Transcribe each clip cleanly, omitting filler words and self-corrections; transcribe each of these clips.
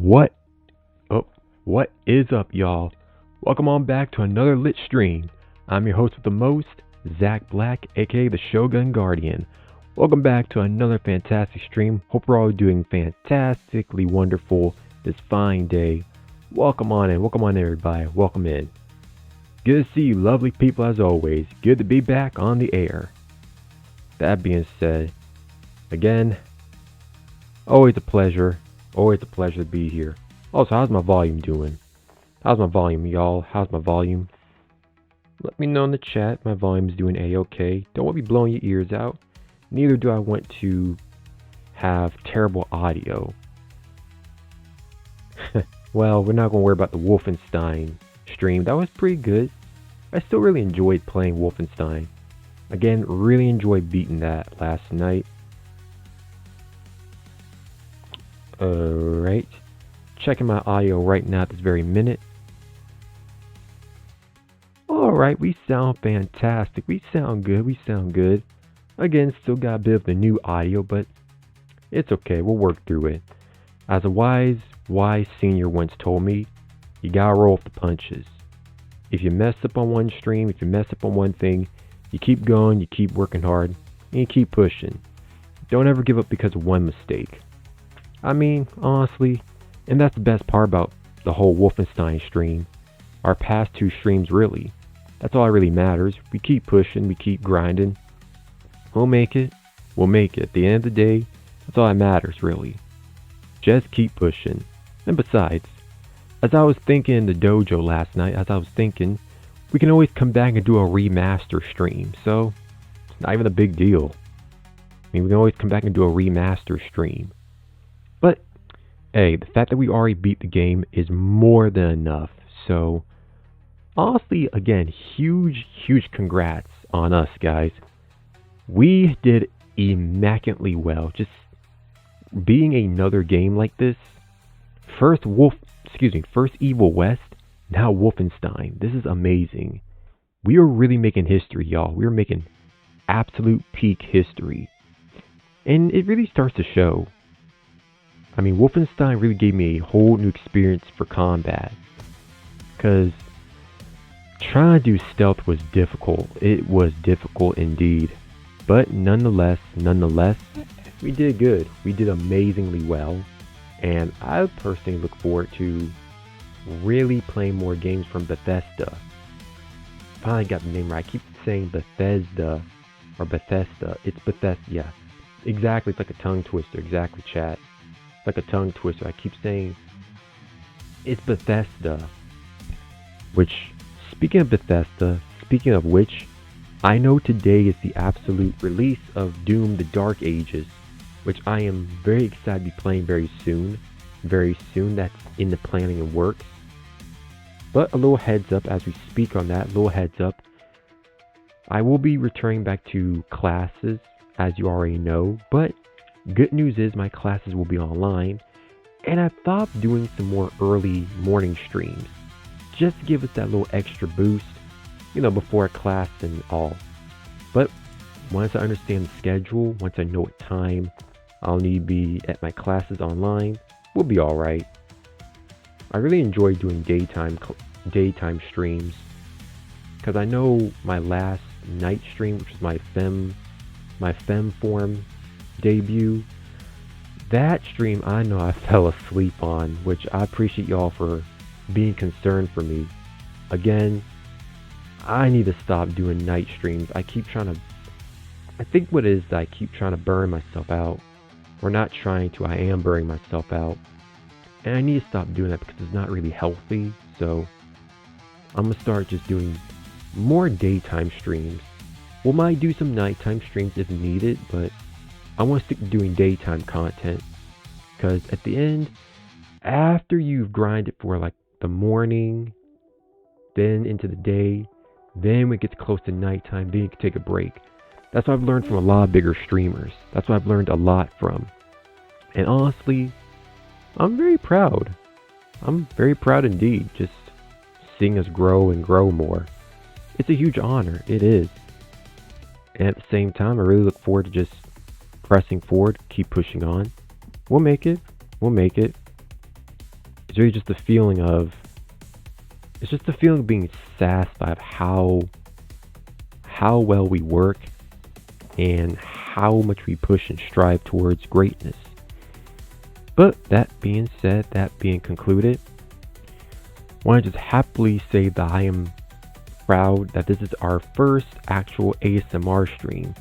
What what is up, y'all? Welcome on back to another lit stream. I'm your host with the most, Zach Black, aka the Shogun Guardian. Welcome back to another fantastic stream. Hope we're all doing fantastically wonderful this fine day. Welcome on in, everybody. Welcome in. Good to see you, lovely people, as always. Good to be back on the air. That being said, again, always a pleasure. Always a pleasure to be here. Also, how's my volume doing? How's my volume, y'all? How's my volume? Let me know in the chat. My volume's doing A-okay. Don't want to be blowing your ears out. Neither do I want to have terrible audio. Well, we're not going to worry about the Wolfenstein stream. That was pretty good. I still really enjoyed playing Wolfenstein. Again, really enjoyed beating that last night. Alright. Checking my audio right now at this very minute. Alright, we sound fantastic. We sound good. Again, still got a bit of the new audio, but it's okay. We'll work through it. As a wise senior once told me, you gotta roll with the punches. If you mess up on one stream, if you mess up on one thing, you keep going, you keep working hard, and you keep pushing. Don't ever give up because of one mistake. I mean, honestly, and that's the best part about the whole Wolfenstein stream. Our past two streams, really. That's all that really matters. We keep pushing, we keep grinding. We'll make it. We'll make it. At the end of the day, that's all that matters, really. Just keep pushing. And besides, as I was thinking in the dojo last night, we can always come back and do a remaster stream. So, it's not even a big deal. I mean, we can always come back and do a remaster stream. But, hey, the fact that we already beat the game is more than enough. So, honestly, again, huge congrats on us, guys. We did immaculately well. Just beating another game like this. First Evil West, now Wolfenstein. This is amazing. We are really making history, y'all. We are making absolute peak history. And it really starts to show. I mean, Wolfenstein really gave me a whole new experience for combat. Because trying to do stealth was difficult. It was difficult indeed. But nonetheless, we did good. We did amazingly well. And I personally look forward to really playing more games from Bethesda. Finally got the name right. I keep saying Bethesda or Bethesda. It's Bethesda. Yeah, exactly. It's like a tongue twister. Exactly, chat. It's like a tongue twister. I keep saying it's Bethesda. Which, speaking of Bethesda, speaking of which, I know today is the absolute release of Doom: The Dark Ages, which I am very excited to be playing very soon. Very soon. That's in the planning and works. But a little heads up as we speak on that. I will be returning back to classes, as you already know. But good news is my classes will be online. And I thought of doing some more early morning streams. Just to give us that little extra boost, before class and all. But once I understand the schedule, once I know what time I'll need to be at my classes online, we'll be alright. I really enjoy doing daytime streams. Because I know my last night stream, which was my fem form debut, that stream I know I fell asleep on, which I appreciate y'all for being concerned for me. Again, I need to stop doing night streams. I think what it is that I keep trying to burn myself out. Or not trying to, I am burning myself out. And I need to stop doing that because it's not really healthy. So, I'm going to start just doing more daytime streams. We might do some nighttime streams if needed, but I want to stick to doing daytime content. Because at the end, after you've grinded for like the morning, then into the day, then when it gets close to nighttime, then you can take a break. That's what I've learned from a lot of bigger streamers. That's what I've learned a lot from. And honestly, I'm very proud. I'm very proud indeed, just seeing us grow and grow more. It's a huge honor, it is. And at the same time, I really look forward to just pressing forward, keep pushing on. We'll make it. It's really just the feeling of, it's just the feeling of being satisfied of how well we work and how much we push and strive towards greatness. But that being said, that being concluded, I want to just happily say that I am proud that this is our first actual ASMR stream.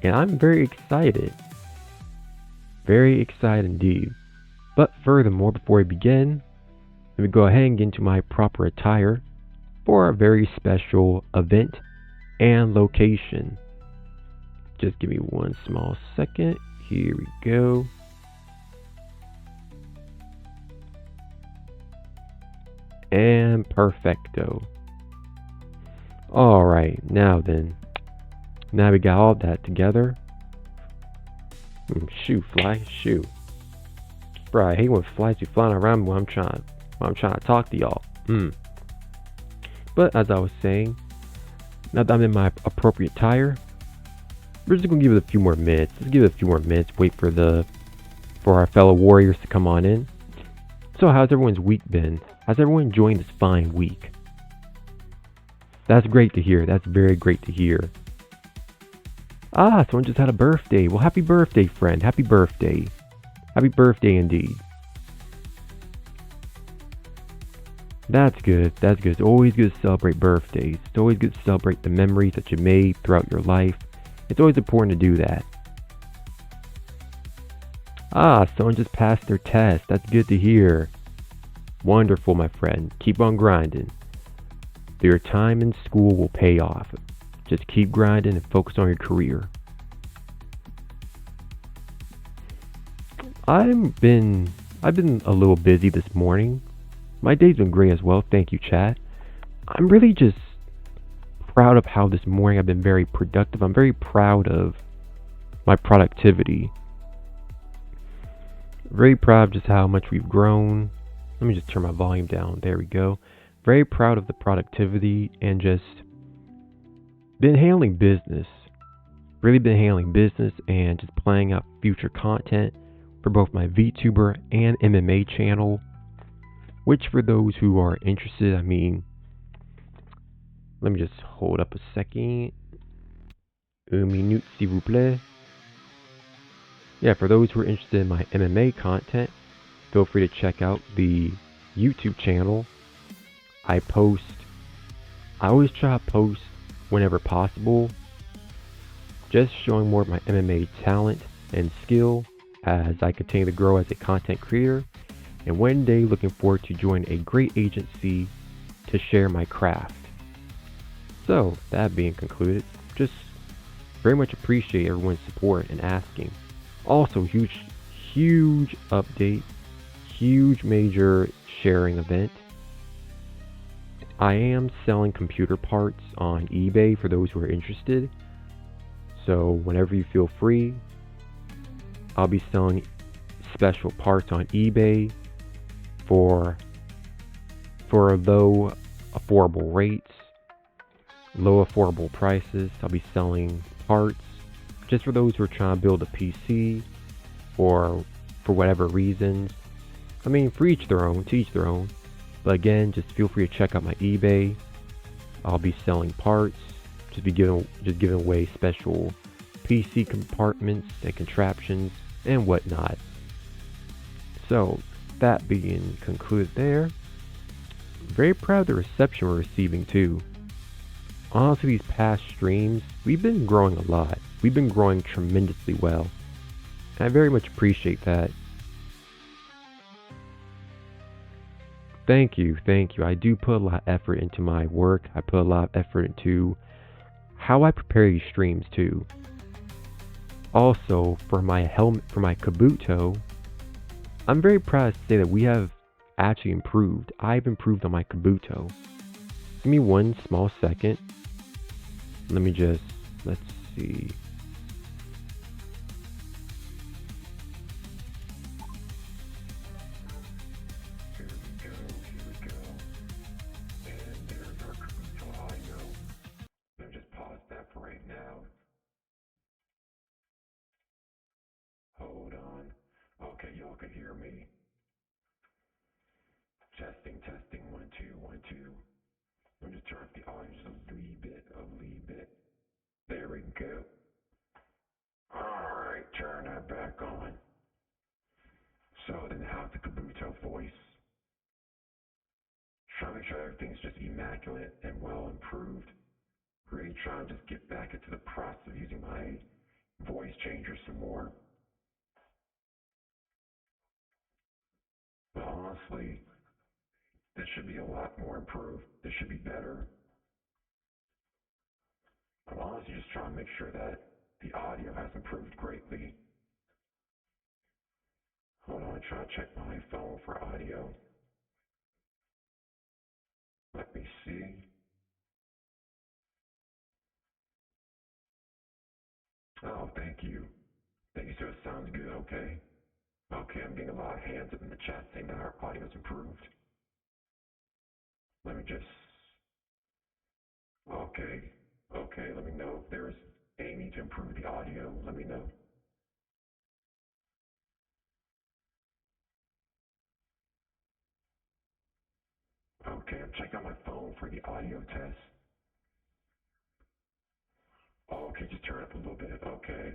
And I'm very excited. Very excited indeed. But furthermore, before we begin, let me go ahead and get into my proper attire for a very special event and location. Just give me one small second. Here we go. And perfecto. Alright, now then. Now we got all that together. Shoo, fly, shoo. Bro, I hate when flies be flying around me when I'm trying to talk to y'all. But as I was saying, now that I'm in my appropriate attire, we're just gonna give it a few more minutes. Let's give it a few more minutes. Wait for our fellow warriors to come on in. So how's everyone's week been? How's everyone enjoying this fine week? That's great to hear. That's very great to hear. Someone just had a birthday. Well, happy birthday, friend. Happy birthday. Happy birthday indeed. That's good. That's good. It's always good to celebrate birthdays. It's always good to celebrate the memories that you made throughout your life. It's always important to do that. Someone just passed their test. That's good to hear. Wonderful, my friend. Keep on grinding. Your time in school will pay off. Just keep grinding and focus on your career. I've been a little busy this morning. My day's been great as well. Thank you, chat. I'm really just proud of how this morning I've been very productive. I'm very proud of my productivity. Very proud of just how much we've grown. Let me just turn my volume down. There we go. Very proud of the productivity and just been handling business. Really been handling business and just planning out future content for both my Vtuber and MMA channel. Which for those who are interested, let me just hold up a second. Un minute, s'il vous plaît. Yeah, for those who are interested in my MMA content, feel free to check out the YouTube channel. I always try to post whenever possible, just showing more of my MMA talent and skill as I continue to grow as a content creator, and one day looking forward to join a great agency to share my craft. So, that being concluded, just very much appreciate everyone's support and asking. Also, huge update, huge major sharing event. I am selling computer parts on eBay for those who are interested. So whenever you feel free, I'll be selling special parts on eBay for low affordable rates, low affordable prices. I'll be selling parts just for those who are trying to build a PC or for whatever reasons. I mean, for each their own, to each their own. But again, just feel free to check out my eBay. I'll be selling parts, just giving away special PC compartments and contraptions and whatnot. So, that being concluded there, very proud of the reception we're receiving too. Honestly, these past streams, we've been growing a lot. We've been growing tremendously well. And I very much appreciate that. Thank you. I do put a lot of effort into my work. I put a lot of effort into how I prepare these streams too. Also, for my Kabuto, I'm very proud to say that we have actually improved. I've improved on my Kabuto. Give me one small second. Let's see. Hold on. Okay, y'all can hear me. Testing, testing, 1, 2, 1, 2. Let me just turn up the audio just a wee bit, a wee bit. There we go. Alright, turn that back on. So then have the Kabuto voice. Try to make sure everything's just immaculate and well improved. Really trying to just get back into the process of using my voice changer some more. But honestly, this should be a lot more improved. This should be better. I'm honestly just trying to make sure that the audio has improved greatly. Hold on, try to check my phone for audio. Let me see. Oh, thank you. Thank you, so it sounds good, okay. Okay, I'm getting a lot of hands up in the chat saying that our audio's improved. Let me just, okay, okay, let me know if there's any need to improve the audio. Let me know. Okay, I'm checking on my phone for the audio test. Okay, just turn up a little bit. Okay.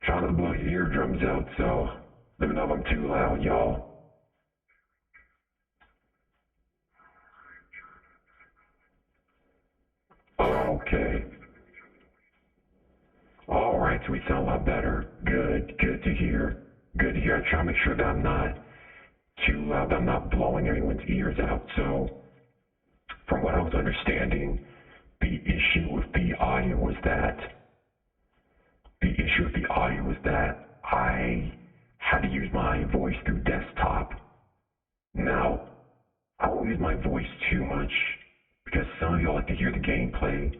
Trying to blow your eardrums out, so let me know if I'm too loud, y'all. Okay. All right, so we sound a lot better. Good, good to hear. Good to hear. I try to make sure that I'm not too loud, that I'm not blowing anyone's ears out. So, from what I was understanding, the issue with the audio was that I had to use my voice through desktop. Now, I won't use my voice too much because some of y'all like to hear the gameplay.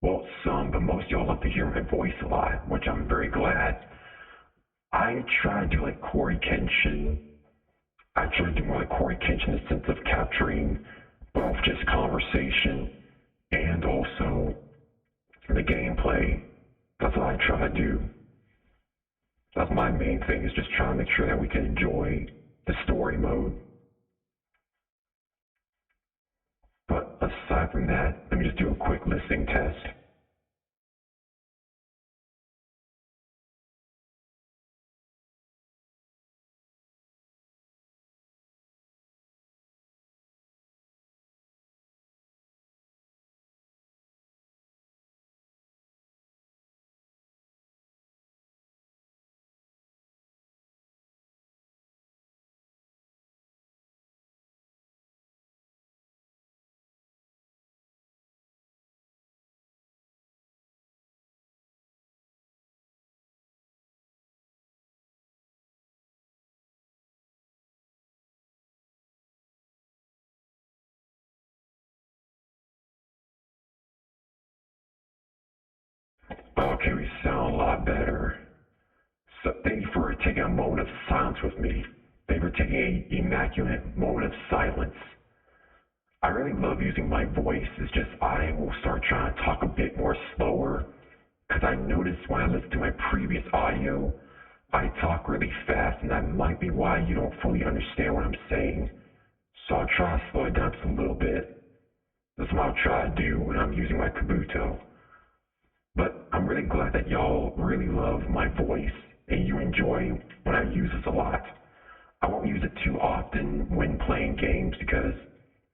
Well, some, but most of y'all love to hear my voice a lot, which I'm very glad. I try to do like Corey Kenshin. I try to do more like Corey Kenshin in the sense of capturing both just conversation and also the gameplay. That's what I try to do. That's my main thing, is just trying to make sure that we can enjoy the story mode. But aside from that, let me just do a quick listening test. Okay, we sound a lot better. So thank you for taking a moment of silence with me. Thank you for taking an immaculate moment of silence. I really love using my voice. It's just I will start trying to talk a bit more slower because I noticed when I listened to my previous audio, I talk really fast, and that might be why you don't fully understand what I'm saying. So I'll try to slow it down just a little bit. That's what I'll try to do when I'm using my Kabuto. But I'm really glad that y'all really love my voice and you enjoy when I use this a lot. I won't use it too often when playing games because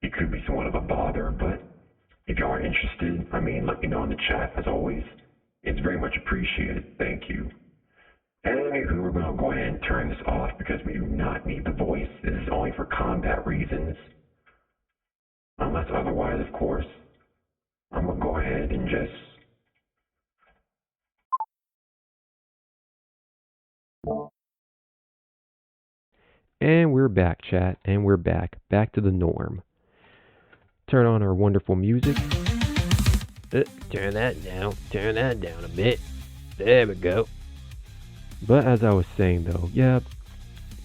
it could be somewhat of a bother, but if y'all are interested, let me know in the chat as always. It's very much appreciated. Thank you. Anywho, we're going to go ahead and turn this off because we do not need the voice. This is only for combat reasons. Unless otherwise, of course. I'm going to go ahead and just... And we're back, chat, and we're back. Back to the norm. Turn on our wonderful music. Turn that down a bit. There we go. But as I was saying though, yeah,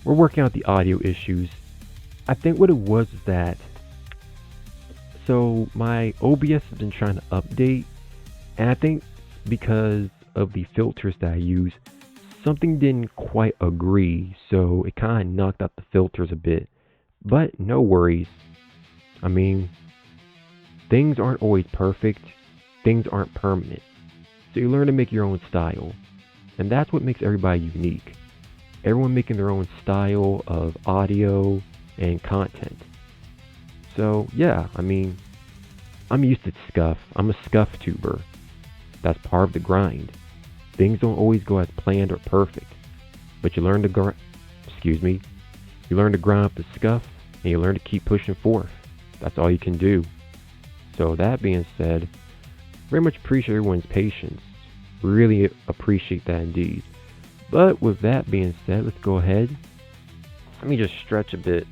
we're working out the audio issues. I think what it was is that, so my OBS has been trying to update, and I think because of the filters that I use, something didn't quite agree, so it kind of knocked out the filters a bit. But no worries. I mean, things aren't always perfect. Things aren't permanent. So you learn to make your own style. And that's what makes everybody unique. Everyone making their own style of audio and content. So yeah, I mean, I'm used to scuff. I'm a scuff tuber. That's part of the grind. Things don't always go as planned or perfect. But you learn to you learn to grind up the scuff, and you learn to keep pushing forth. That's all you can do. So that being said, very much appreciate everyone's patience. Really appreciate that indeed. But with that being said, let's go ahead. Let me just stretch a bit.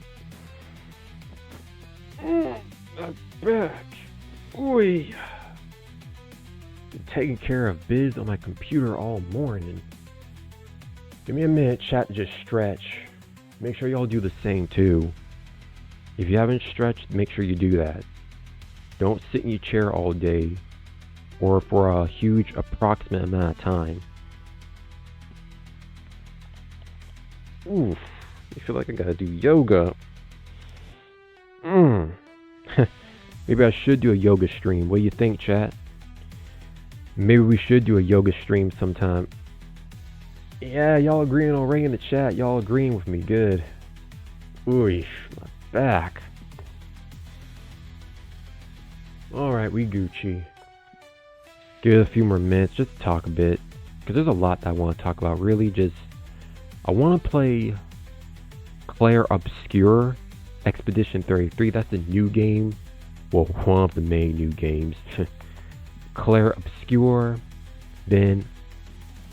My back. Oi. Been taking care of biz on my computer all morning. Give me a minute, chat, to just stretch. Make sure y'all do the same too. If you haven't stretched, make sure you do that. Don't sit in your chair all day or for a huge approximate amount of time. Oof, I feel like I gotta do yoga. Maybe I should do a yoga stream. What do you think, chat? Maybe we should do a yoga stream sometime. Yeah, y'all agreeing already in the chat. Y'all agreeing with me. Good. Ooh, my back. Alright, we Gucci. Give it a few more minutes just to talk a bit. Because there's a lot that I want to talk about. Really, just... I want to play Claire Obscure Expedition 33. That's the new game. Well, one of the main new games. Claire Obscure. Then...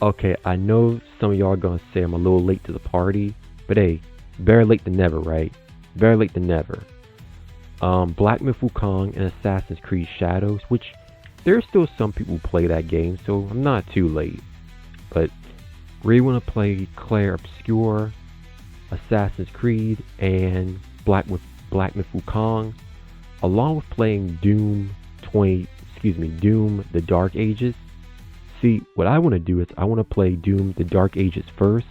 Okay, I know some of y'all are going to say I'm a little late to the party. But hey, better late than never, right? Better late than never. Black Myth Wukong and Assassin's Creed Shadows, which there's still some people who play that game, so I'm not too late. But really want to play Claire Obscure, Assassin's Creed, and Black Myth Wukong, along with playing Doom the Dark Ages. See, what I want to do is I want to play Doom the Dark Ages first,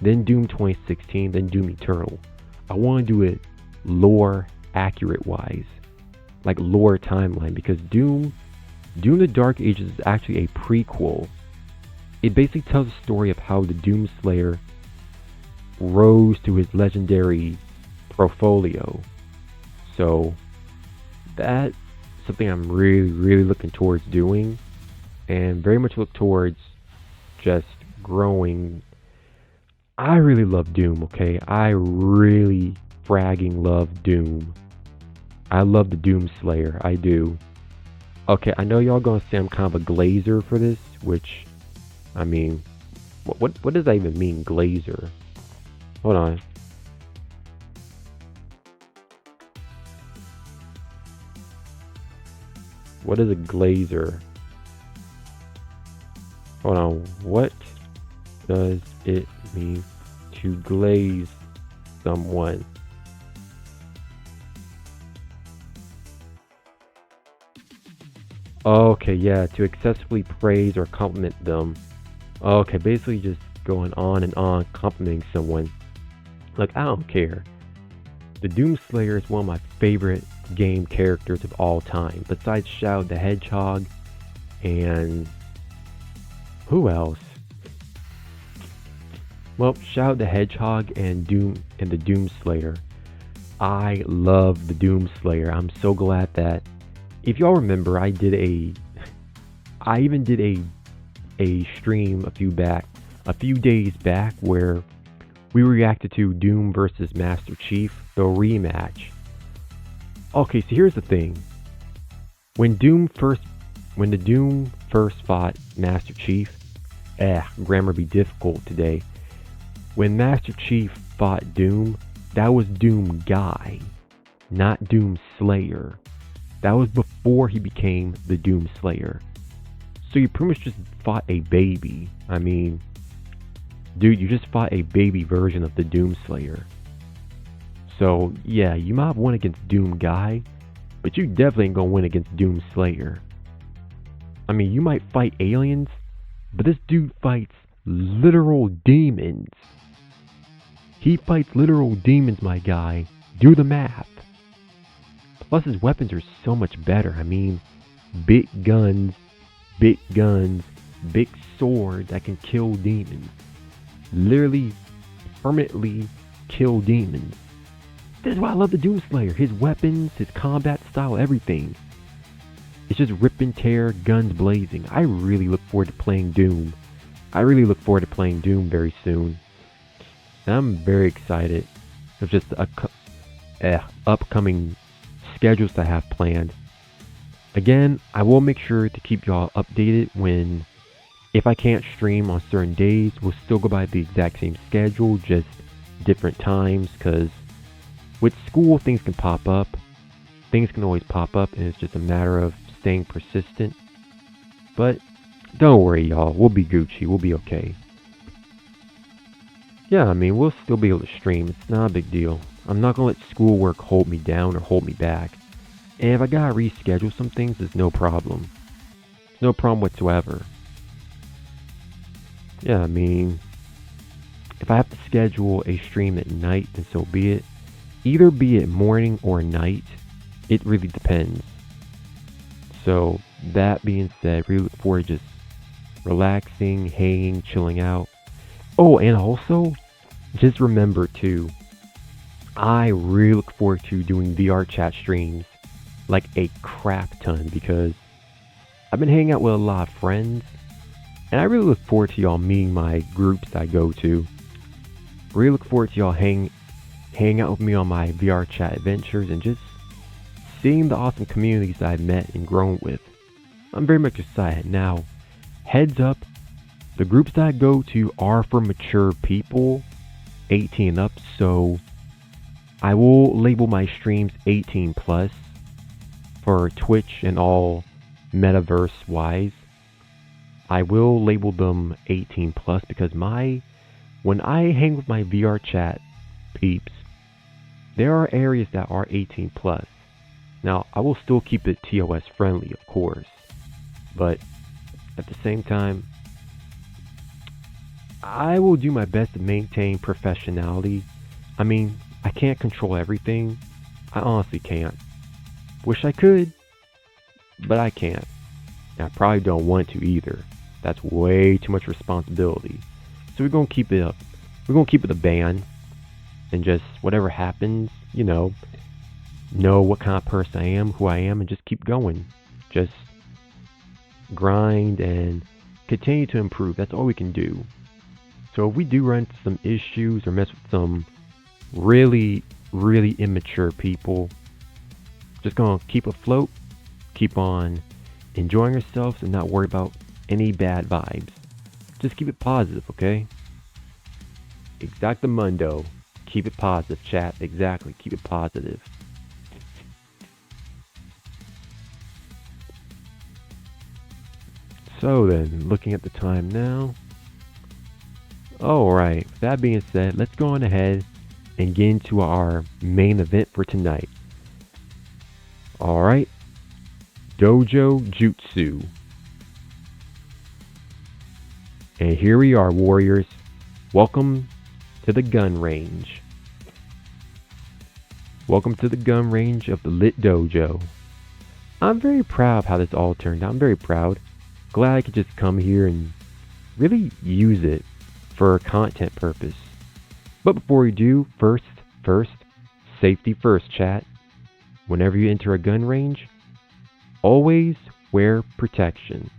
then Doom 2016, then Doom Eternal. I want to do it lore accurate wise, like lore timeline, because Doom the Dark Ages is actually a prequel. It basically tells the story of how the Doom Slayer rose to his legendary portfolio. So that's something I'm really looking towards doing, and very much look towards just growing. I really love Doom, okay? I really fragging love Doom. I love the Doom Slayer, I do. Okay, I know y'all gonna say I'm kind of a glazer for this, which, I mean, what does that even mean, glazer? Hold on. What is a glazer? Hold on, what does it mean to glaze someone? Okay, yeah, to excessively praise or compliment them. Okay, basically just going on and on complimenting someone. Like, I don't care. The Doom Slayer is one of my favorite game characters of all time, besides Shadow the Hedgehog and who else? Well, Shadow the Hedgehog and the Doom Slayer. I love the Doom Slayer. I'm so glad that, if y'all remember, I even did a stream a few days back where we reacted to Doom versus Master Chief, the rematch. Okay, so here's the thing. When the Doom first fought Master Chief, grammar be difficult today. When Master Chief fought Doom, that was Doom Guy, not Doom Slayer. That was before he became the Doom Slayer. So you pretty much just fought a baby. I mean, dude, you just fought a baby version of the Doom Slayer. So yeah, you might have won against Doom Guy, but you definitely ain't gonna win against Doom Slayer. I mean, you might fight aliens, but this dude fights literal demons. He fights literal demons, my guy, Do the math. Plus, his weapons are so much better. I mean, big guns, big guns, big sword that can kill demons. Literally, permanently kill demons. This is why I love the Doomslayer. His weapons, his combat style, everything. It's just rip and tear, guns blazing. I really look forward to playing Doom. I really look forward to playing Doom very soon. And I'm very excited of just the upcoming schedules that I have planned. Again, I will make sure to keep y'all updated when, if I can't stream on certain days, we'll still go by the exact same schedule, just different times, because with school, things can pop up. Things can always pop up, and it's just a matter of staying persistent. But don't worry, y'all. We'll be Gucci. We'll be okay. Yeah, I mean, we'll still be able to stream. It's not a big deal. I'm not going to let schoolwork hold me down or hold me back. And if I got to reschedule some things, it's no problem. It's no problem whatsoever. Yeah, I mean, if I have to schedule a stream at night, then so be it. Either be it morning or night. It really depends. So, that being said, really look forward to just relaxing, hanging, chilling out. Oh, and also, just remember too, I really look forward to doing VR chat streams like a crap ton, because I've been hanging out with a lot of friends, and I really look forward to y'all meeting my groups I go to. Really look forward to y'all hang out with me on my VR chat adventures and just seeing the awesome communities I've met and grown with. I'm very much excited. Now, heads up, the groups that I go to are for mature people, 18 and up, so I will label my streams 18 plus for Twitch and all metaverse wise. I will label them 18 plus because when I hang with my VR chat peeps, there are areas that are 18 plus. Now, I will still keep it TOS friendly, of course, but at the same time, I will do my best to maintain professionality. I mean, I can't control everything. I honestly can't. Wish I could, but I can't. And I probably don't want to either. That's way too much responsibility. So we're going to keep it up. We're going to keep it a band. And just whatever happens, know what kind of person I am, who I am, and just keep going. Just grind and continue to improve. That's all we can do. So if we do run into some issues or mess with some really, really immature people, just gonna keep afloat, keep on enjoying ourselves, and not worry about any bad vibes. Just keep it positive, okay? Exactamundo. Keep it positive, chat. Exactly. Keep it positive. So then, looking at the time now. Alright, with that being said, let's go on ahead and get into our main event for tonight. Alright, Dojo Jutsu. And here we are, warriors. Welcome to the gun range. Welcome to the gun range of the Lit Dojo. I'm very proud of how this all turned out. I'm very proud. Glad I could just come here and really use it for content purpose. But before we do, first, safety first, chat. Whenever you enter a gun range, always wear protection.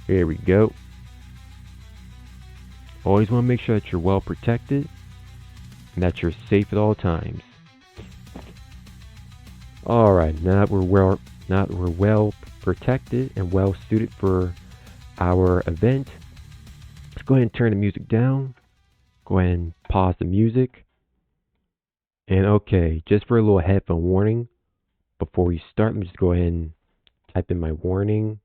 Here we go. Always want to make sure that you're well protected and that you're safe at all times. Alright, now that we're well protected and well suited for our event, let's go ahead and turn the music down. Go ahead and pause the music. And okay, just for a little headphone warning, before we start, let me just go ahead and type in my warning.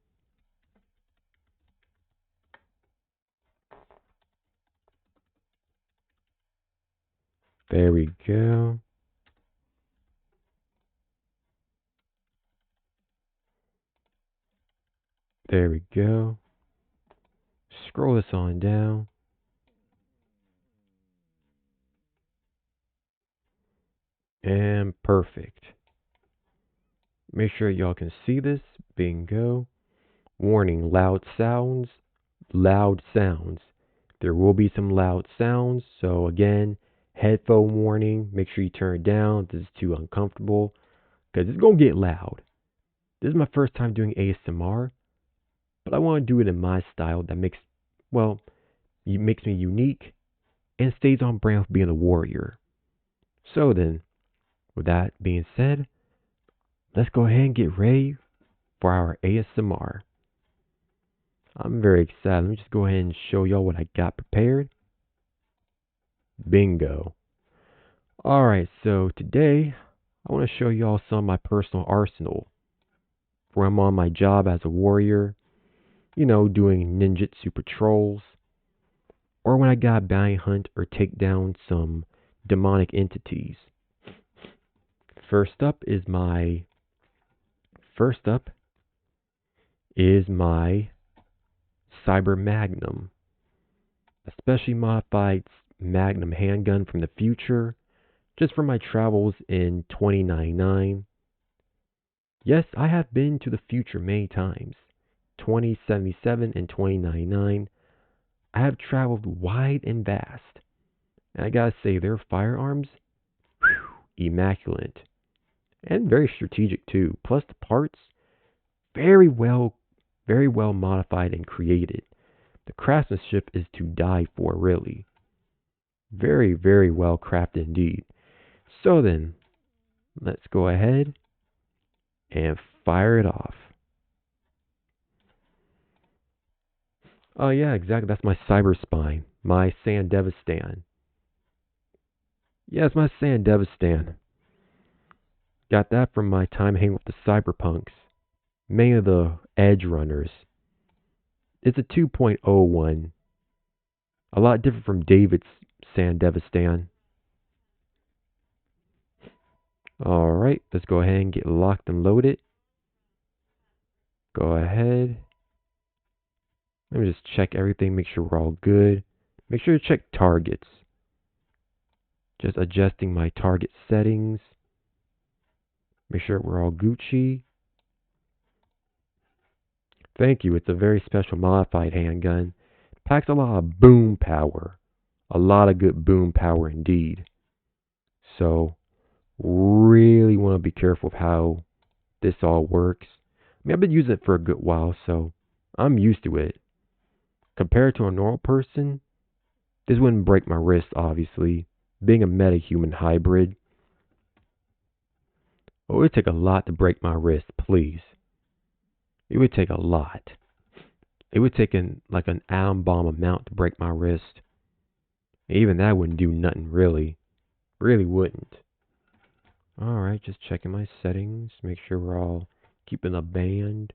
There we go. There we go. Scroll this on down. And perfect. Make sure y'all can see this. Bingo. Warning, loud sounds. Loud sounds. There will be some loud sounds. So again, headphone warning. Make sure you turn it down. This is too uncomfortable. Because it's going to get loud. This is my first time doing ASMR. But I want to do it in my style that makes me unique and stays on brand with being a warrior. So then, with that being said, let's go ahead and get ready for our ASMR. I'm very excited. Let me just go ahead and show y'all what I got prepared. Bingo. Alright, so today I want to show y'all some of my personal arsenal. Where I'm on my job as a warrior, doing ninjutsu patrols, or when I gotta bounty hunt or take down some demonic entities. First up is my Cyber Magnum, a specially modified Magnum handgun from the future, just for my travels in 2099. Yes, I have been to the future many times. 2077 and 2099. I have traveled wide and vast. And I gotta say, their firearms, immaculate. And very strategic too. Plus the parts, very well modified and created. The craftsmanship is to die for, really. Very, very well crafted indeed. So then, let's go ahead and fire it off. Oh yeah, exactly. That's my Cyber Spine. My Sandevistan. Yeah, it's my Sandevistan. Got that from my time hanging with the Cyberpunks. Many of the Edge Runners. It's a 2.01. A lot different from David's Sandevistan. Alright, let's go ahead and get locked and loaded. Go ahead. Let me just check everything, make sure we're all good. Make sure to check targets. Just adjusting my target settings. Make sure we're all Gucci. Thank you. It's a very special modified handgun. Packs a lot of boom power. A lot of good boom power indeed. So, really want to be careful of how this all works. I mean, I've been using it for a good while, so I'm used to it. Compared to a normal person, this wouldn't break my wrist, obviously. Being a metahuman hybrid, it would take a lot to break my wrist, please. It would take a lot. It would take an atom bomb amount to break my wrist. Even that wouldn't do nothing, really. Really wouldn't. Alright, just checking my settings. Make sure we're all keeping a band.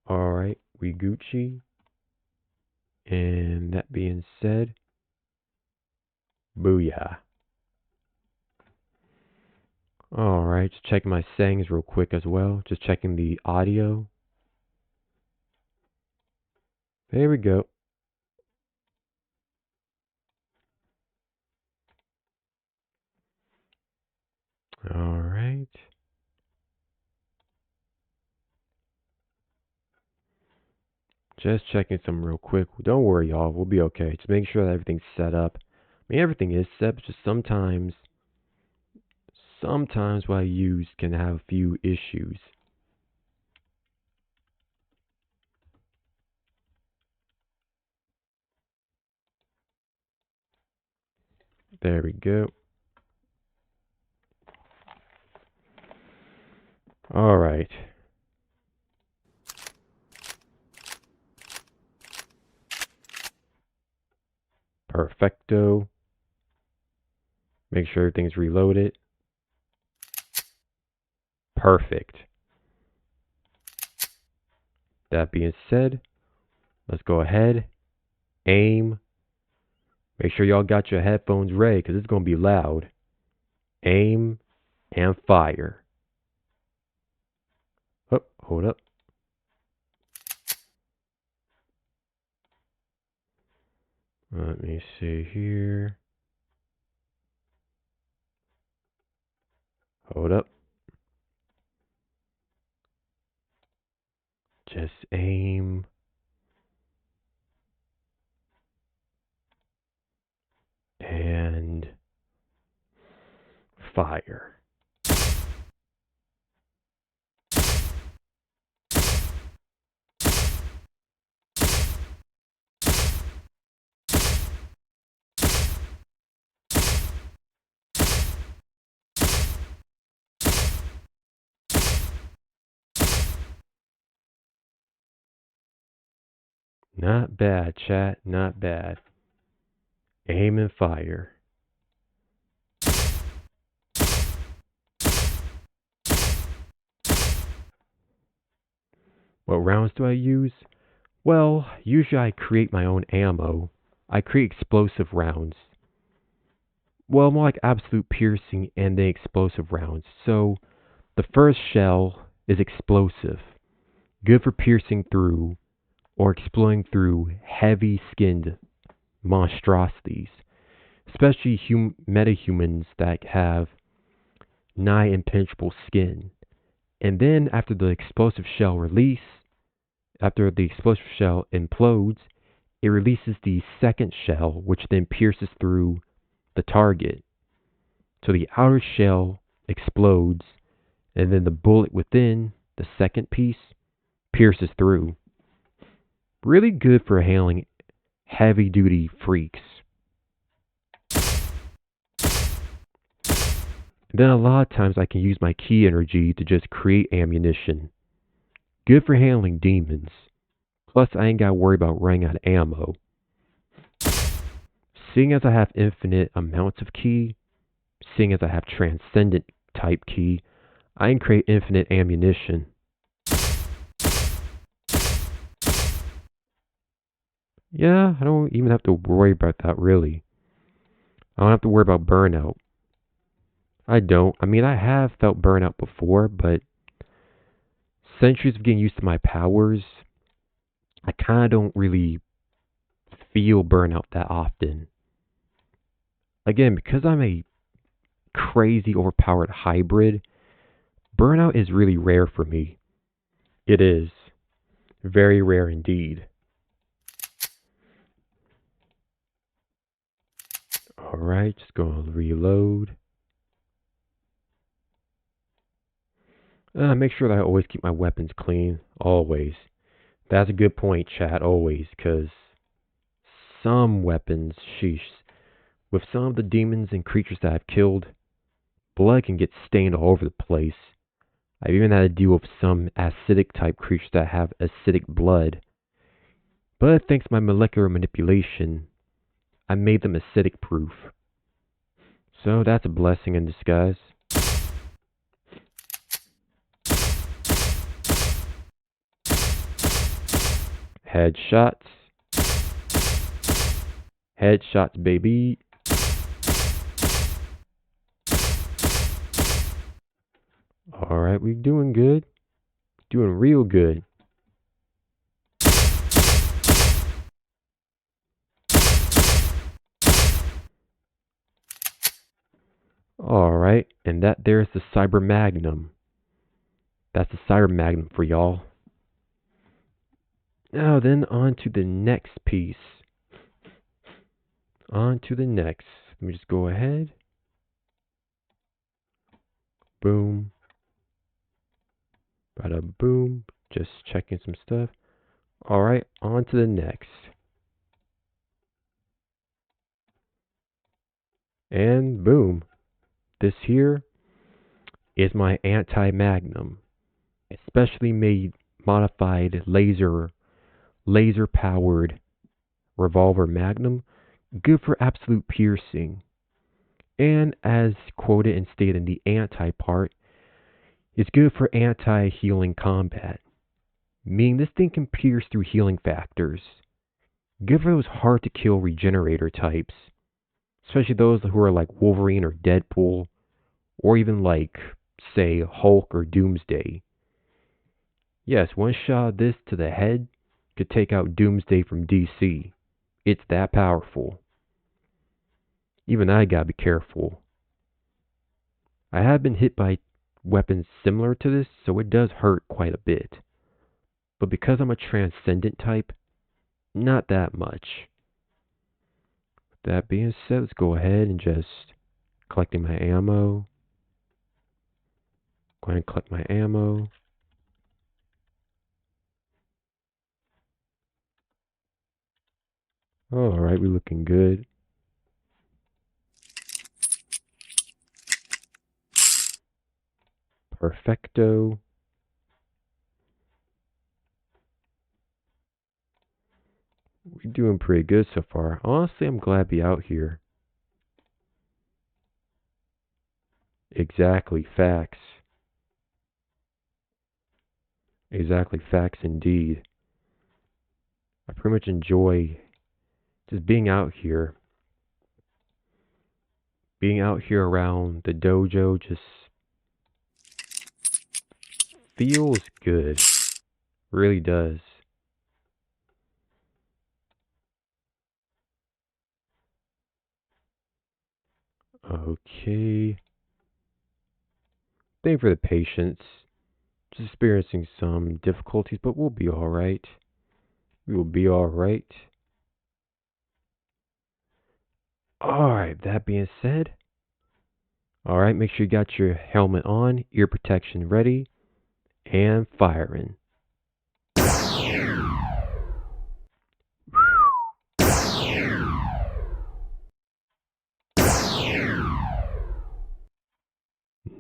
Alright, we Gucci. And that being said, booyah. Alright, just checking my settings real quick as well. Just checking the audio. There we go. Alright. Just checking some real quick. Don't worry, y'all. We'll be okay. Just make sure that everything's set up. I mean, everything is set, but just sometimes what I use can have a few issues. There we go. Alright. Perfecto. Make sure everything's reloaded. Perfect. That being said, let's go ahead. Aim. Make sure y'all got your headphones ready because it's going to be loud. Aim and fire. Oh, hold up. Let me see here. Hold up. Just aim. And fire. Not bad, chat. Not bad. Aim and fire. What rounds do I use? Well, usually I create my own ammo. I create explosive rounds. Well, more like absolute piercing and then explosive rounds. So, the first shell is explosive. Good for piercing through or exploding through heavy skinned monstrosities. Especially metahumans that have nigh impenetrable skin. And then after the explosive shell implodes, it releases the second shell, which then pierces through the target. So the outer shell explodes, and then the bullet within the second piece pierces through. Really good for handling heavy duty freaks. Then a lot of times I can use my ki energy to just create ammunition. Good for handling demons. Plus I ain't gotta worry about running out of ammo. Seeing as I have infinite amounts of ki, seeing as I have transcendent type ki, I can create infinite ammunition. Yeah, I don't even have to worry about that really. I don't have to worry about burnout. I don't. I mean, I have felt burnout before, but centuries of getting used to my powers, I kind of don't really feel burnout that often. Again, because I'm a crazy overpowered hybrid, burnout is really rare for me. It is. Very rare indeed. Alright, just going to reload. Make sure that I always keep my weapons clean. Always. That's a good point, chat. Always. Because some weapons, sheesh. With some of the demons and creatures that I've killed, blood can get stained all over the place. I've even had to deal with some acidic type creatures that have acidic blood. But thanks to my molecular manipulation, I made them acidic proof. So that's a blessing in disguise. Headshots. Headshots, baby. Alright, we're doing good. Doing real good. Alright, and that there's the Cyber Magnum. That's the Cyber Magnum for y'all. Now then, on to the next piece. On to the next. Let me just go ahead. Boom. Bada boom. Just checking some stuff. Alright, on to the next. And boom. This here is my anti-magnum. Especially made modified laser powered revolver magnum. Good for absolute piercing. And as quoted and stated in the anti part, it's good for anti-healing combat. Meaning this thing can pierce through healing factors. Good for those hard to kill regenerator types. Especially those who are like Wolverine or Deadpool. Or even like, say, Hulk or Doomsday. Yes, one shot of this to the head could take out Doomsday from DC. It's that powerful. Even I gotta be careful. I have been hit by weapons similar to this, so it does hurt quite a bit. But because I'm a transcendent type, not that much. That being said, let's go ahead and just collecting my ammo. Go ahead and collect my ammo. Alright, we're looking good. Perfecto. We're doing pretty good so far. Honestly, I'm glad to be out here. Exactly, facts. Exactly, facts indeed. I pretty much enjoy just being out here. Being out here around the dojo just feels good. Really does. Okay. Thank you for the patience. Just experiencing some difficulties, but we'll be alright. We will be alright. Alright, that being said. Alright, make sure you got your helmet on, ear protection ready, and firing.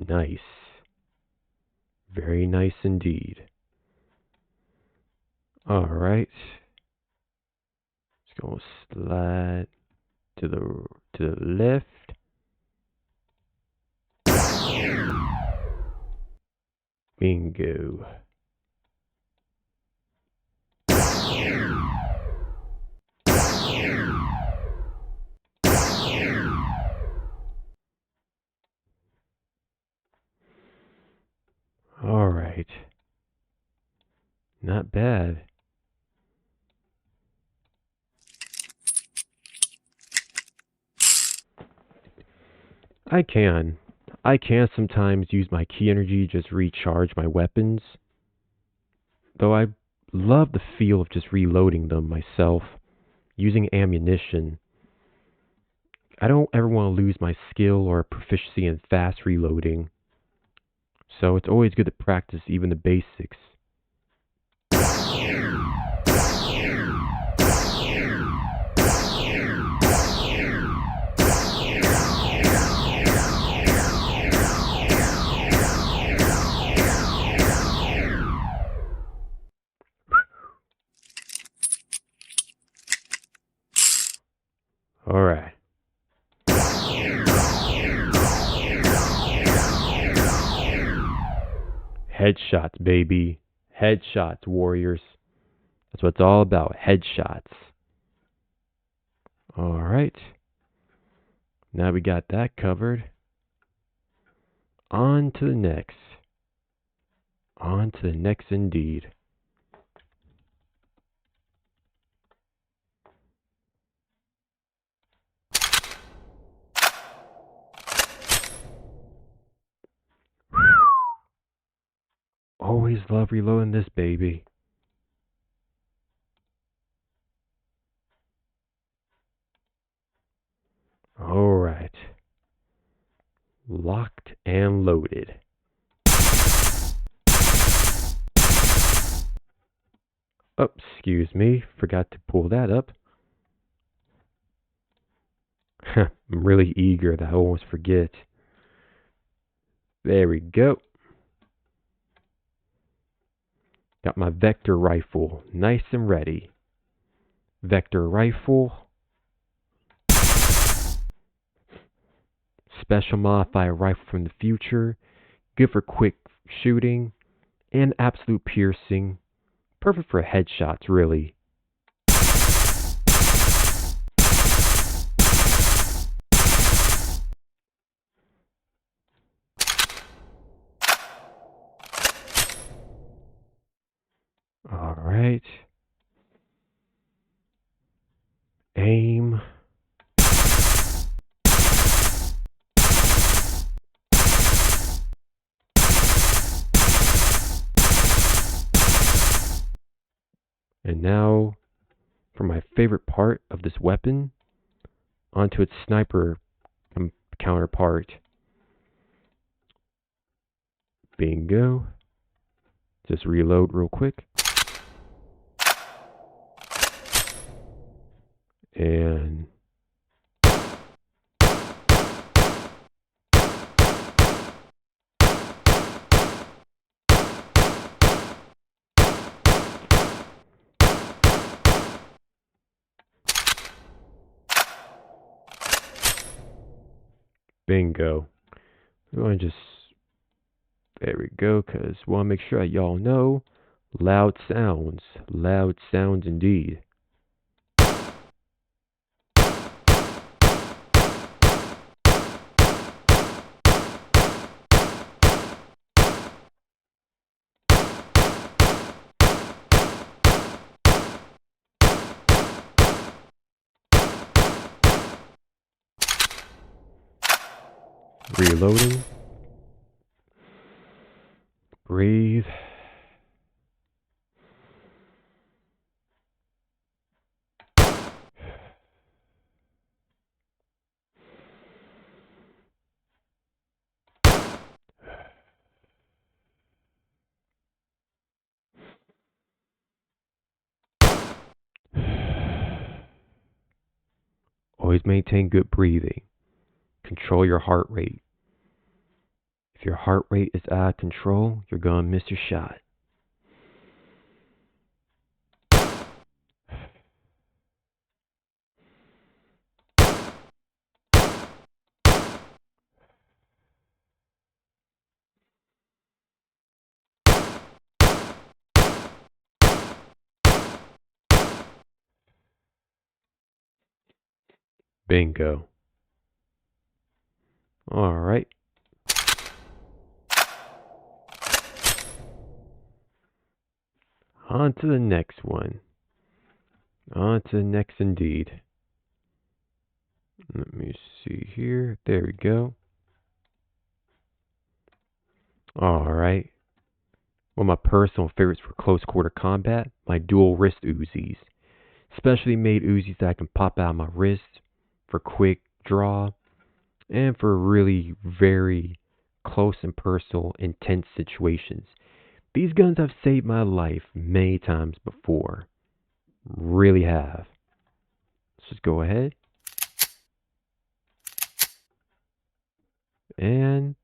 Nice. Very nice indeed. Alright. Just gonna slide to the left. Bingo. Alright. Not bad. I can sometimes use my ki energy just recharge my weapons. Though I love the feel of just reloading them myself, using ammunition. I don't ever want to lose my skill or proficiency in fast reloading. So it's always good to practice even the basics. Alright. Headshots, baby. Headshots, warriors. That's what it's all about. Headshots. Alright. Now we got that covered. On to the next. On to the next indeed. Always love reloading this baby. Alright. Locked and loaded. Oh, excuse me. Forgot to pull that up. I'm really eager that I almost forget. There we go. Got my vector rifle nice and ready. Vector rifle. Special modifier rifle from the future. Good for quick shooting and absolute piercing. Perfect for headshots, really. Alright. Aim. And now, for my favorite part of this weapon, onto its sniper counterpart. Bingo. Just reload real quick. And bingo. I'm going to just, there we go, because I want to make sure that y'all know, loud sounds indeed. Reloading. Breathe. Always maintain good breathing. Control your heart rate. If your heart rate is out of control, you're going to miss your shot. Bingo. All right. On to the next one. On to the next indeed. Let me see here. There we go. Alright. One of my personal favorites for close quarter combat, my dual wrist Uzis. Specially made Uzis that I can pop out of my wrist for quick draw and for really very close and personal, intense situations. These guns have saved my life many times before. Really have. Let's just go ahead. And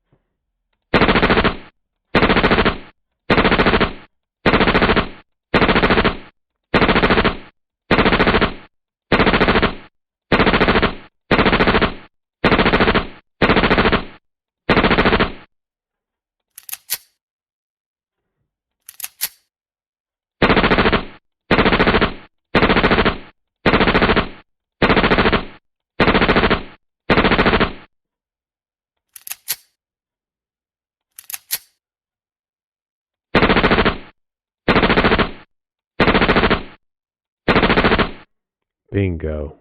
bingo.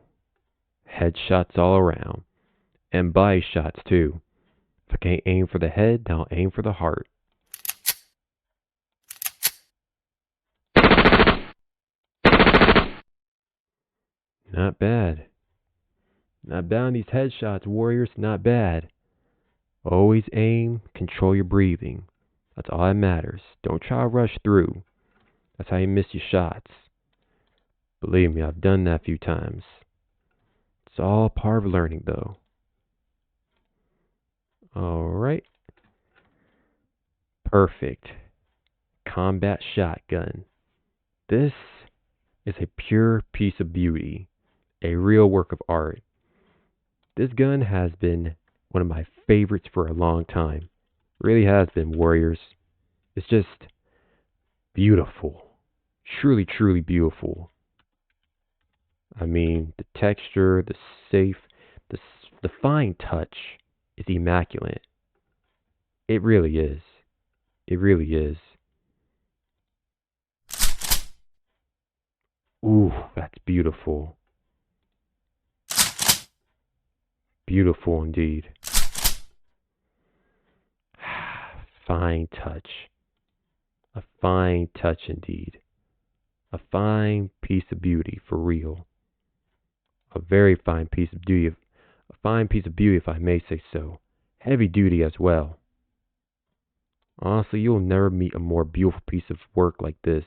Headshots all around. And body shots too. If I can't aim for the head, then I'll aim for the heart. Not bad. Not bad on these headshots, warriors. Not bad. Always aim, control your breathing. That's all that matters. Don't try to rush through. That's how you miss your shots. Believe me, I've done that a few times. It's all part of learning, though. Alright. Perfect. Combat shotgun. This is a pure piece of beauty. A real work of art. This gun has been one of my favorites for a long time. Really has been, warriors. It's just beautiful. Truly, truly beautiful. I mean, the texture, the the fine touch is immaculate. It really is. It really is. Ooh, that's beautiful. Beautiful indeed. Fine touch. A fine touch indeed. A fine piece of beauty, for real. A very fine piece of beauty. A fine piece of beauty, if I may say so. Heavy duty as well. Honestly, you'll never meet a more beautiful piece of work like this.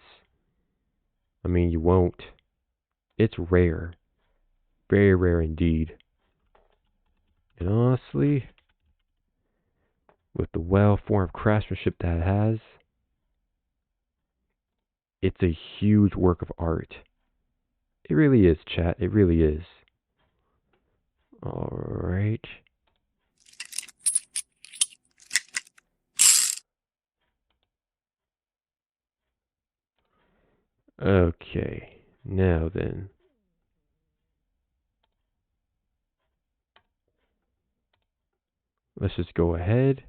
I mean, you won't. It's rare. Very rare indeed. And honestly, with the well-formed craftsmanship that it has, it's a huge work of art. It really is, chat. It really is. Alright. Okay. Now then. Let's just go ahead.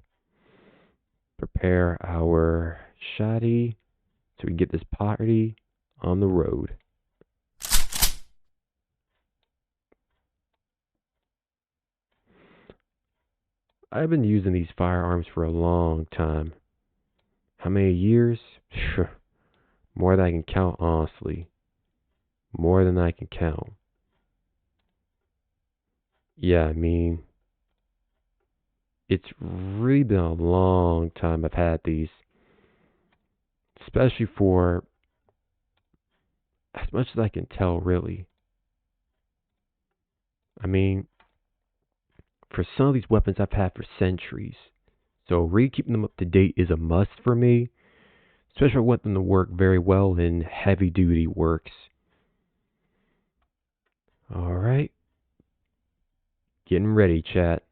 Prepare our shoddy so we can get this party on the road. I've been using these firearms for a long time. How many years? Sure. More than I can count, honestly. More than I can count. Yeah, I mean, it's really been a long time I've had these. Especially for, as much as I can tell, really. I mean, for some of these weapons I've had for centuries. So really keeping them up to date is a must for me. Especially I want them to work very well in heavy duty works. Alright. Getting ready, chat.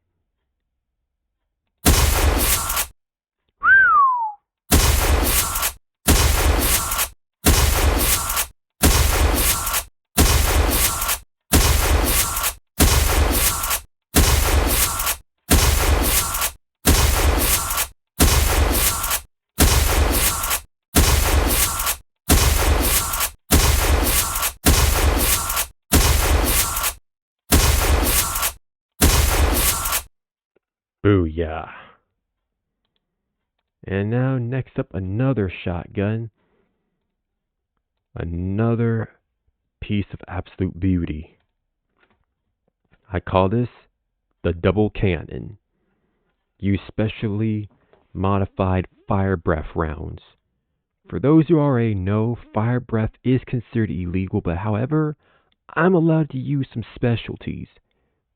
Booyah. And now next up, another shotgun. Another piece of absolute beauty. I call this the double cannon. Use specially modified fire breath rounds. For those who already know, fire breath is considered illegal, but however, I'm allowed to use some specialties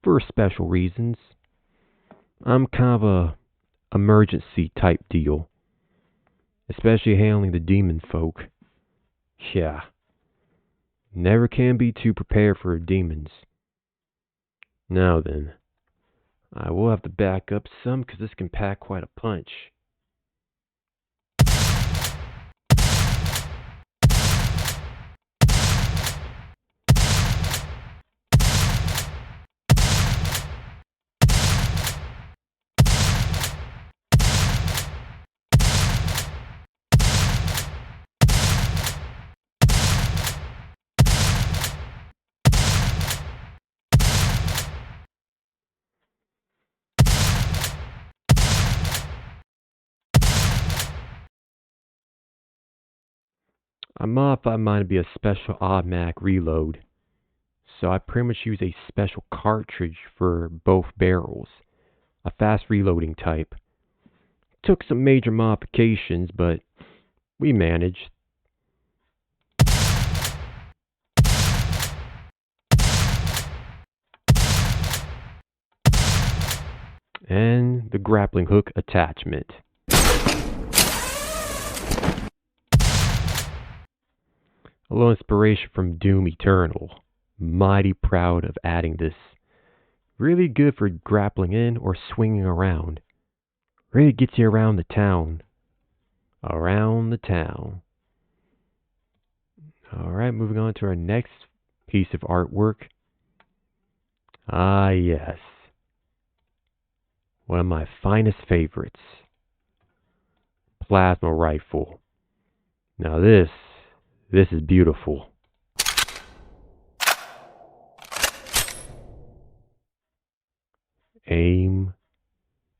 for special reasons. I'm kind of a emergency type deal, especially handling the demon folk. Yeah, never can be too prepared for demons. Now then, I will have to back up some because this can pack quite a punch. I modified mine to be a special automatic reload, so I pretty much use a special cartridge for both barrels, a fast reloading type. Took some major modifications, but we managed. And the grappling hook attachment. A little inspiration from Doom Eternal. Mighty proud of adding this. Really good for grappling in or swinging around. Really gets you around the town. Around the town. Alright, moving on to our next piece of artwork. Ah, yes. One of my finest favorites. Plasma rifle. Now this is beautiful. Aim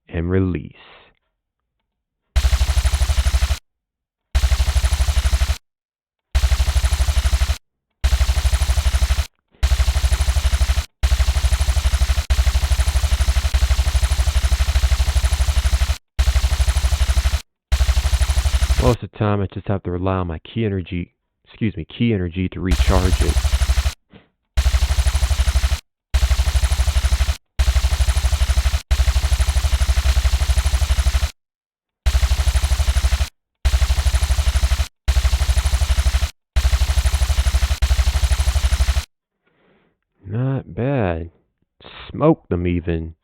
and release. Most of the time, I just have to rely on my key energy to recharge it. Not bad. Smoked them even.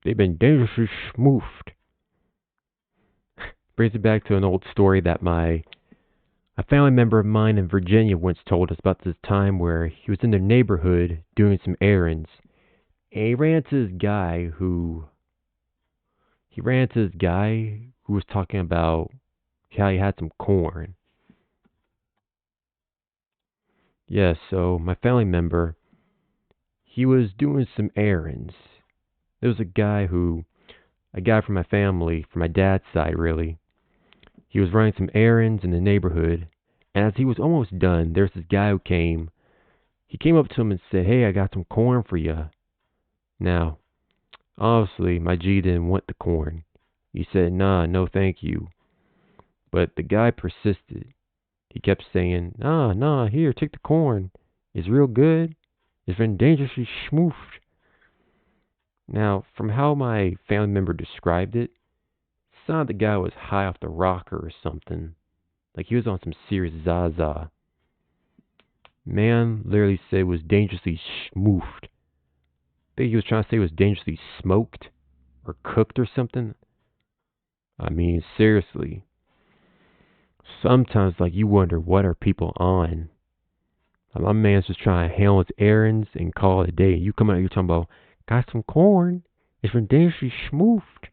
They've been dangerously smoothed. Brings it back to an old story that a family member of mine in Virginia once told us about this time where he was in their neighborhood doing some errands. And he ran into this guy who was talking about how he had some corn. Yeah, so my family member, he was doing some errands. There was a guy from my family, from my dad's side really. He was running some errands in the neighborhood, and as he was almost done, there's this guy who came. He came up to him and said, "Hey, I got some corn for you." Now, obviously, my G didn't want the corn. He said, "Nah, no thank you." But the guy persisted. He kept saying, "Nah, here, take the corn. It's real good. It's been dangerously smoothed." Now, from how my family member described it, sounded the guy was high off the rocker or something. Like he was on some serious Zaza. Man literally said it was dangerously smoothed. I think he was trying to say it was dangerously smoked or cooked or something. I mean, seriously. Sometimes, like, you wonder what are people on. My man's just trying to handle his errands and call it a day. And you come out here talking about, got some corn. It's been dangerously smoothed.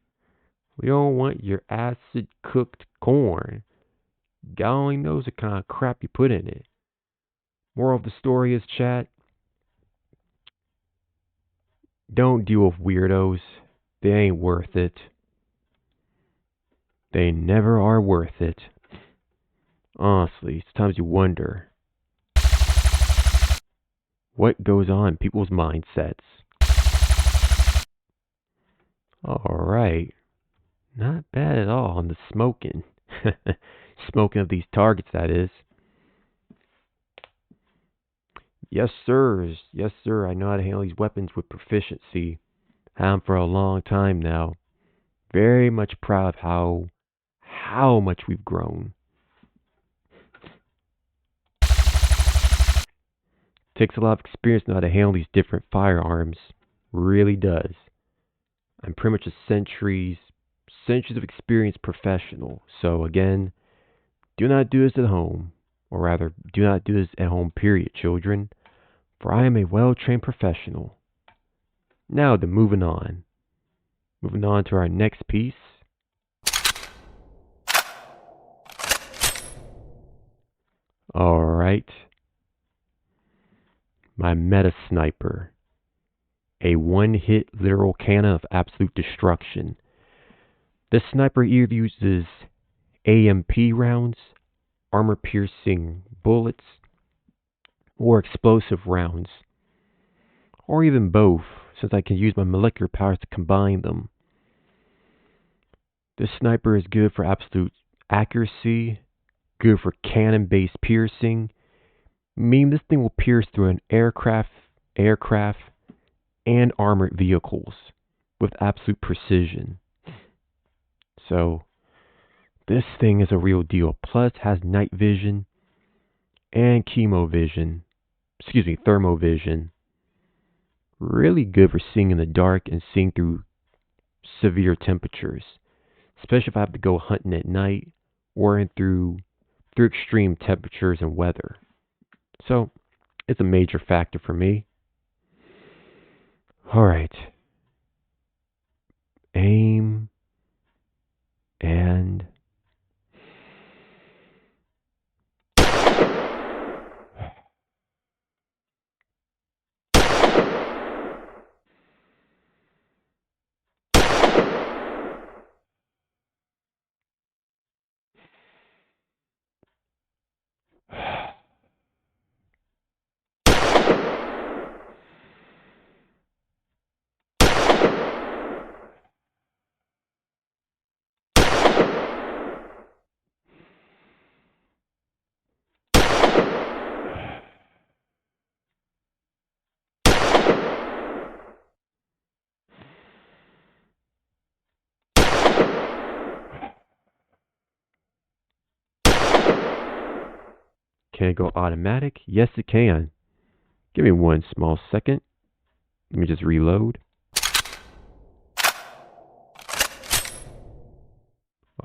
We don't want your acid cooked corn. God only knows the kind of crap you put in it. Moral of the story is, chat, don't deal with weirdos. They ain't worth it. They never are worth it. Honestly, sometimes you wonder what goes on in people's mindsets. Alright. Not bad at all on the smoking. Smoking of these targets, that is. Yes, sir. Yes, sir. I know how to handle these weapons with proficiency. Had them for a long time now. Very much proud of how much we've grown. Takes a lot of experience to know how to handle these different firearms. Really does. I'm pretty much a centuries of experience professional. So again, do not do this at home. Or rather, do not do this at home, period, children. For I am a well-trained professional. Now then, moving on. Moving on to our next piece. Alright. My Meta Sniper. A one-hit literal cannon of absolute destruction. This sniper either uses AMP rounds, armor-piercing bullets, or explosive rounds. Or even both, since I can use my molecular powers to combine them. This sniper is good for absolute accuracy, good for cannon-based piercing, meaning this thing will pierce through an aircraft, and armored vehicles with absolute precision. So, this thing is a real deal. Plus, has night vision and thermovision. Really good for seeing in the dark and seeing through severe temperatures, especially if I have to go hunting at night or through extreme temperatures and weather. So, it's a major factor for me. Alright. Aim. And... Can it go automatic? Yes, it can. Give me one small second. Let me just reload.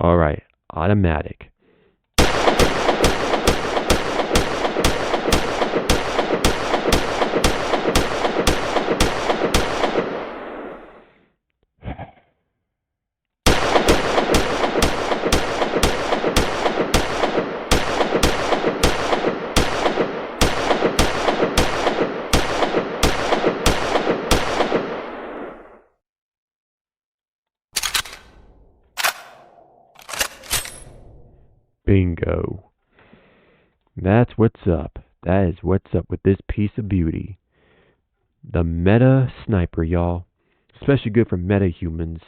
Alright, automatic. Bingo. That's what's up. That is what's up with this piece of beauty. The meta sniper, y'all. Especially good for meta humans.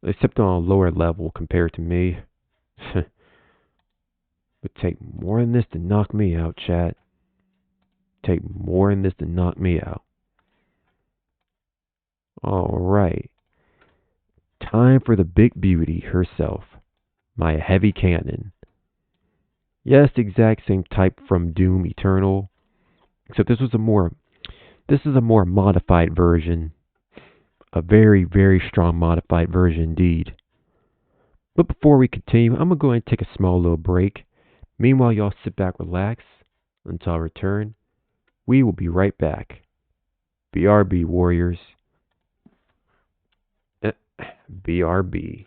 Except on a lower level compared to me. Would take more than this to knock me out, chat. Take more than this to knock me out. Alright. Time for the big beauty herself. My heavy cannon. Yes, the exact same type from Doom Eternal. Except this is a more modified version. A very, very strong modified version indeed. But before we continue, I'm going to go ahead and take a small little break. Meanwhile, y'all sit back, relax. Until I return, we will be right back. BRB, Warriors. BRB.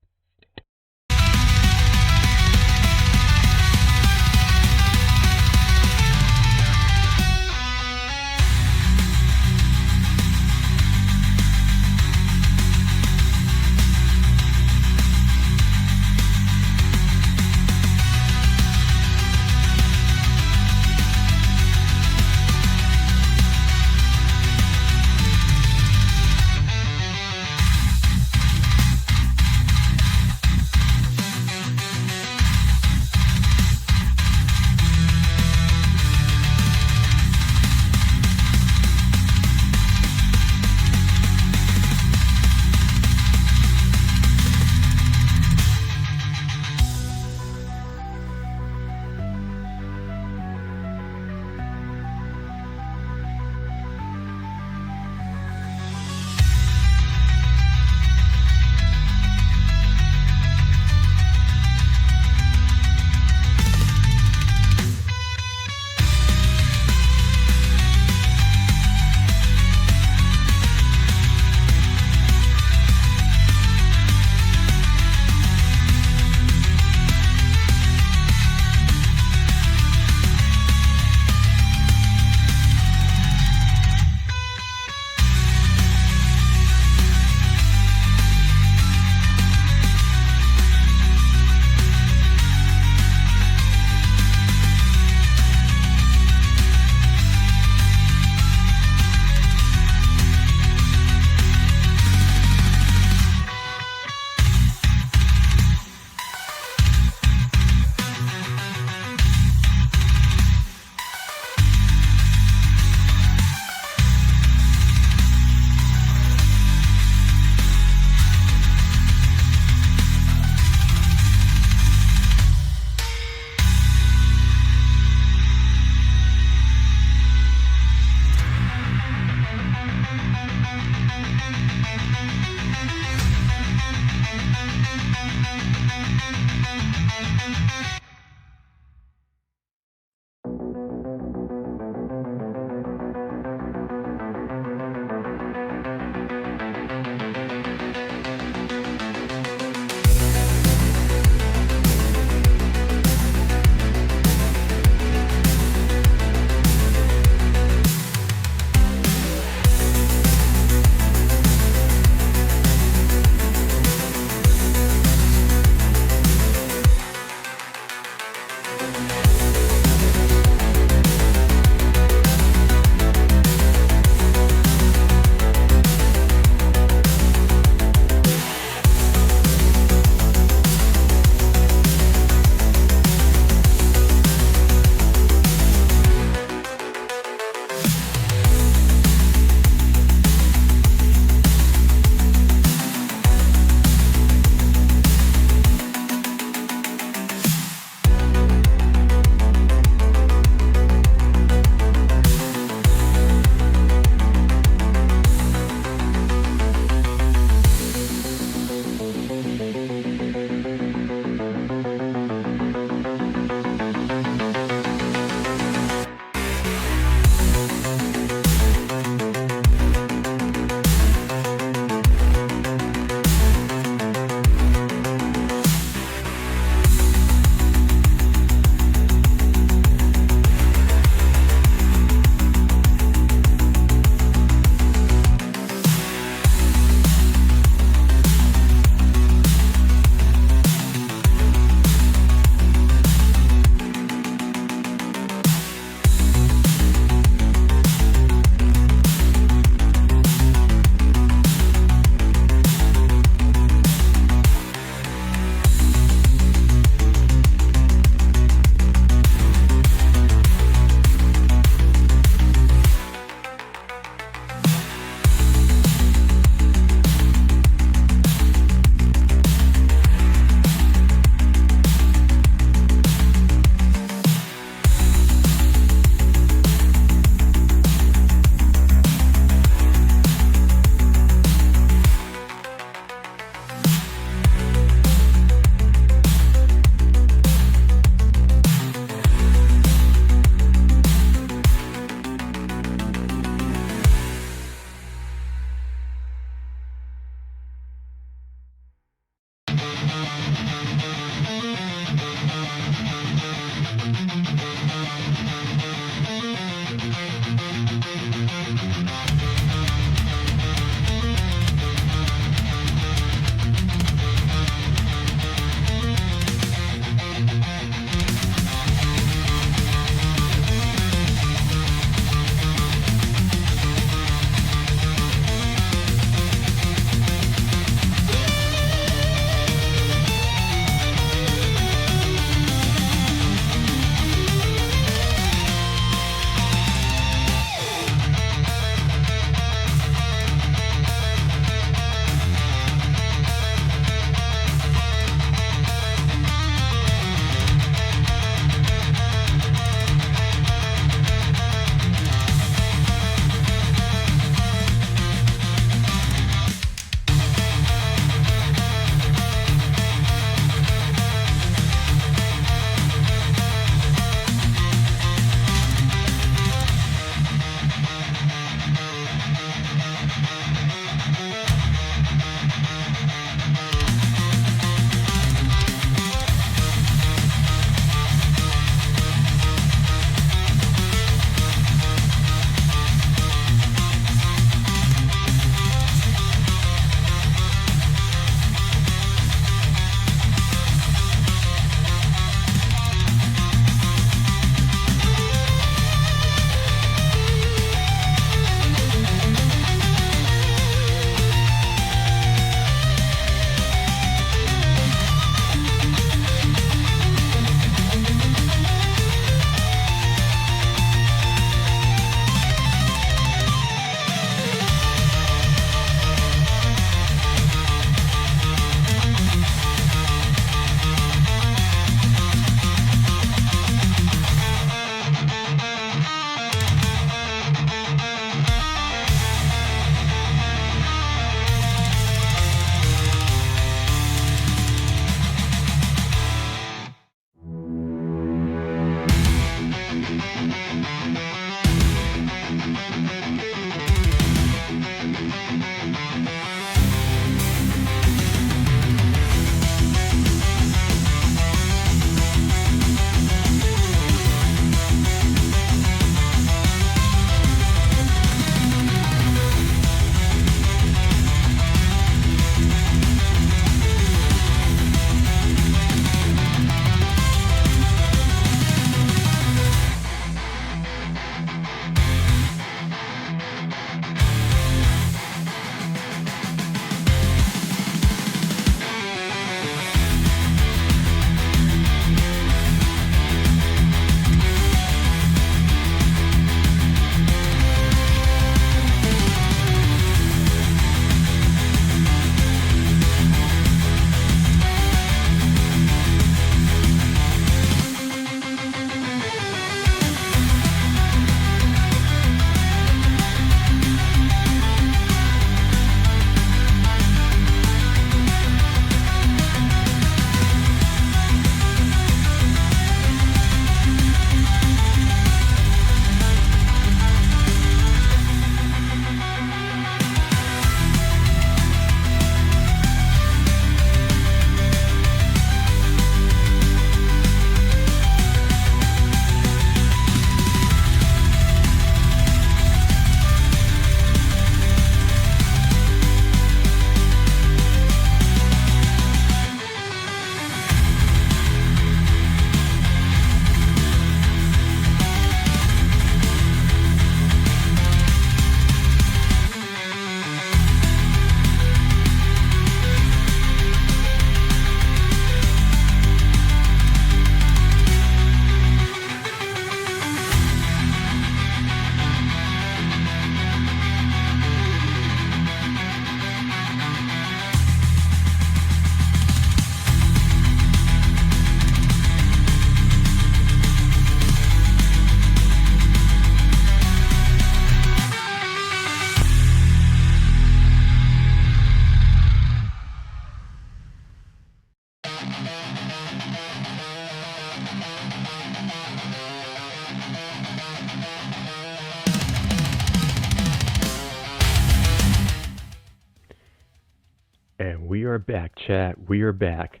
And we are back, chat. We are back.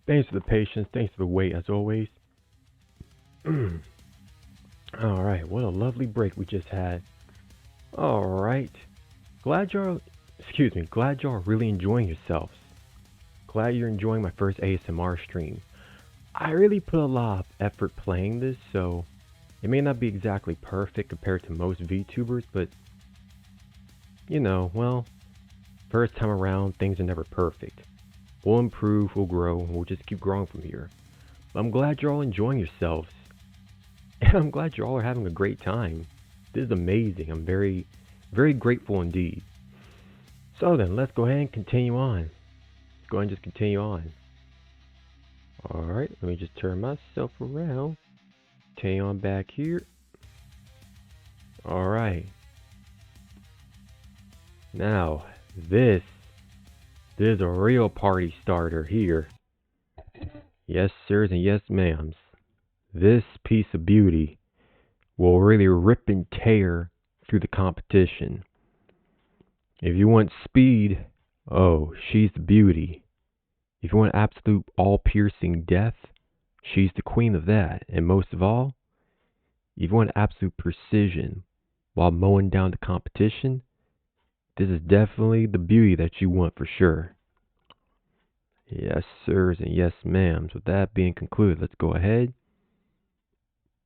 Thanks for the patience. Thanks for the wait, as always. Alright, what a lovely break we just had. Alright. Glad y'all are really enjoying yourselves. Glad you're enjoying my first ASMR stream. I really put a lot of effort playing this, so it may not be exactly perfect compared to most VTubers, but you know, well, first time around, things are never perfect. We'll improve, we'll grow, and we'll just keep growing from here. But I'm glad you're all enjoying yourselves. And I'm glad you all are having a great time. This is amazing. I'm very, very grateful indeed. So then, let's go ahead and continue on. Let's go ahead and just continue on. Alright, let me just turn myself around. Continue on back here. Alright. Now, this is a real party starter here. Yes, sirs, and yes, ma'ams. This piece of beauty will really rip and tear through the competition. If you want speed, oh, she's the beauty. If you want absolute all-piercing death, she's the queen of that. And most of all, if you want absolute precision while mowing down the competition, this is definitely the beauty that you want for sure. Yes, sirs, and yes, ma'ams. With that being concluded, let's go ahead.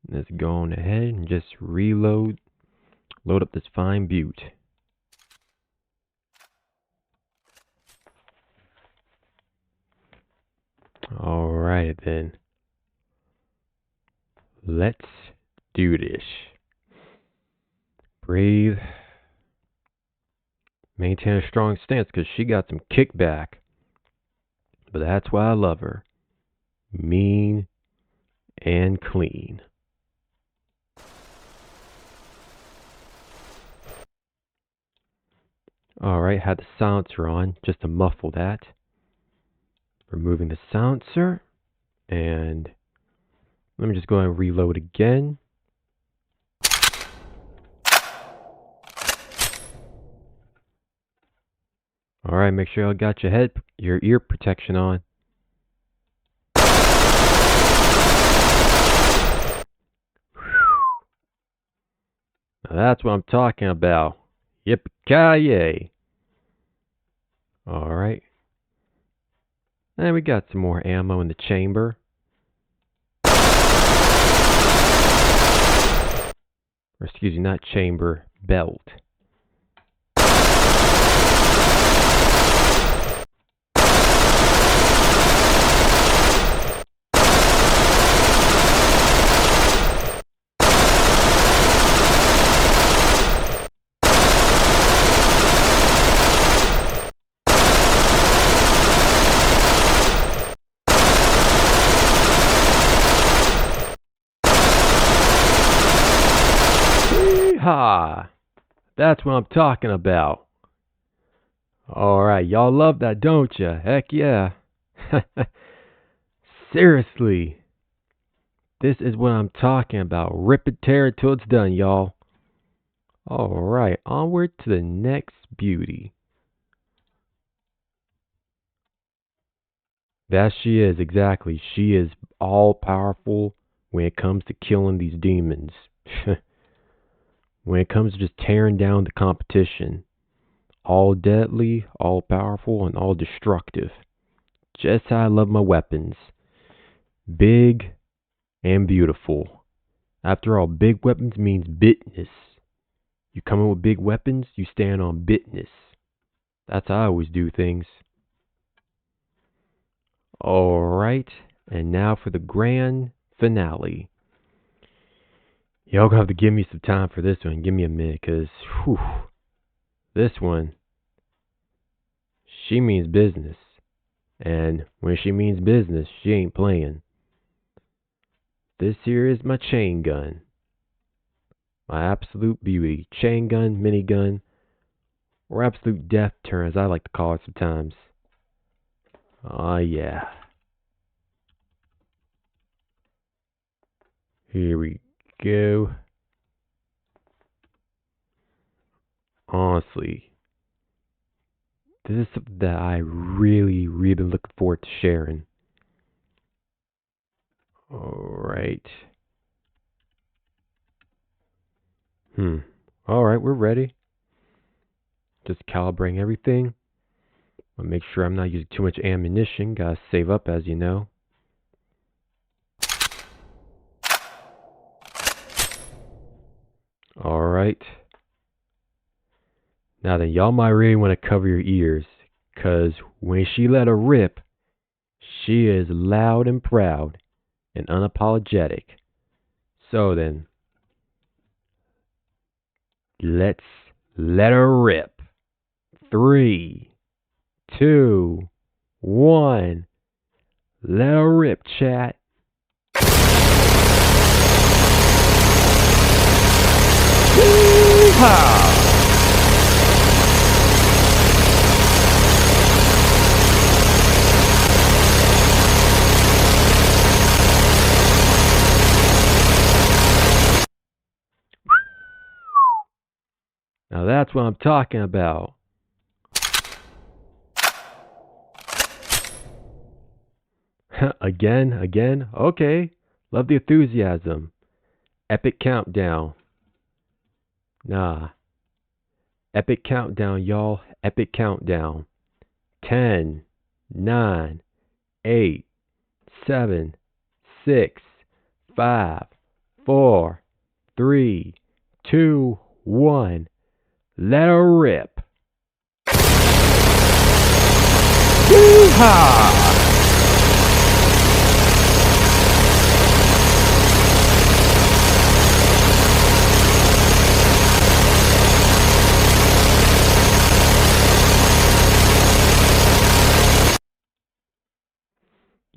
Let's go on ahead and just load up this fine beaut. Alright then. Let's do this. Breathe. Maintain a strong stance because she got some kickback. But that's why I love her. Mean and clean. Alright, had the silencer on just to muffle that. Removing the silencer. And let me just go ahead and reload again. Alright, make sure y'all got your ear protection on. Now that's what I'm talking about. Yippee-ki-yay. Alright. And we got some more ammo in the chamber. Or excuse me, not chamber, belt. Ha! That's what I'm talking about. Alright, y'all love that, don't ya? Heck yeah. Seriously. This is what I'm talking about. Rip and tear until it's done, y'all. Alright, onward to the next beauty. That she is, exactly. She is all powerful when it comes to killing these demons. When it comes to just tearing down the competition. All deadly, all powerful, and all destructive. Just how I love my weapons. Big and beautiful. After all, big weapons means bitness. You come in with big weapons, you stand on bitness. That's how I always do things. Alright, and now for the grand finale. Y'all gonna have to give me some time for this one. Give me a minute, because this one, she means business. And when she means business, she ain't playing. This here is my chain gun. My absolute beauty. Chain gun, minigun, or absolute death turn, as I like to call it sometimes. Oh yeah. Here we go. Honestly, This is something that I really been looking forward to sharing. Alright. Alright, we're ready. Just calibrating everything. I'll make sure I'm not using too much ammunition. Gotta save up, as you know. Alright. Now then, y'all might really want to cover your ears, because when she let her rip, she is loud and proud and unapologetic. So then, let's let her rip. 3, 2, 1. Let her rip, chat. Yeehaw! Now that's what I'm talking about. Again? Okay. Love the enthusiasm. Epic countdown. Nah. Epic countdown, y'all. Epic countdown. 10, 9, 8, 7, 6, 5, 4, 3, 2, 1. Let her rip. Yeehaw!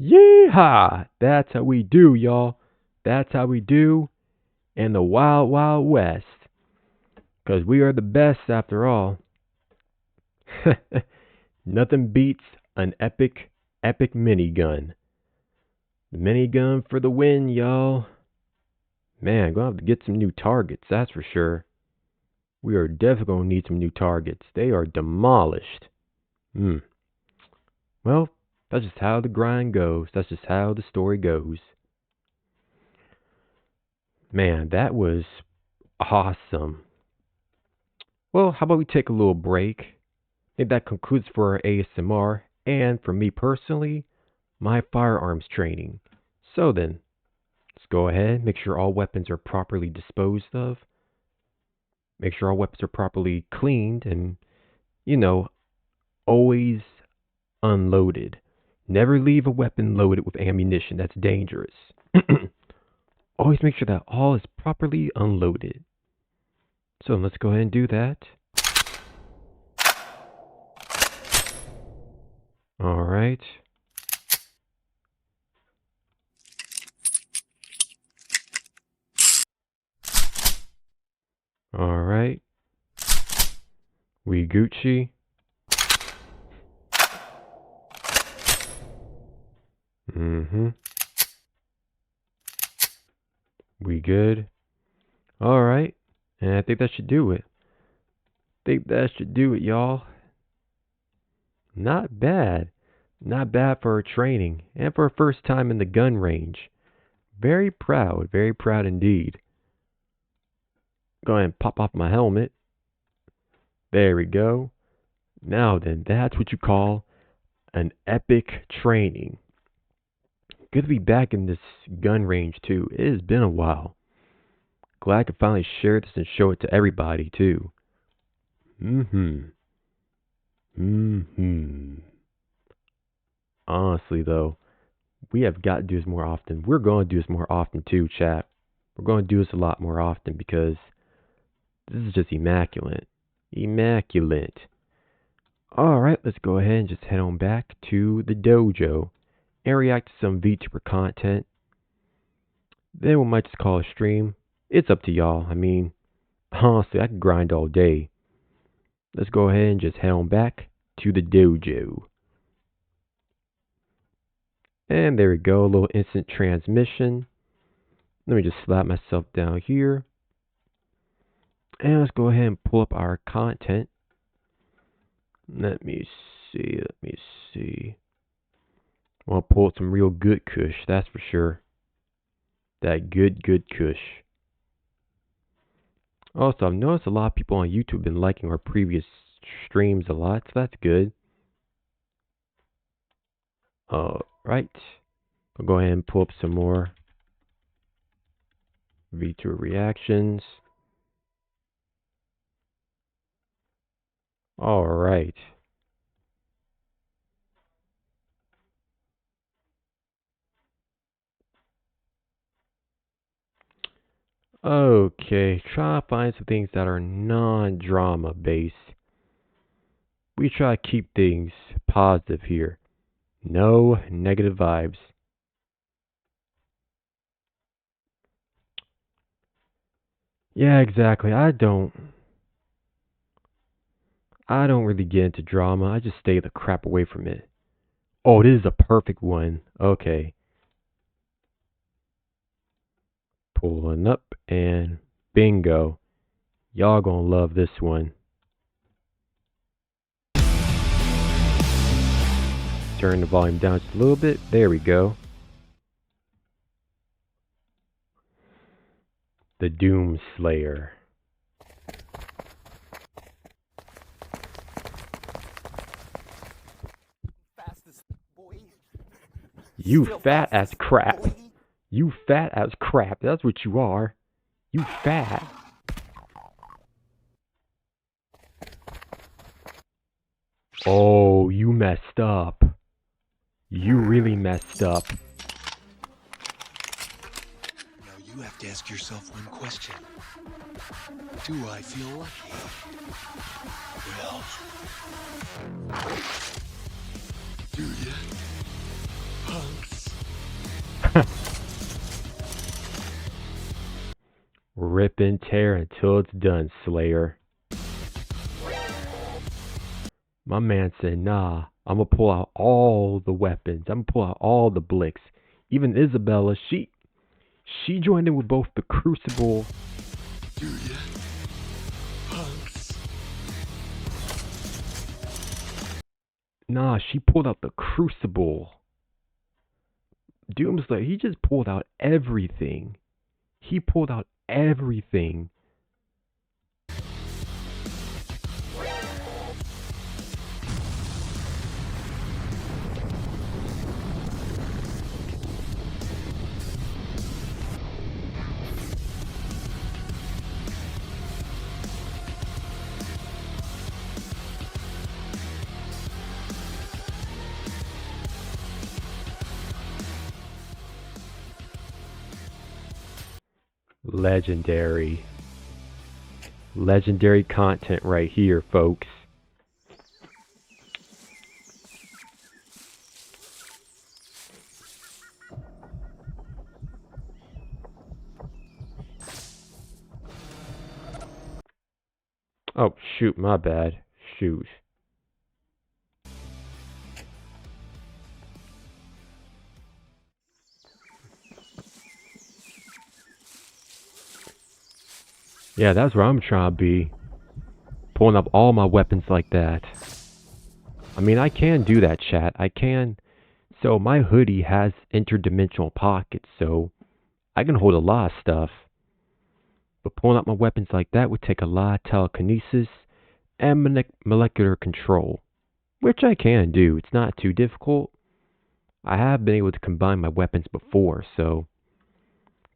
Yeehaw! That's how we do, y'all. That's how we do in the Wild Wild West. Because we are the best after all. Nothing beats an epic minigun. The minigun for the win, y'all. Man, gonna have to get some new targets, that's for sure. We are definitely gonna need some new targets. They are demolished. Well, that's just how the grind goes. That's just how the story goes. Man, that was awesome. Well, how about we take a little break? I think that concludes for our ASMR and for me personally, my firearms training. So then, let's go ahead, make sure all weapons are properly disposed of. Make sure all weapons are properly cleaned and, always unloaded. Never leave a weapon loaded with ammunition. That's dangerous. Always make sure that all is properly unloaded. So let's go ahead and do that. Alright. Alright. We Gucci. We good. Alright. And I think that should do it. Y'all. Not bad. Not bad for our training and for our first time in the gun range. Very proud indeed. Go ahead and pop off my helmet. There we go. Now then, that's what you call an epic training. Good to be back in this gun range too. It has been a while. Glad I could finally share this and show it to everybody too. Honestly though, we have got to do this more often. We're going to do this more often too, chat. We're going to do this a lot more often because this is just immaculate. Immaculate. Alright, let's go ahead and just head on back to the dojo and react to some Vtuber content. Then we might just call a stream. It's up to y'all. I mean, honestly, I could grind all day. Let's go ahead and just head on back to the dojo. And there we go, a little instant transmission. Let me just slap myself down here. And let's go ahead and pull up our content. Let me see. Let me see. I'll pull some real good kush, that's for sure. That good kush. Also, I've noticed a lot of people on YouTube have been liking our previous streams a lot, so that's good. Alright. I'll go ahead and pull up some more Vtuber reactions. Alright. Okay, try to find some things that are non-drama based. We try to keep things positive here. No negative vibes. Yeah, exactly. I don't really get into drama. I just stay the crap away from it. Oh, this is a perfect one. Okay. Pulling up and bingo. Y'all gonna love this one. Turn the volume down just a little bit. There we go. The Doom Slayer. You fat as crap. You fat as crap. That's what you are. You fat. Oh, you messed up. You really messed up. Now you have to ask yourself one question. Do I feel lucky? Well, do you? Punks. Rip and tear until it's done, Slayer. My man said, nah, I'm gonna pull out all the weapons. I'm gonna pull out all the blicks. Even Isabella, she joined in with both the Crucible. Do ya? Punks. Nah, she pulled out the Crucible. Doomslayer, he just pulled out everything. He pulled out everything. Legendary. Legendary content right here, folks. Oh, shoot, my bad. Shoot. Yeah, that's where I'm trying to be. Pulling up all my weapons like that. I mean, I can do that, chat. I can. So, my hoodie has interdimensional pockets, so I can hold a lot of stuff. But pulling up my weapons like that would take a lot of telekinesis and molecular control. Which I can do. It's not too difficult. I have been able to combine my weapons before, so...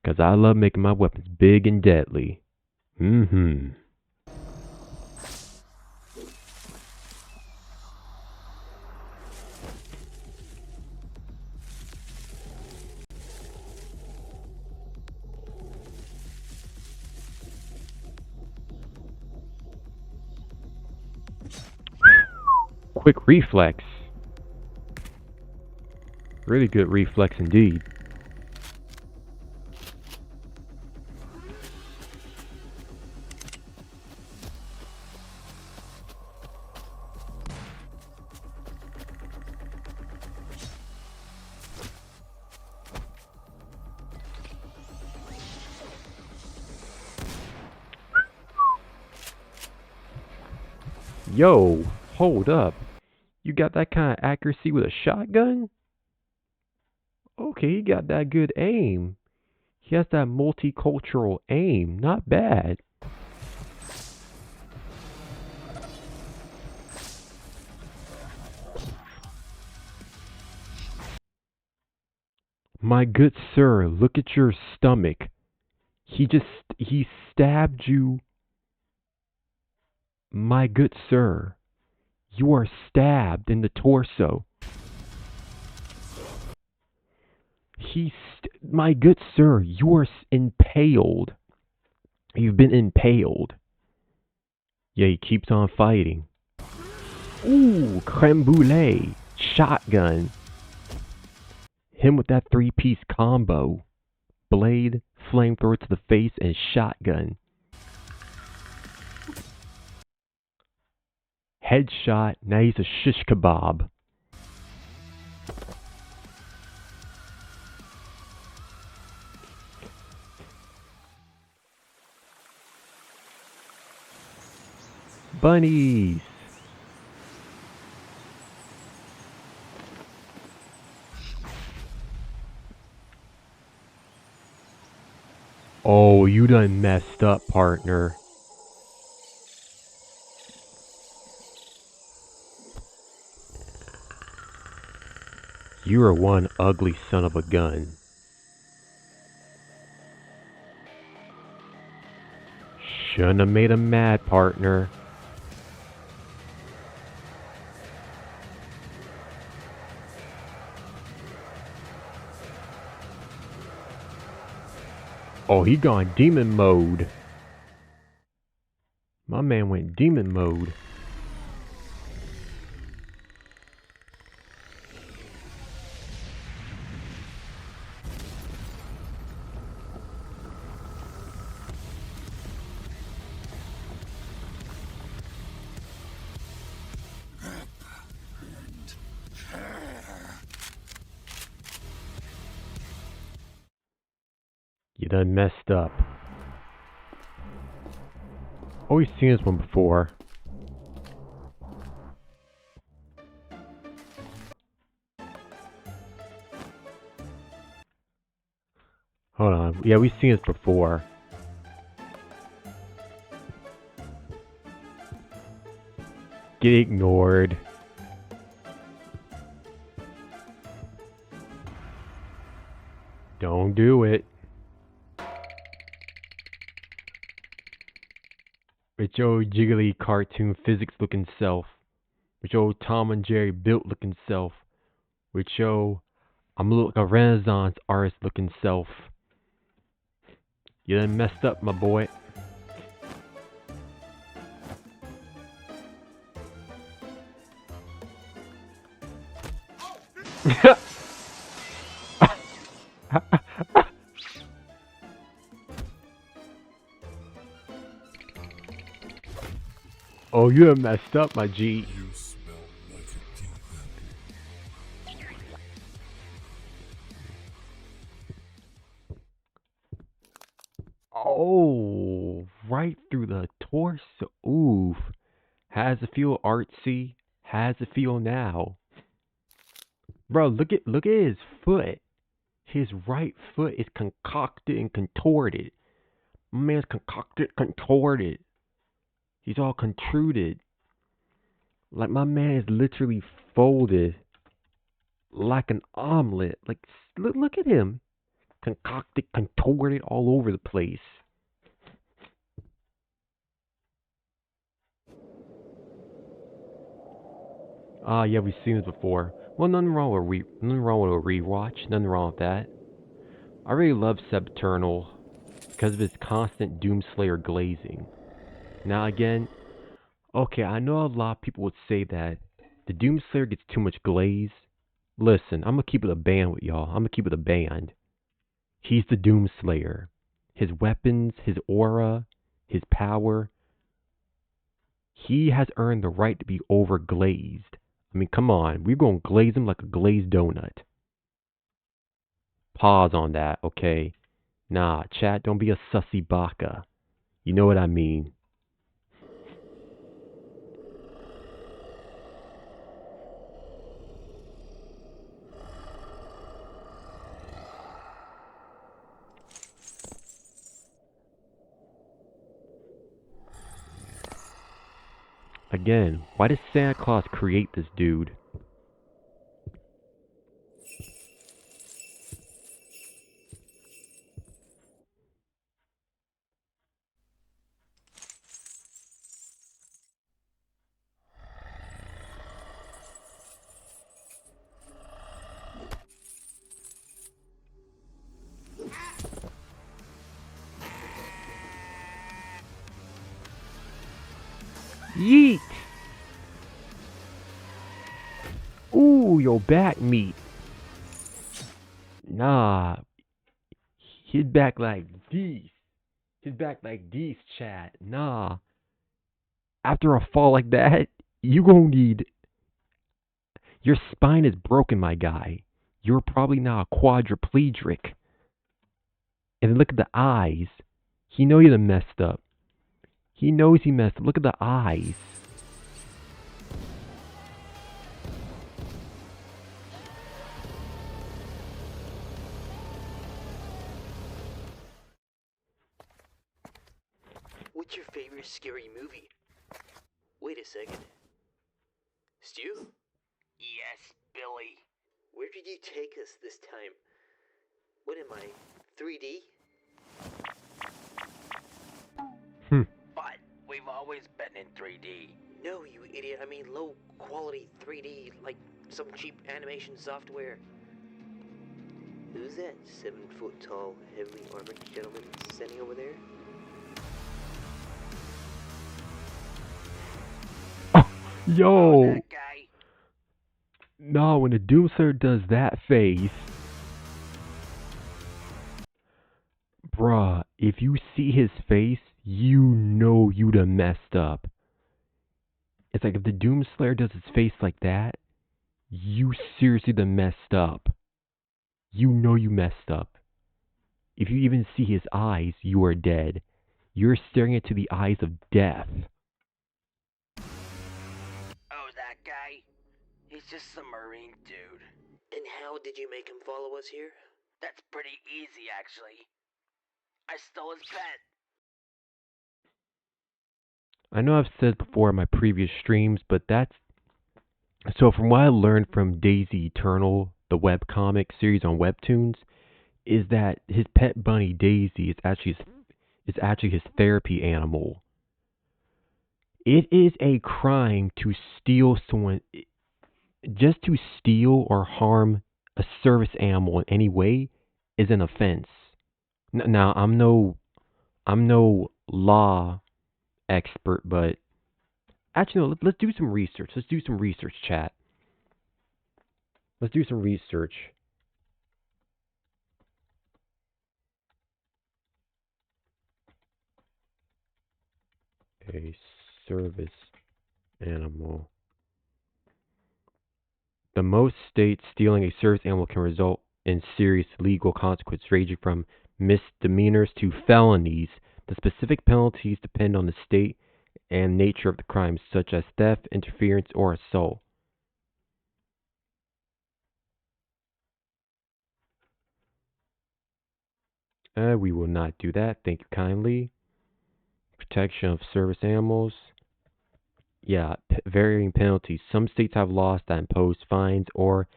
because I love making my weapons big and deadly. Quick reflex. Really good reflex indeed. Yo, Hold up. You got that kind of accuracy with a shotgun? Okay, he got that good aim. He has that multicultural aim. Not bad. My good sir, look at your stomach. He stabbed you. My good sir, you are stabbed in the torso. My good sir, you are impaled. You've been impaled. Yeah, he keeps on fighting. Ooh, creme brulee. Shotgun. Him with that 3-piece combo. Blade, flamethrower to the face, and shotgun. Headshot. Now he's a shish kebab. Bunnies. Oh, you done messed up, partner. You are one ugly son of a gun. Shouldn't have made him mad, partner. Oh, he gone demon mode. My man went demon mode. You done messed up. Always seen this one before. Hold on. Yeah, we've seen this before. Get ignored. Don't do it. With your jiggly cartoon physics looking self. With your Tom and Jerry built looking self. With your I'm like a Renaissance artist looking self. You done messed up, my boy. Oh, you done messed up, my G. You smell like a demon. Oh, right through the torso. Oof. How's it feel, artsy? How's it feel now? Bro, look at his foot. His right foot is concocted and contorted. My man's concocted, contorted. He's all contruded. Like my man is literally folded like an omelet. Like, look at him. Concocted, contorted all over the place. Ah, yeah, we've seen this before. Well, nothing wrong with a rewatch. Nothing wrong with that. I really love Sebturnal because of his constant Doomslayer glazing. Now again, okay, I know a lot of people would say that the Doomslayer gets too much glaze. Listen, I'm gonna keep it a band with y'all. I'm gonna keep it a band. He's the Doomslayer. His weapons, his aura, his power. He has earned the right to be overglazed. I mean, come on. We're gonna glaze him like a glazed donut. Pause on that, okay? Nah, chat, don't be a sussy baka. You know what I mean. Again, why does Santa Claus create this dude? Yeet! Ooh, your back meat. Nah, his back like these. His back like these, chat. Nah. After a fall like that, you gonna need. Your spine is broken, my guy. You're probably now a quadriplegic. And then look at the eyes. He knows you messed up. He knows he messed up. Look at the eyes. What's your favorite scary movie? Wait a second. Stu? Yes, Billy. Where did you take us this time? What am I, 3D? But we've always been in 3D. No, you idiot. I mean low quality 3D, like some cheap animation software. Who's that 7-foot tall, heavily armored gentleman standing over there? Yo! That guy? No, when the Doomslayer does that face. Bruh, if you see his face, you know you done messed up. It's like if the Doomslayer does his face like that, you seriously done messed up. You know you messed up. If you even see his eyes, you are dead. You're staring into the eyes of death. Oh, that guy? He's just some marine dude. And how did you make him follow us here? That's pretty easy, actually. I stole his pet. I know I've said before in my previous streams, but that's... So from what I learned from Daisy Eternal, the webcomic series on Webtoons, is that his pet bunny Daisy is actually his therapy animal. It is a crime to steal someone... Just to steal or harm a service animal in any way is an offense. Now, I'm no law expert, but actually, no, let's do some research. Let's do some research, chat. Let's do some research. A service animal. The most states stealing a service animal can result in serious legal consequences ranging from misdemeanors to felonies. The specific penalties depend on the state and nature of the crime, such as theft, interference, or assault. We will not do that. Thank you kindly. Protection of service animals. Yeah, varying penalties. Some states have laws that impose fines or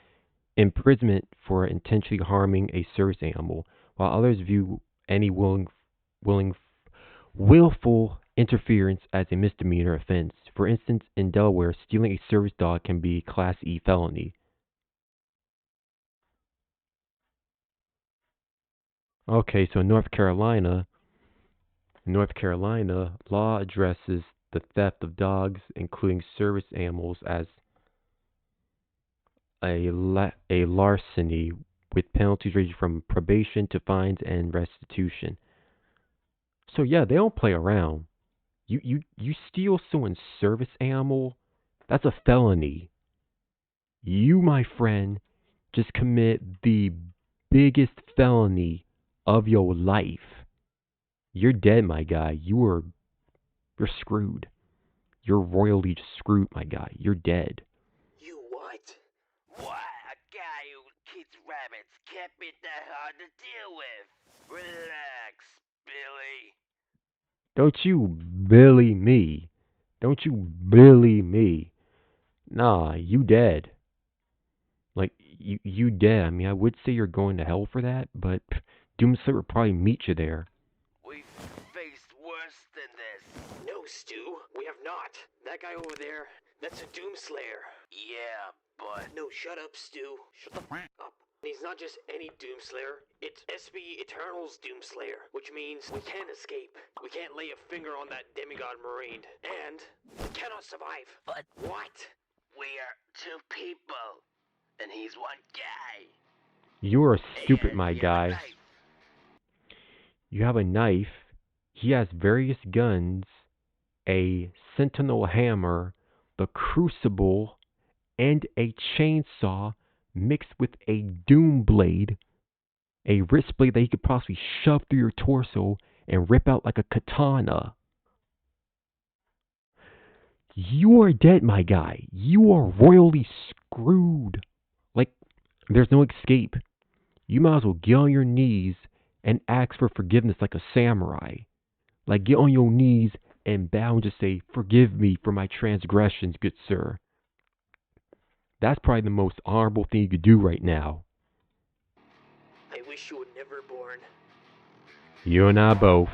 imprisonment for intentionally harming a service animal, while others view any willful interference as a misdemeanor offense. For instance, in Delaware, stealing a service dog can be a Class E felony. Okay, so North Carolina, law addresses the theft of dogs, including service animals, as a larceny, with penalties ranging from probation to fines and restitution. So yeah, they don't play around. You steal someone's service animal, that's a felony. You, my friend, just commit the biggest felony of your life. You're dead, my guy. You're screwed. You're royally screwed, my guy. You're dead. You what? What? A guy who keeps rabbits can't be that hard to deal with. Relax, Billy. Don't you Billy me. Don't you bully me. Nah, you dead. Like, you dead. I mean, I would say you're going to hell for that, but Doomslayer would probably meet you there. We've faced worse than this. No, Stu, we have not. That guy over there, that's a Doomslayer. Yeah, but No, shut up, Stu. Shut the f up. He's not just any Doomslayer. It's SB Eternal's Doomslayer, which means we can't escape. We can't lay a finger on that demigod marine, and we cannot survive. But What? we're two people, and he's one guy. You are stupid, And my you have a guy. knife. You have a knife. He has various guns, a sentinel hammer, the crucible, and a chainsaw mixed with a doom blade, a wrist blade that he could possibly shove through your torso and rip out like a katana. You are dead, my guy. You are royally screwed. Like, there's no escape. You might as well get on your knees and ask for forgiveness like a samurai. Like, get on your knees and bow and just say, "Forgive me for my transgressions, good sir." That's probably the most honorable thing you could do right now. I wish you were never born. You and I both.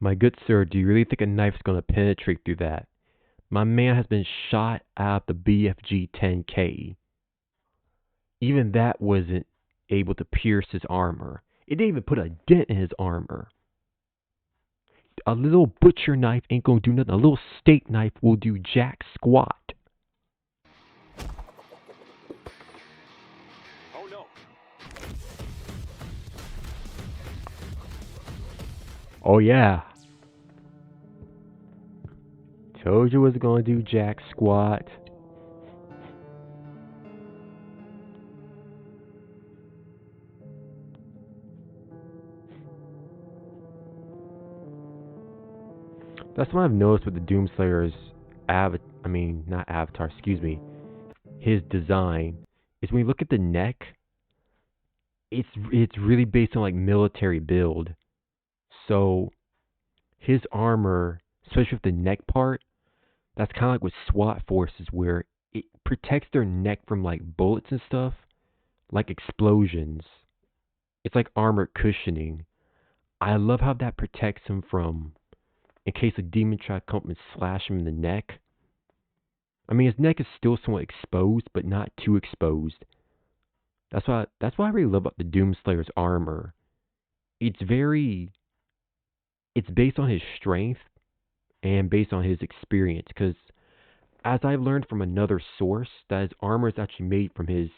My good sir, do you really think a knife's going to penetrate through that? My man has been shot out of the BFG 10K. Even that wasn't able to pierce his armor. It didn't even put a dent in his armor. A little butcher knife ain't gonna do nothing. A little steak knife will do jack squat. Oh no. Oh yeah. Told you it was gonna do jack squat. That's what I've noticed with the Doomslayer's not avatar, excuse me. His design is when you look at the neck, it's really based on like military build. So his armor, especially with the neck part, that's kind of like with SWAT forces where it protects their neck from like bullets and stuff, like explosions. It's like armored cushioning. I love how that protects him from, in case a demon tries to come up and slash him in the neck. I mean, his neck is still somewhat exposed, but not too exposed. That's why I really love about the Doomslayer's armor. It's based on his strength and based on his experience. Because as I've learned from another source, that his armor is actually made from his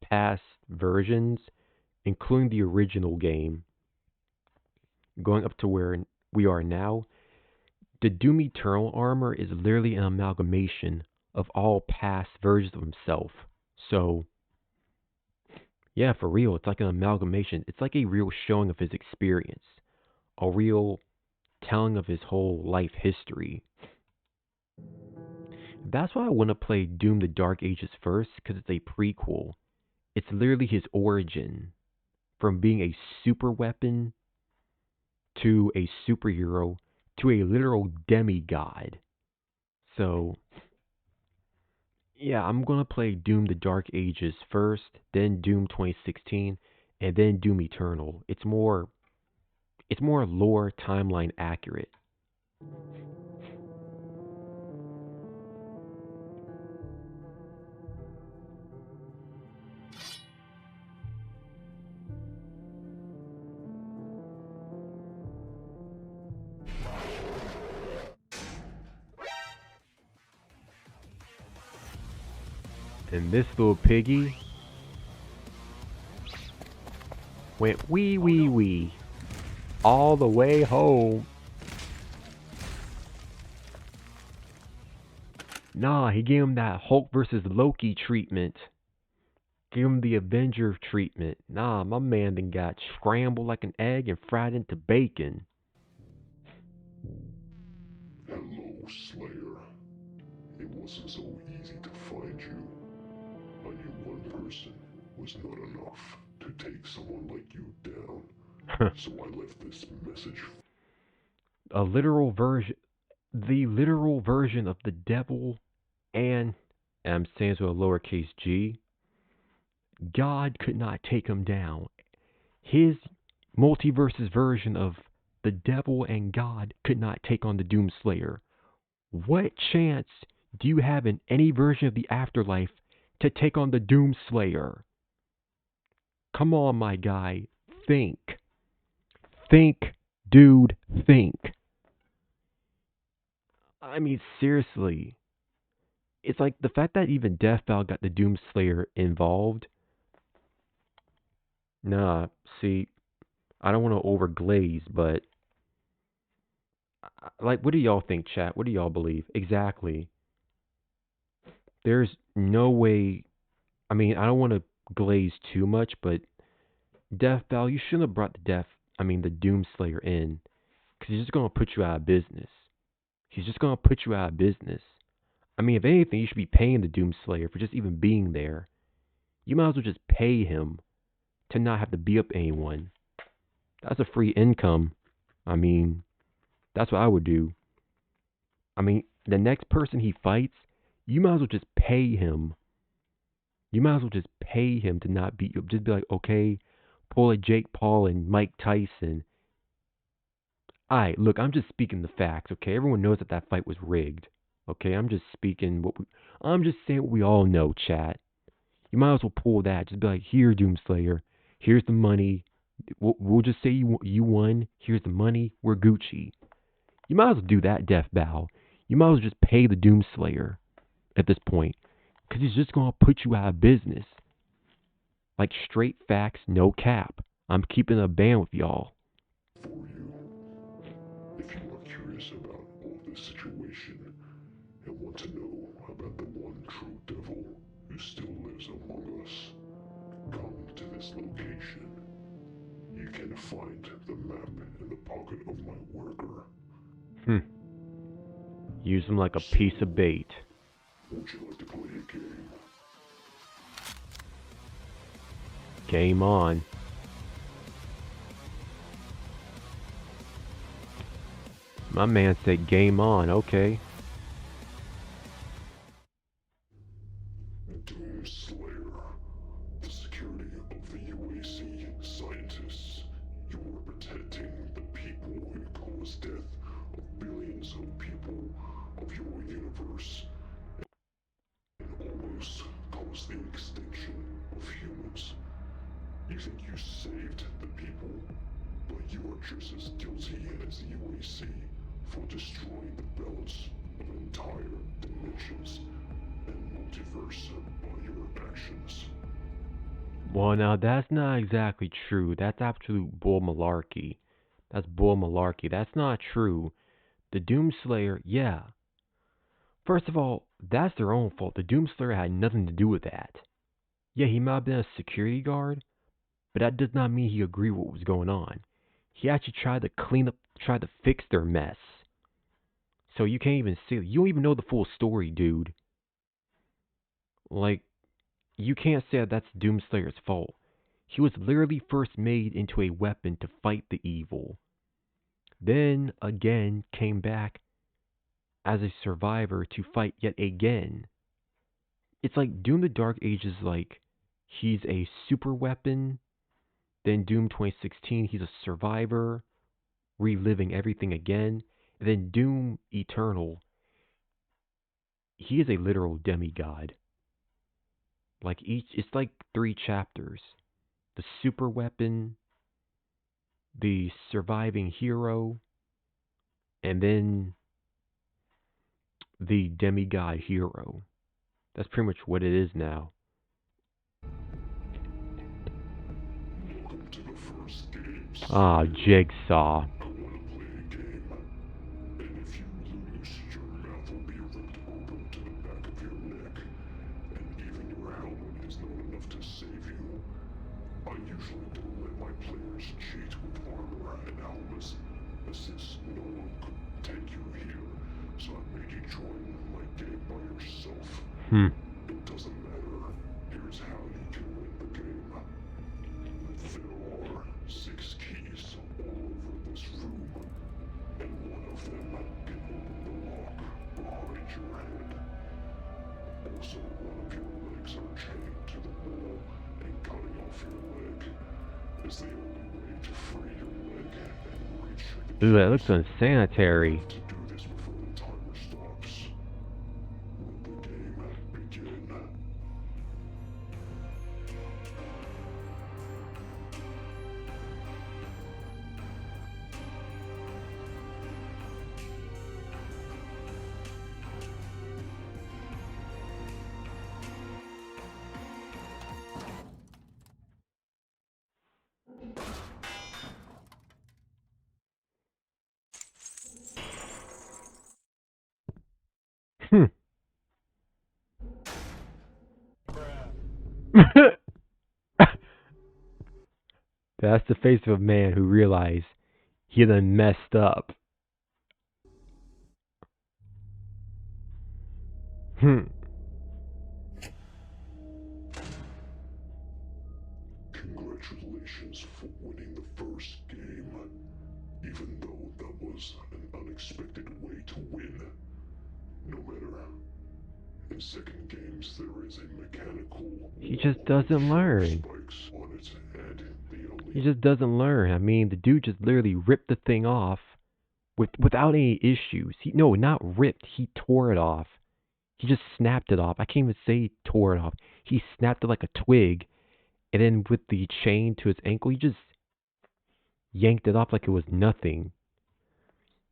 past versions, including the original game, going up to where we are now. The Doom Eternal armor is literally an amalgamation of all past versions of himself. So, yeah, for real, it's like an amalgamation. It's like a real showing of his experience, a real telling of his whole life history. That's why I want to play Doom the Dark Ages first, because it's a prequel. It's literally his origin, from being a super weapon to a superhero to a literal demigod. So, yeah, I'm going to play Doom the Dark Ages first, then Doom 2016, and then Doom Eternal. It's more lore timeline accurate. And this little piggy went wee wee wee all the way home. Nah, he gave him that Hulk versus Loki treatment. Gave him the Avenger treatment. Nah, my man then got scrambled like an egg and fried into bacon. Hello, Slayer. It wasn't so easy to find you. I knew one person was not enough to take someone like you down. So I left this message. A literal version, the literal version of the devil, and I'm saying to a lowercase g, God could not take him down. His multiverse's version of the devil and God could not take on the Doomslayer. What chance do you have in any version of the afterlife to take on the Doomslayer? Come on, my guy. Think. Think, dude, think. I mean, seriously. It's like the fact that even Deathbow got the Doomslayer involved. Nah, see, I don't want to overglaze, but like, what do y'all think, chat? What do y'all believe? Exactly. There's no way. I mean, I don't want to glaze too much, but Deathbow, you shouldn't have brought the Doomslayer in, because he's just gonna put you out of business. He's just gonna put you out of business. I mean, if anything, you should be paying the Doomslayer for just even being there. You might as well just pay him to not have to beat up anyone. That's a free income. I mean, that's what I would do. I mean, the next person he fights, you might as well just pay him. You might as well just pay him to not beat you up. Just be like, okay, pull a Jake Paul and Mike Tyson. Alright, look, I'm just speaking the facts, okay? Everyone knows that that fight was rigged. Okay, I'm just I'm just saying what we all know, chat. You might as well pull that. Just be like, here, Doomslayer. Here's the money. We'll just say you won. Here's the money. We're Gucci. You might as well do that, Deathbow. You might as well just pay the Doomslayer at this point. Because he's just going to put you out of business. Like, straight facts, no cap. I'm keeping a band with y'all. For you. If you are curious about all this situation and want to know about the one true devil who still lives among us, come to this location. You can find the map in the pocket of my worker. Use him like a piece of bait. Would you like to play a game? Game on. My man said game on, okay. Doomslayer, the security of the UAC scientists. You are protecting the people who cause death of billions of people of your universe and almost cause the extinction of humans. You think you saved the people, but you are just as guilty as the UAC for destroying the balance of entire dimensions and multiverse by your actions. Well, now that's not exactly true. That's absolute bull malarkey. That's bull malarkey. That's not true. The Doomslayer, yeah. First of all, that's their own fault. The Doomslayer had nothing to do with that. Yeah, he might have been a security guard, but that does not mean he agreed with what was going on. He actually tried to clean up, tried to fix their mess. So you can't even see, you don't even know the full story, dude. Like, you can't say that that's Doomslayer's fault. He was literally first made into a weapon to fight the evil. Then, again, came back as a survivor to fight yet again. It's like Doom the Dark Ages, like, he's a super weapon. Then Doom 2016, he's a survivor, reliving everything again. And then Doom Eternal, he is a literal demigod. Like it's like 3 chapters. The super weapon, the surviving hero, and then the demigod hero. That's pretty much what it is now. Welcome to the first game. Ah, Jigsaw. I want to play a game. And if you lose, your mouth will be ripped open to the back of your neck. And even your helmet is not enough to save you. I usually don't let my players cheat with armor and helmets, but since no one could take you here, so I made you join my game by yourself. It doesn't matter. Here's how you can win the game. There are 6 keys So one of your legs are chained to the wall, and cutting off your leg is the only way to free your leg and reach the Ooh, that looks unsanitary. to do this before the timer stops. Will the game begin? Hmm. That's the face of a man who realized he done messed up. Hmm. Congratulations for winning the first game, even though that was an unexpected way to win. No matter. In second games, there is a mechanical. He just doesn't learn. Spikes on it, and the only He just doesn't learn. I mean, the dude just literally ripped the thing off without any issues. No, not ripped. He tore it off. He just snapped it off. I can't even say he tore it off. He snapped it like a twig, and then with the chain to his ankle, he just yanked it off like it was nothing.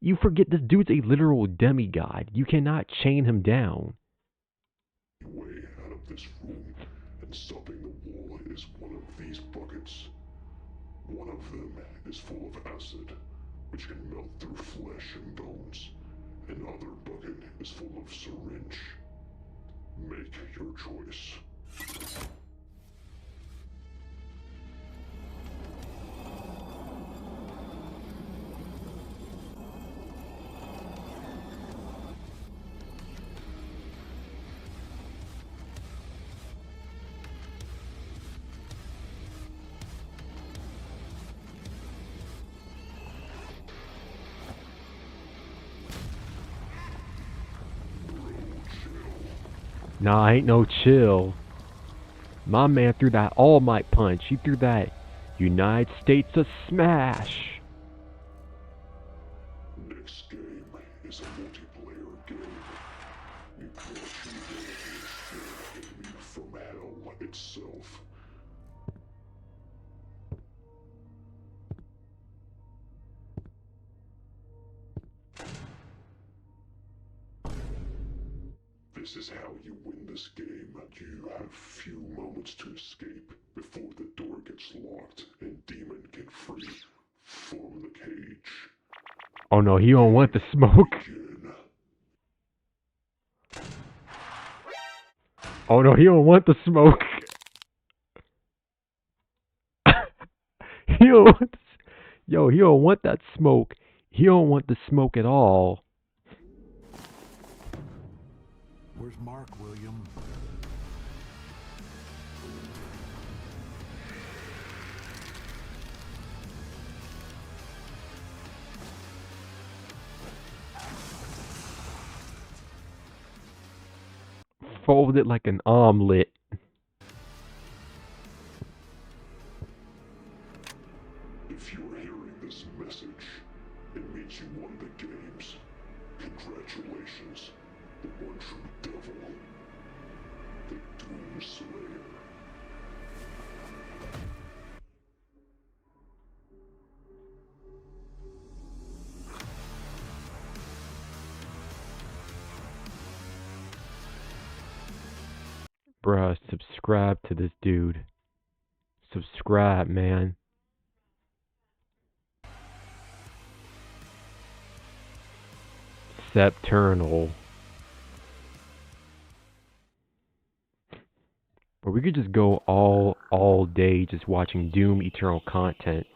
You forget this dude's a literal demigod. You cannot chain him down. way out of this room, and stopping the wall is one of these buckets. One of them is full of acid, which can melt through flesh and bones. Another bucket is full of syringe. Make your choice. Nah, ain't no chill. My man threw that All Might punch. He threw that United States of Smash. Next game is a multiplayer game. We brought you the enemy from hell itself. This is how you win this game. You have few moments to escape before the door gets locked and Demon can free from the cage. Oh no, he don't want the smoke. Begin. Oh no, he don't want the smoke. He don't want Yo, he don't want that smoke. He don't want the smoke at all. Where's Mark, William? Fold it like an omelet. If you're hearing this message, it means you won the games. Congratulations, the one true devil, the Doom Slayer. Bruh, subscribe to this dude. Subscribe, man. Septernal. Or we could just go all day just watching Doom Eternal content.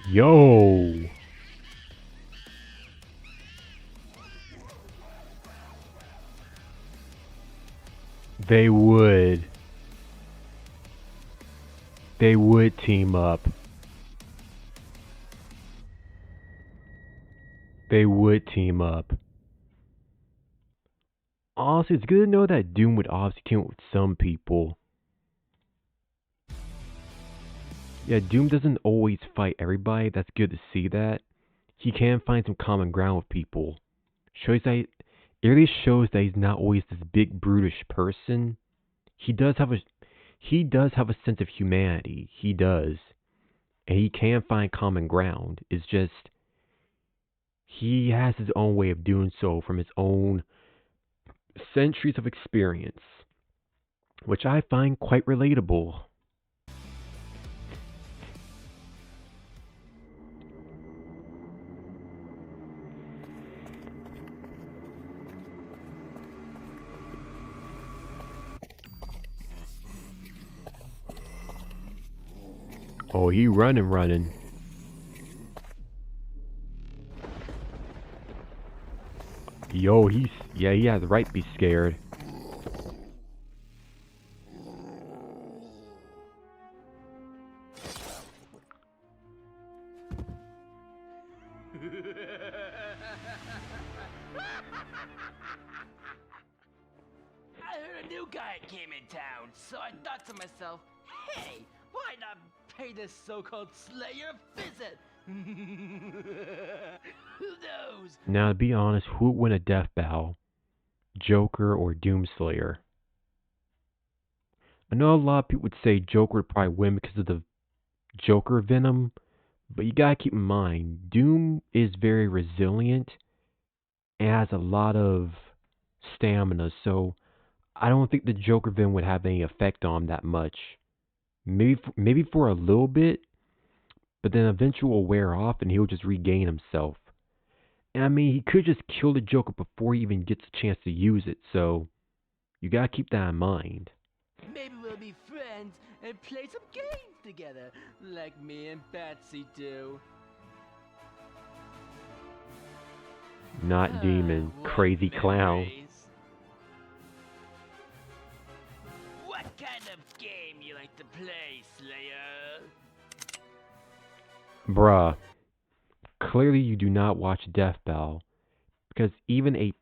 Yo! They would. They would team up. They would team up. Honestly, it's good to know that Doom would obviously team up with some people. Yeah, Doom doesn't always fight everybody. That's good to see that. He can find some common ground with people. Shows that it really shows that he's not always this big brutish person. He does have a sense of humanity. He does. And he can find common ground. It's just he has his own way of doing so from his own centuries of experience, which I find quite relatable. Oh, he running. Yo, he has the right to be scared. I heard a new guy came in town, so I thought to myself, hey, why not pay this so-called Slayer a visit? Who knows? Now, to be honest, who would win a death battle? Joker or Doomslayer? I know a lot of people would say Joker would probably win because of the Joker venom, but you gotta keep in mind, Doom is very resilient and has a lot of stamina, so I don't think the Joker venom would have any effect on him that much. Maybe for a little bit, but then eventually will wear off and he'll just regain himself. And I mean, he could just kill the Joker before he even gets a chance to use it, so you gotta keep that in mind. Maybe we'll be friends and play some games together, like me and Batsy do. Not demon, What crazy clown. memories. What kind of game you like to play, Slayer? Bruh, clearly you do not watch Death Battle, because even a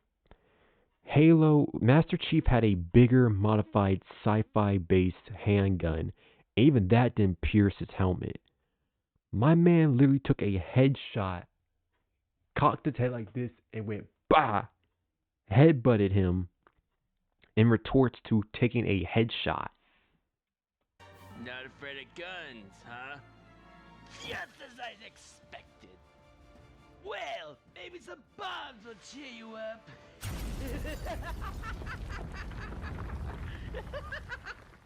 Halo, Master Chief had a bigger modified sci-fi based handgun, and even that didn't pierce his helmet. My man literally took a headshot, cocked his head like this, and went bah! Headbutted him in retorts to taking a headshot. Not afraid of guns, huh? Just as I expected. Well, maybe some bombs will cheer you up.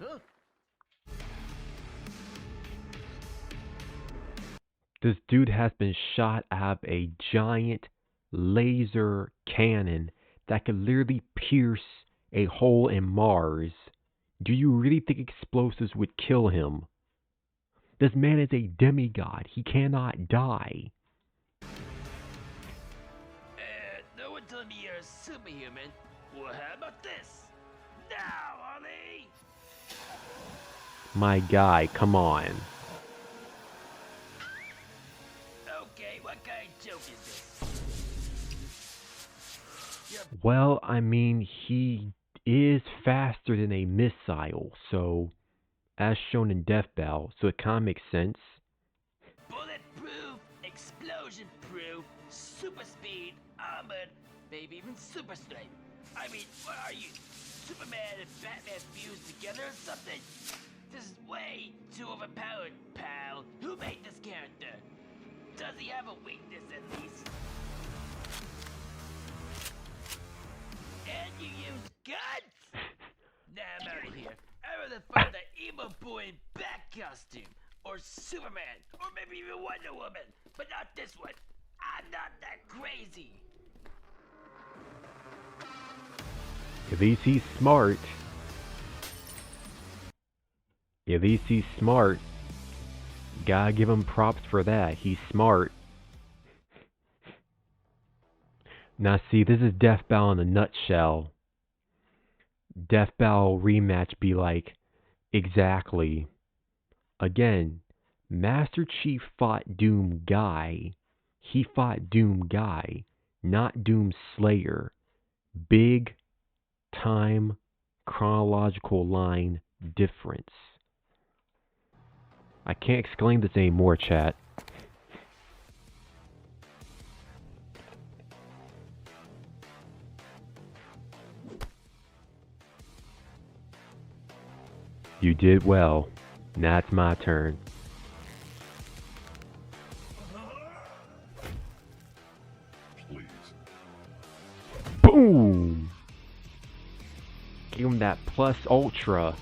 Huh? This dude has been shot out of a giant laser cannon that could literally pierce a hole in Mars. Do you really think explosives would kill him? This man is a demigod. He cannot die. No one told me you're a superhuman. Well, how about this? Now, Ollie! My guy, come on. Okay, what kind of joke is this? Well, I mean, he is faster than a missile, so as shown in Death Battle, so it kind of makes sense. Bulletproof, explosion-proof, super speed, armored, maybe even super strength. I mean, what are you, Superman and Batman fused together or something? This is way too overpowered, pal. Who made this character? Does he have a weakness at least? And you use guns? Nah, I'm out of here. I'd rather find the emo boy in bat costume, or Superman, or maybe even Wonder Woman, but not this one. I'm not that crazy. At least he's smart. Gotta give him props for that. He's smart. Now see, this is Death Battle in a nutshell. Death Battle rematch be like, exactly. Again, Master Chief fought Doom Guy. He fought Doom Guy, not Doom Slayer. Big time chronological line difference. I can't exclaim this anymore, chat. You did well. Now it's my turn. Please. Boom! Give him that plus ultra.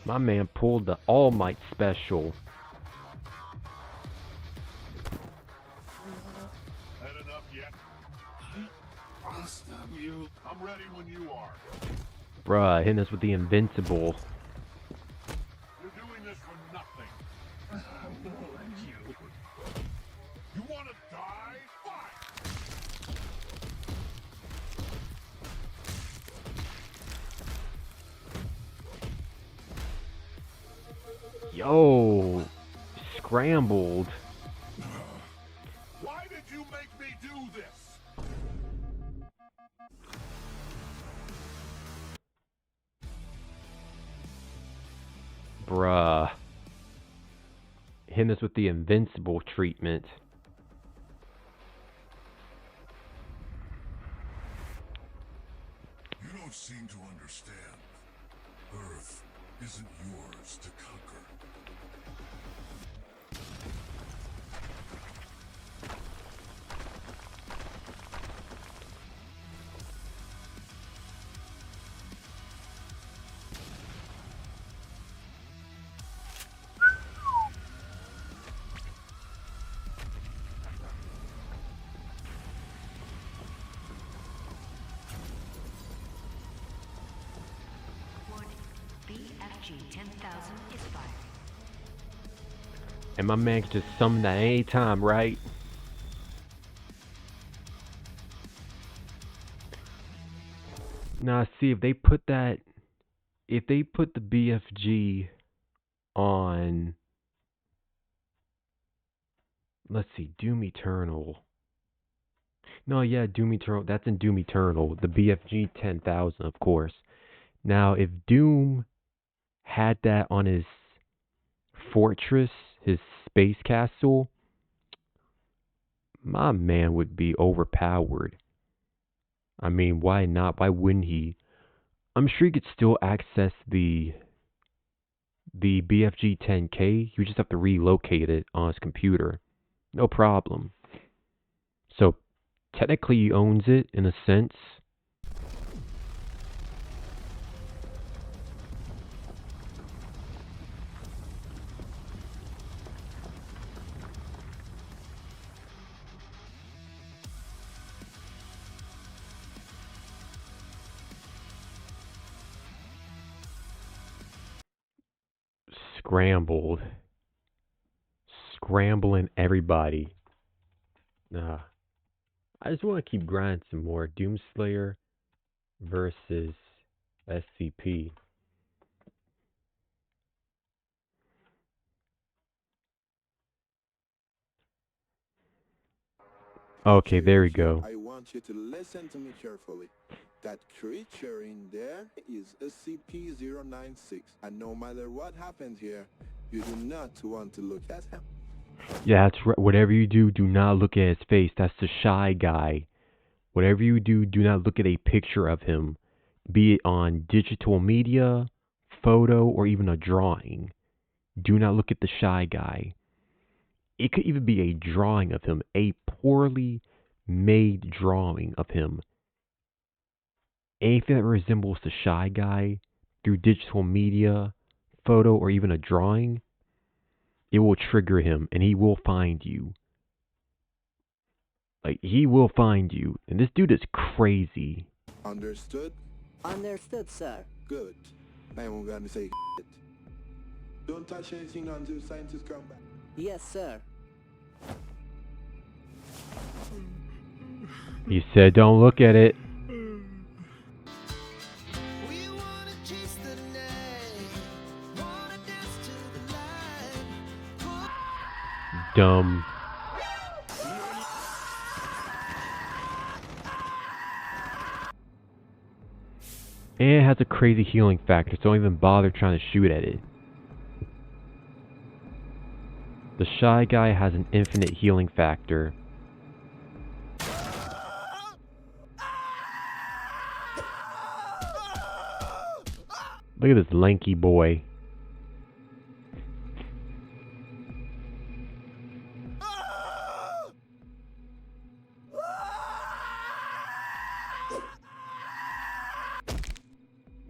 My man pulled the All Might special. Had enough yet? I'll stop you. I'm ready when you are. Bruh, hitting us with the invincible. You're doing this for nothing. You want to die? Fine. Yo, scrambled. Why did you make me do this? Bruh. Hitting us with the invincible treatment. You don't seem to understand. Earth isn't yours to conquer. BFG 10,000 is fired. And my man can just summon that any time, right? Now, see, if they put the BFG on, let's see, Doom Eternal. No, yeah, Doom Eternal, that's in Doom Eternal, the BFG 10,000, of course. Now, if Doom had that on his fortress, his space castle, my man would be overpowered. I mean, why not? Why wouldn't he? I'm sure he could still access the BFG 10K. You just have to relocate it on his computer. No problem. So, technically he owns it in a sense. Scrambled. Scrambling everybody. I just want to keep grinding some more. Doomslayer versus SCP. Okay, there we go. I want you to listen to me carefully. That creature in there is SCP-096, and no matter what happens here, you do not want to look at him. Yeah, that's right. Whatever you do, do not look at his face. That's the shy guy. Whatever you do, do not look at a picture of him, be it on digital media, photo, or even a drawing. Do not look at the shy guy. It could even be a drawing of him, a poorly made drawing of him. Anything that resembles the shy guy through digital media, photo, or even a drawing, it will trigger him and he will find you. Like, he will find you. And this dude is crazy. Understood? Understood, sir. Good. I ain't gonna say shit. Don't touch anything until scientists come back. Yes, sir. He said don't look at it. Dumb. And it has a crazy healing factor, so don't even bother trying to shoot at it. The Shy Guy has an infinite healing factor. Look at this lanky boy.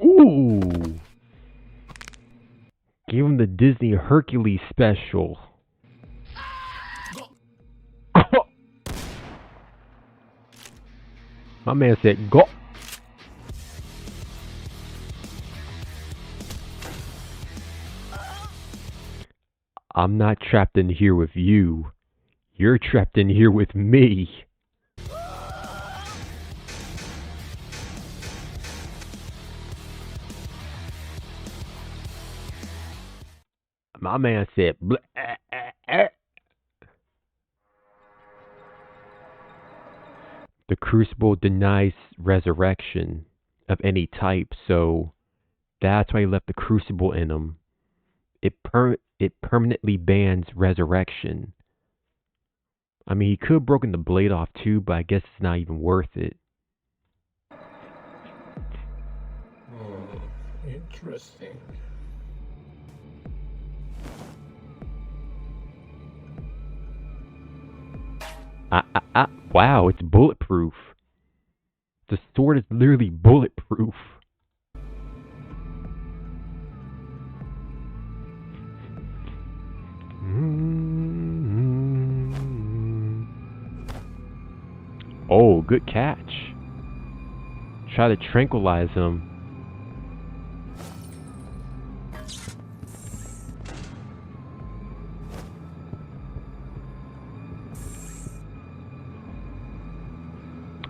Ooh! Give him the Disney Hercules special. My man said, go! I'm not trapped in here with you. You're trapped in here with me. My man said, The Crucible denies resurrection of any type, so that's why he left the Crucible in him. It permanently bans resurrection. I mean, he could have broken the blade off too, but I guess it's not even worth it. Interesting. Wow, it's bulletproof. The sword is literally bulletproof. Oh, good catch. Try to tranquilize him.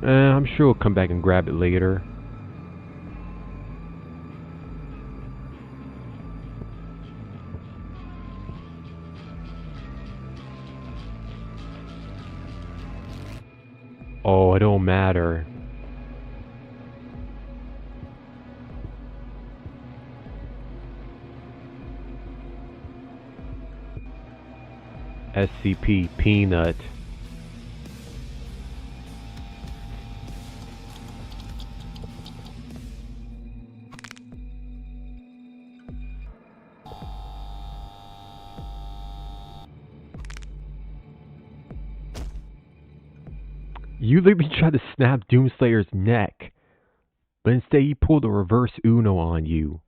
I'm sure he'll come back and grab it later. Oh, it don't matter. SCP Peanut. You literally tried to snap Doomslayer's neck, but instead he pulled a reverse Uno on you.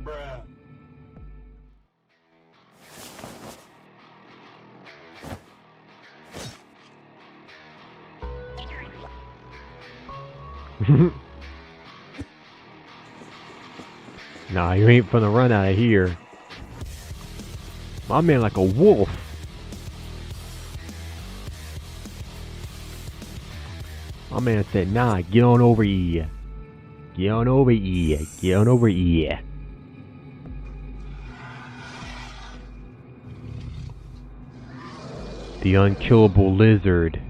Bruh. Nah, you ain't finna run out of here. My man like a wolf. My man said, nah, get on over here. Get on over here. Get on over here. The unkillable lizard.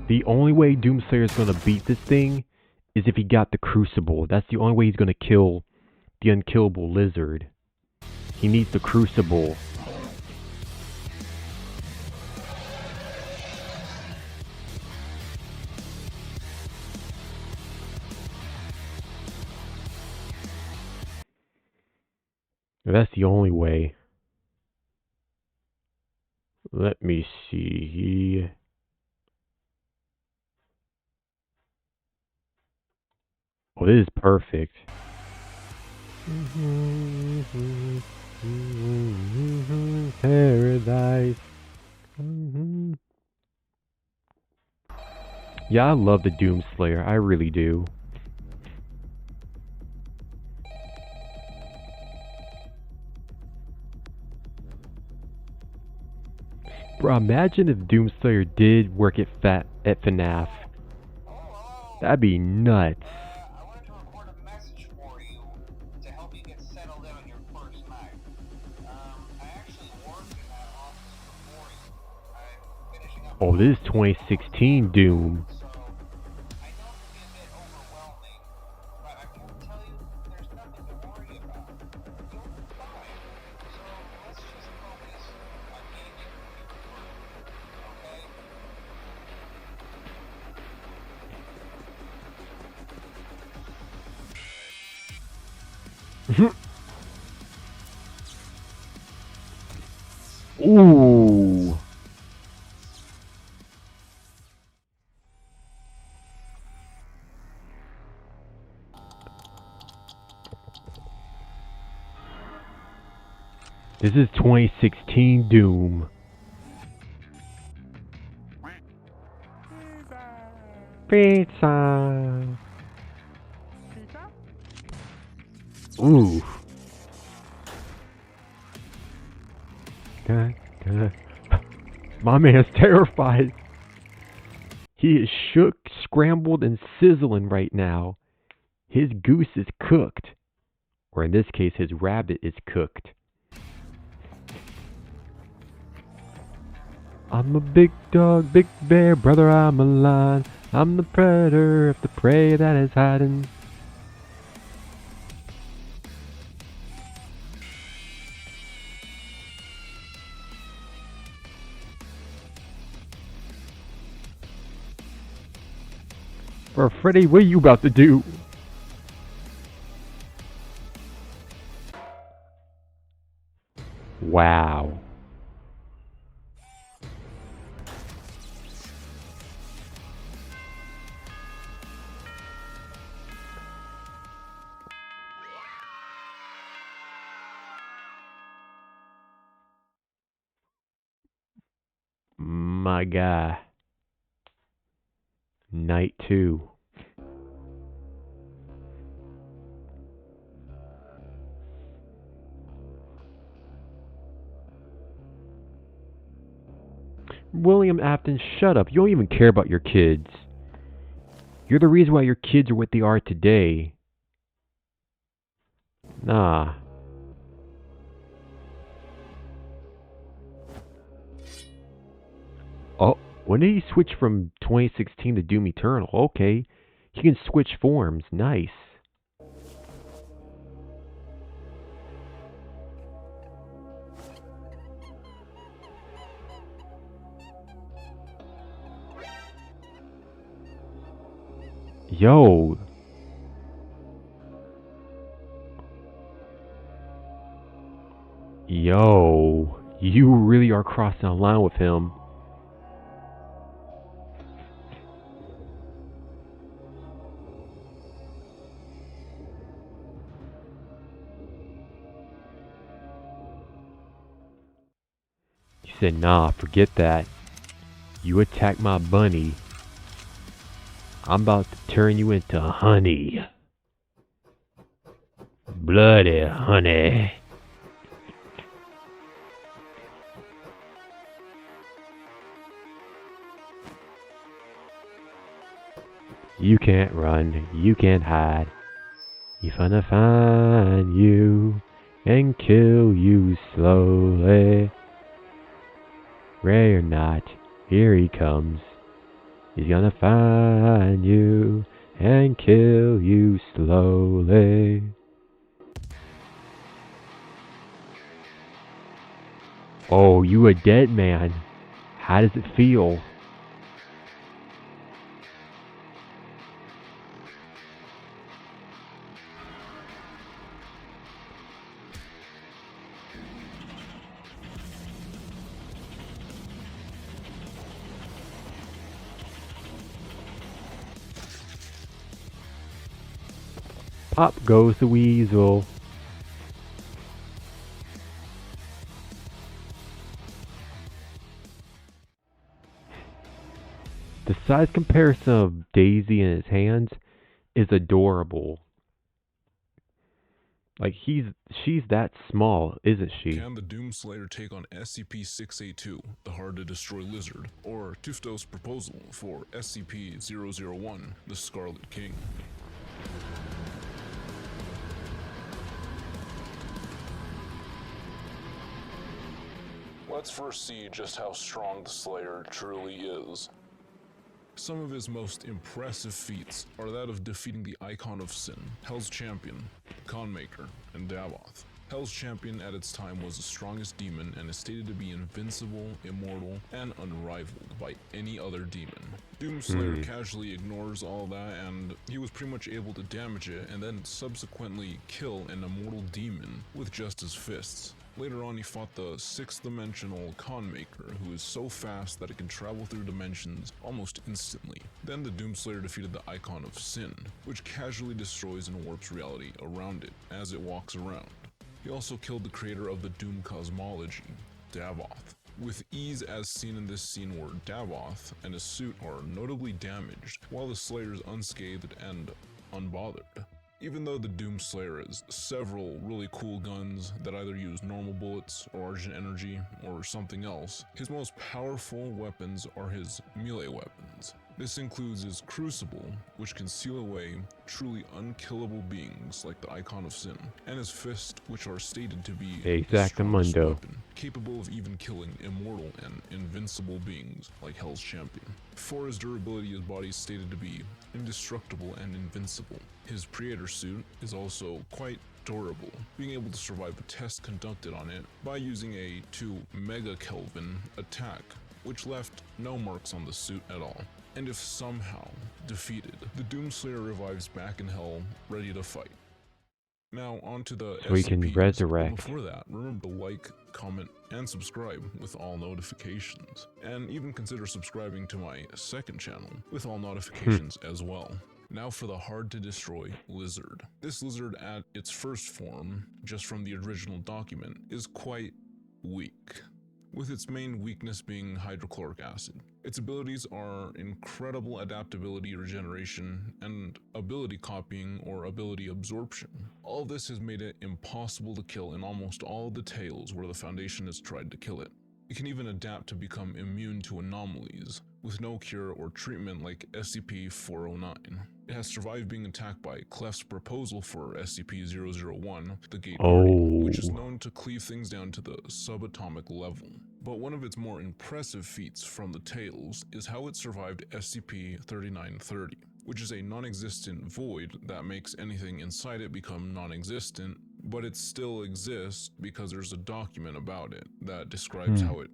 The only way Doomslayer's gonna beat this thing is if he got the Crucible. That's the only way he's gonna kill the unkillable lizard. He needs the Crucible. That's the only way. Let me see. Oh, this is perfect. Paradise. Yeah, I love the Doomslayer. I really do. Bro, imagine if Doomslayer did work at FNAF. That'd be nuts. I wanted to record a message for you to help you get settled in on your first night. I actually worked in that office before you. I'm finishing up. Oh, this is 2016 Doom. So I know it can be a bit overwhelming, but I can tell you there's nothing to worry about. You'll be fine. So let's just focus on getting you through, okay? Ooh. This is 2016 Doom. Pizza. Ooh. My man's terrified. He is shook, scrambled, and sizzling right now. His goose is cooked. Or in this case, his rabbit is cooked. I'm a big dog, big bear, brother, I'm a lion. I'm the predator of the prey that is hiding. Bro, Freddy, what are you about to do? Wow. My guy. Night 2. William Afton, shut up. You don't even care about your kids. You're the reason why your kids are what they are today. Nah. Oh, when did he switch from 2016 to Doom Eternal? Okay. He can switch forms. Nice. Yo. Yo. You really are crossing a line with him. He said, nah, forget that. You attack my bunny. I'm about to turn you into honey. Bloody honey. You can't run, you can't hide. He's gonna find you and kill you slowly. Ready or not, here he comes. He's gonna find you and kill you slowly. Oh, you a dead man. How does it feel? Pop goes the weasel. The size comparison of Daisy in his hands is adorable. Like she's that small, isn't she? Can the Doomslayer take on SCP-682, the hard-to-destroy lizard, or Tufto's proposal for SCP-001, the Scarlet King? Let's first see just how strong the Slayer truly is. Some of his most impressive feats are that of defeating the Icon of Sin, Hell's Champion, Conmaker, and Davoth. Hell's Champion at its time was the strongest demon and is stated to be invincible, immortal, and unrivaled by any other demon. Doomslayer casually ignores all that, and he was pretty much able to damage it and then subsequently kill an immortal demon with just his fists. Later on, he fought the 6th-dimensional Conmaker, who is so fast that it can travel through dimensions almost instantly. Then the Doomslayer defeated the Icon of Sin, which casually destroys and warps reality around it as it walks around. He also killed the creator of the Doom cosmology, Davoth, with ease, as seen in this scene where Davoth and his suit are notably damaged, while the Slayer is unscathed and unbothered. Even though the Doomslayer has several really cool guns that either use normal bullets or Argent energy or something else, his most powerful weapons are his melee weapons. This includes his Crucible, which can seal away truly unkillable beings like the Icon of Sin, and his Fist, which are stated to be his strongest weapon, capable of even killing immortal and invincible beings like Hell's Champion. For his durability, his body is stated to be indestructible and invincible. His Predator suit is also quite durable, being able to survive a test conducted on it by using a 2 megakelvin attack, which left no marks on the suit at all. And if somehow defeated, the Doomslayer revives back in Hell, ready to fight. Now onto the so he can resurrect. Before that, remember to like, comment, and subscribe with all notifications. And even consider subscribing to my second channel with all notifications as well. Now for the hard-to-destroy lizard. This lizard at its first form, just from the original document, is quite weak, with its main weakness being hydrochloric acid. Its abilities are incredible adaptability, regeneration, and ability copying or ability absorption. All this has made it impossible to kill in almost all the tales where the Foundation has tried to kill it. It can even adapt to become immune to anomalies, with no cure or treatment like SCP-409. It has survived being attacked by Clef's proposal for SCP-001, the Gate Guardian, which is known to cleave things down to the subatomic level. But one of its more impressive feats from the tales is how it survived SCP-3930, which is a non-existent void that makes anything inside it become non-existent, but it still exists because there's a document about it that describes how it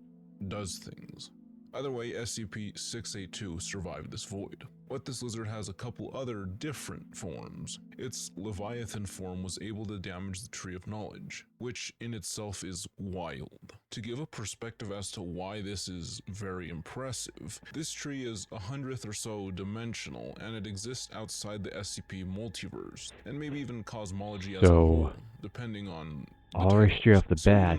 does things. Either way, SCP-682 survived this void. But this lizard has a couple other different forms. Its Leviathan form was able to damage the Tree of Knowledge, which in itself is wild. To give a perspective as to why this is very impressive, this tree is 100th or so dimensional, and it exists outside the SCP multiverse, and maybe even cosmology as a whole, depending on the already straight off the bat.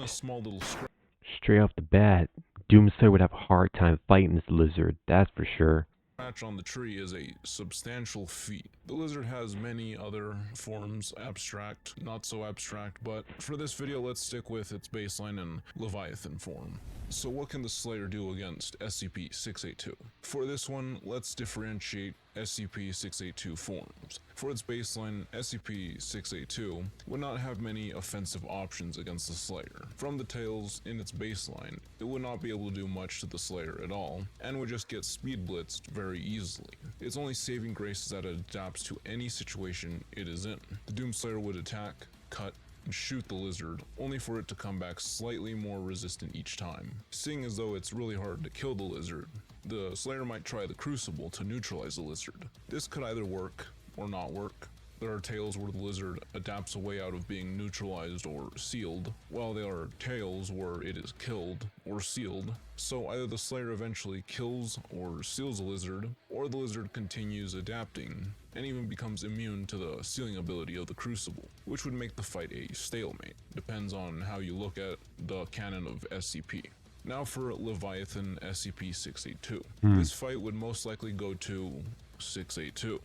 Straight off the bat, Doomslayer would have a hard time fighting this lizard, that's for sure. Scratch on the tree is a substantial feat. The lizard has many other forms, abstract, not so abstract, but for this video let's stick with its baseline and Leviathan form. So what can the Slayer do against SCP-682? For this one, let's differentiate SCP-682 forms. For its baseline, SCP-682 would not have many offensive options against the Slayer. From the tales, in its baseline, it would not be able to do much to the Slayer at all, and would just get speed blitzed very easily. Its only saving grace is that it adapts to any situation it is in. The Doomslayer would attack, cut, and shoot the lizard, only for it to come back slightly more resistant each time. Seeing as though it's really hard to kill the lizard, the Slayer might try the Crucible to neutralize the lizard. This could either work or not work. There are tales where the lizard adapts a way out of being neutralized or sealed, while there are tales where it is killed or sealed. So either the Slayer eventually kills or seals the lizard, or the lizard continues adapting and even becomes immune to the sealing ability of the Crucible, which would make the fight a stalemate. Depends on how you look at the canon of SCP. Now for Leviathan SCP-682. This fight would most likely go to 682.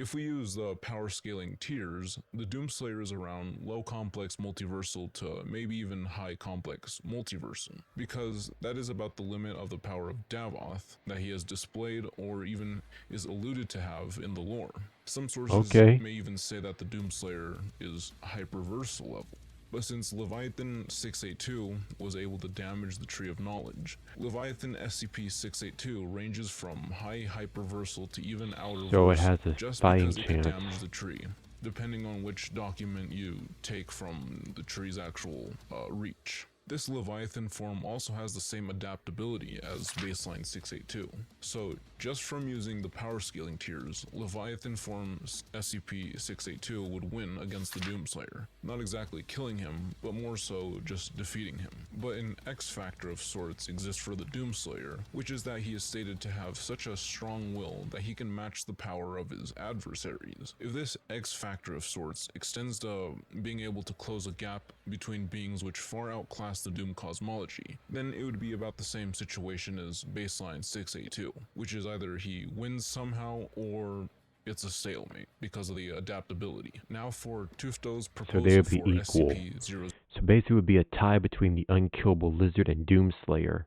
If we use the power scaling tiers, the Doomslayer is around low complex multiversal to maybe even high complex multiversal, because that is about the limit of the power of Davoth that he has displayed or even is alluded to have in the lore. Some sources may even say that the Doomslayer is hyperversal level. But since Leviathan 682 was able to damage the Tree of Knowledge, Leviathan SCP-682 ranges from high hyperversal to even outer So it has a just fighting because it can chance. damage the tree, depending on which document you take from the tree's actual reach. This Leviathan form also has the same adaptability as baseline 682. So just from using the power scaling tiers, Leviathan form SCP-682 would win against the Doomslayer. Not exactly killing him, but more so just defeating him. But an X factor of sorts exists for the Doomslayer, which is that he is stated to have such a strong will that he can match the power of his adversaries. If this X factor of sorts extends to being able to close a gap between beings which far outclass the Doom cosmology, then it would be about the same situation as baseline 682, which is either he wins somehow or it's a stalemate because of the adaptability. Now for Tufto's proposal they would be for equal. SCP-0. So basically it would be a tie between the unkillable lizard and Doomslayer.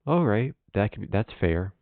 Alright, that's fair.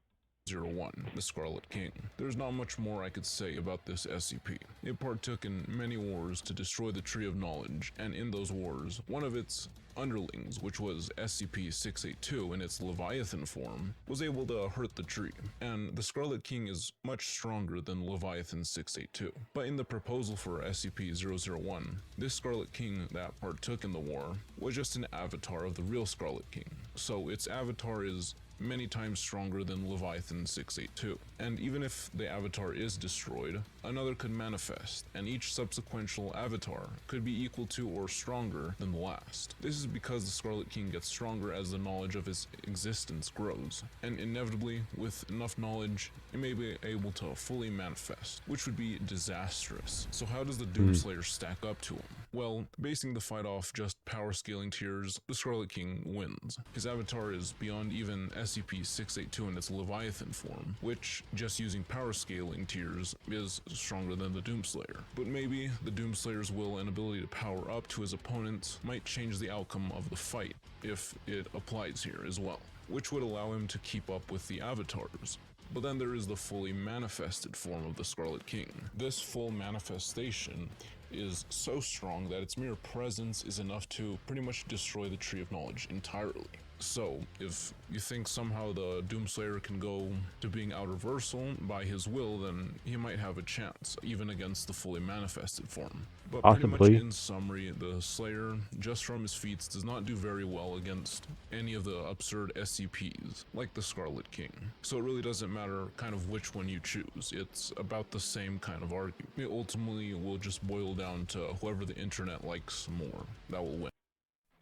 01, the Scarlet King. There's not much more I could say about this SCP. It partook in many wars to destroy the Tree of Knowledge, and in those wars, one of its underlings, which was SCP-682 in its Leviathan form, was able to hurt the tree, and the Scarlet King is much stronger than Leviathan 682. But in the proposal for SCP-001, this Scarlet King that partook in the war was just an avatar of the real Scarlet King, so its avatar is many times stronger than Leviathan 682. And even if the avatar is destroyed, another could manifest, and each subsequential avatar could be equal to or stronger than the last. This is because the Scarlet King gets stronger as the knowledge of his existence grows, and inevitably, with enough knowledge, it may be able to fully manifest, which would be disastrous. So how does the Doomslayer stack up to him? Well, basing the fight off just power scaling tiers, the Scarlet King wins. His avatar is beyond even SCP-682 in its Leviathan form, which, just using power scaling tiers, is stronger than the Doomslayer. But maybe the Doomslayer's will and ability to power up to his opponents might change the outcome of the fight, if it applies here as well, which would allow him to keep up with the avatars. But then there is the fully manifested form of the Scarlet King. This full manifestation is so strong that its mere presence is enough to pretty much destroy the Tree of Knowledge entirely. So, if you think somehow the Doomslayer can go to being outerversal by his will, then he might have a chance, even against the fully manifested form. But pretty much in summary, the Slayer, just from his feats, does not do very well against any of the absurd SCPs, like the Scarlet King. So it really doesn't matter kind of which one you choose, it's about the same kind of argument. It ultimately will just boil down to whoever the internet likes more, that will win.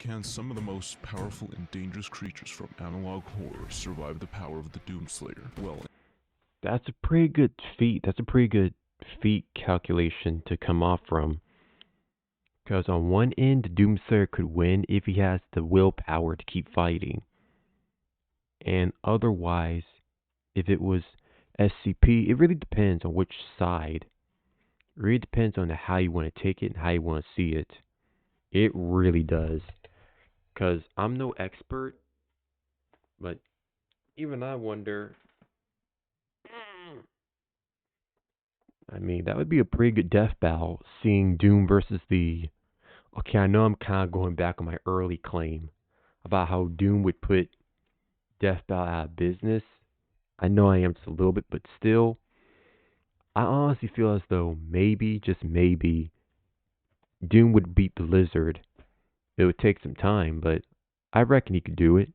Can some of the most powerful and dangerous creatures from analog horror survive the power of the Doomslayer? Well, that's a pretty good feat. That's a pretty good feat calculation to come off from. Because on one end, the Doomslayer could win if he has the willpower to keep fighting. And otherwise, if it was SCP, it really depends on which side. It really depends on how you want to take it and how you want to see it. It really does. Because I'm no expert, but even I wonder. I mean, that would be a pretty good death battle, seeing Doom versus the... Okay, I know I'm kind of going back on my early claim about how Doom would put Death Battle out of business. I know I am just a little bit, but still, I honestly feel as though maybe, just maybe, Doom would beat the Lizard. It would take some time, but I reckon he could do it.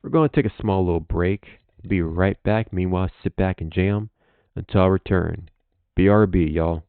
We're going to take a small little break. Be right back. Meanwhile, sit back and jam until I return. BRB, y'all.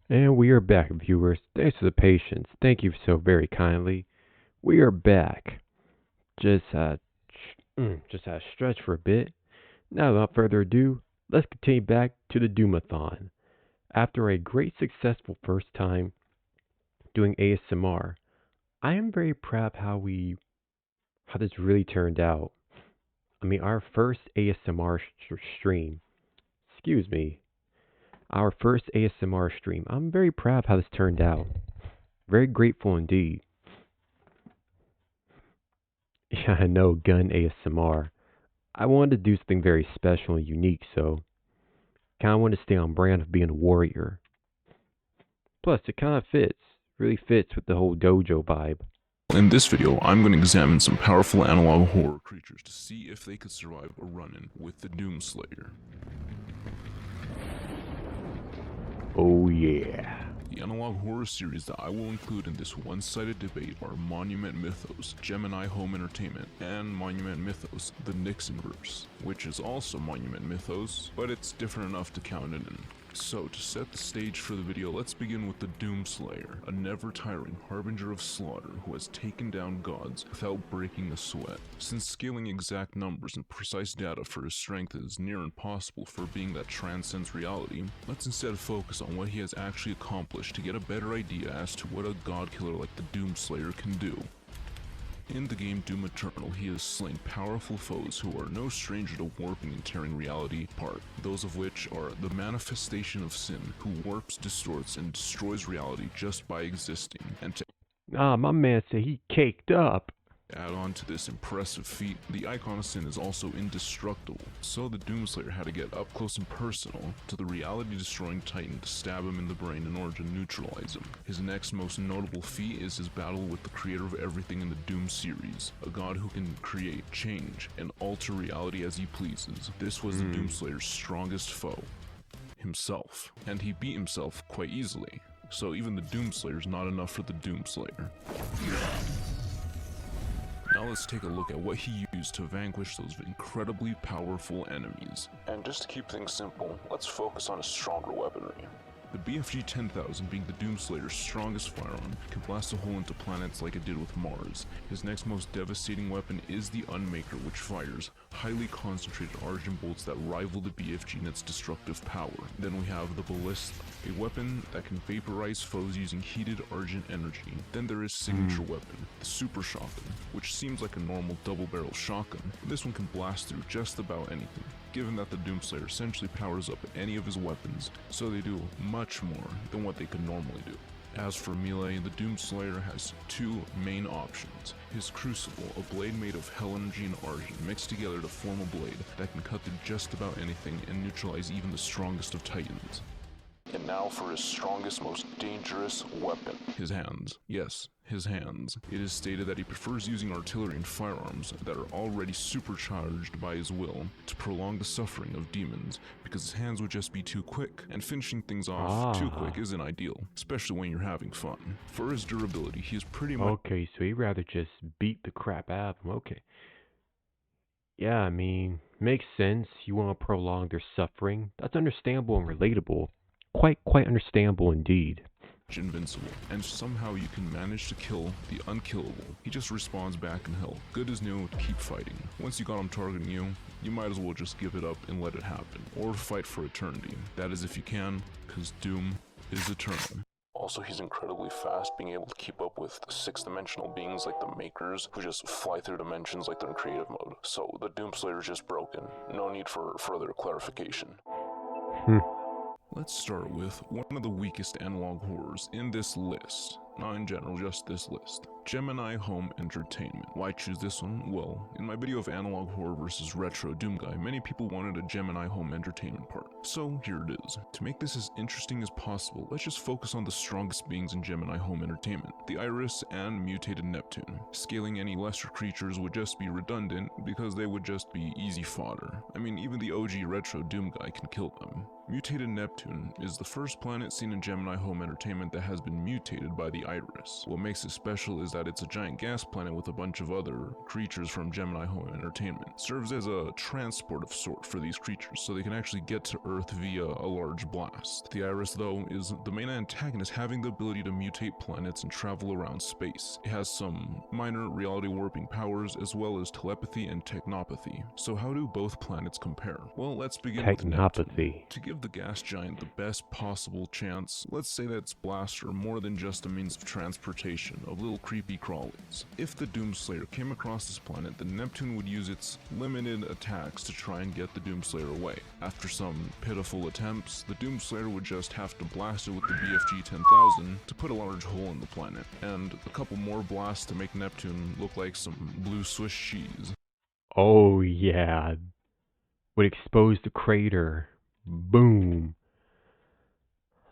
And we are back, viewers. Thanks for the patience. Thank you so very kindly. We are back. Just had to stretch for a bit. Now, without further ado, let's continue back to the Doomathon. After a great successful first time doing ASMR, I am very proud of how this really turned out. I mean, our first ASMR stream. Excuse me. Our first ASMR stream. I'm very proud of how this turned out. Very grateful indeed. Yeah, I know, gun ASMR. I wanted to do something very special and unique, so kind of wanted to stay on brand of being a warrior. Plus, it kind of fits. Really fits with the whole dojo vibe. In this video, I'm going to examine some powerful analog horror creatures to see if they could survive a run-in with the Doomslayer. Oh yeah. The analog horror series that I will include in this one-sided debate are Monument Mythos, Gemini Home Entertainment, and Monument Mythos, The Nixonverse, which is also Monument Mythos, but it's different enough to count it in. So, to set the stage for the video, let's begin with the Doomslayer, a never-tiring harbinger of slaughter who has taken down gods without breaking a sweat. Since scaling exact numbers and precise data for his strength is near impossible for a being that transcends reality, let's instead focus on what he has actually accomplished to get a better idea as to what a god killer like the Doomslayer can do. In the game Doom Eternal, he has slain powerful foes who are no stranger to warping and tearing reality apart, those of which are the manifestation of sin, who warps, distorts, and destroys reality just by existing, and to my man said he caked up. add on to this impressive feat, the Icon of Sin is also indestructible, so the Doomslayer had to get up close and personal to the reality-destroying Titan to stab him in the brain in order to neutralize him. His next most notable feat is his battle with the creator of everything in the Doom series, a god who can create, change, and alter reality as he pleases. This was the Doomslayer's strongest foe, himself, and he beat himself quite easily, so even the Doomslayer's not enough for the Doomslayer. Now let's take a look at what he used to vanquish those incredibly powerful enemies. And just to keep things simple, let's focus on his stronger weaponry. The BFG 10,000, being the Doomslayer's strongest firearm, can blast a hole into planets like it did with Mars. His next most devastating weapon is the Unmaker, which fires highly concentrated Argent bolts that rival the BFG in its destructive power. Then we have the Ballista, a weapon that can vaporize foes using heated Argent energy. Then there is signature weapon, the Super Shotgun, which seems like a normal double-barrel shotgun, but this one can blast through just about anything. Given that the Doomslayer essentially powers up any of his weapons, so they do much more than what they could normally do. As for melee, the Doomslayer has two main options. His Crucible, a blade made of Hell Energy and Argent mixed together to form a blade that can cut through just about anything and neutralize even the strongest of Titans. And now for his strongest, most dangerous weapon. His hands. Yes, his hands. It is stated that he prefers using artillery and firearms that are already supercharged by his will to prolong the suffering of demons, because his hands would just be too quick, and finishing things off too quick isn't ideal, especially when you're having fun. For his durability, he is pretty much— Okay, so he'd rather just beat the crap out of him. Okay. Yeah, I mean, makes sense. You want to prolong their suffering. That's understandable and relatable. Quite understandable indeed. Invincible, and somehow you can manage to kill the unkillable. He just respawns back in hell. Good as new, keep fighting. Once you got him targeting you, you might as well just give it up and let it happen, or fight for eternity. That is if you can, because Doom is eternal. Also, he's incredibly fast, being able to keep up with the six-dimensional beings like the Makers, who just fly through dimensions like they're in creative mode. So the Doomslayer is just broken. No need for further clarification. Let's start with one of the weakest analog horrors in this list. Not in general, just this list. Gemini Home Entertainment. Why choose this one? Well, in my video of analog horror versus retro Doom Guy, many people wanted a Gemini Home Entertainment part. So here it is. To make this as interesting as possible, let's just focus on the strongest beings in Gemini Home Entertainment, the Iris and mutated Neptune. Scaling any lesser creatures would just be redundant because they would just be easy fodder. I mean, even the OG retro Doom Guy can kill them. Mutated Neptune is the first planet seen in Gemini Home Entertainment that has been mutated by the the Iris. What makes it special is that it's a giant gas planet with a bunch of other creatures from Gemini Home Entertainment. It serves as a transport of sort for these creatures, so they can actually get to Earth via a large blast. The Iris, though, is the main antagonist, having the ability to mutate planets and travel around space. It has some minor reality warping powers, as well as telepathy and technopathy. So how do both planets compare? Well, let's begin with Neptune. To give the gas giant the best possible chance, let's say that its blasts are more than just a means of transportation of little creepy crawlies. If the Doomslayer came across this planet, then Neptune would use its limited attacks to try and get the Doomslayer away. After some pitiful attempts, the Doomslayer would just have to blast it with the BFG 10,000 to put a large hole in the planet, and a couple more blasts to make Neptune look like some blue Swiss cheese. Oh yeah, would expose the crater. Boom.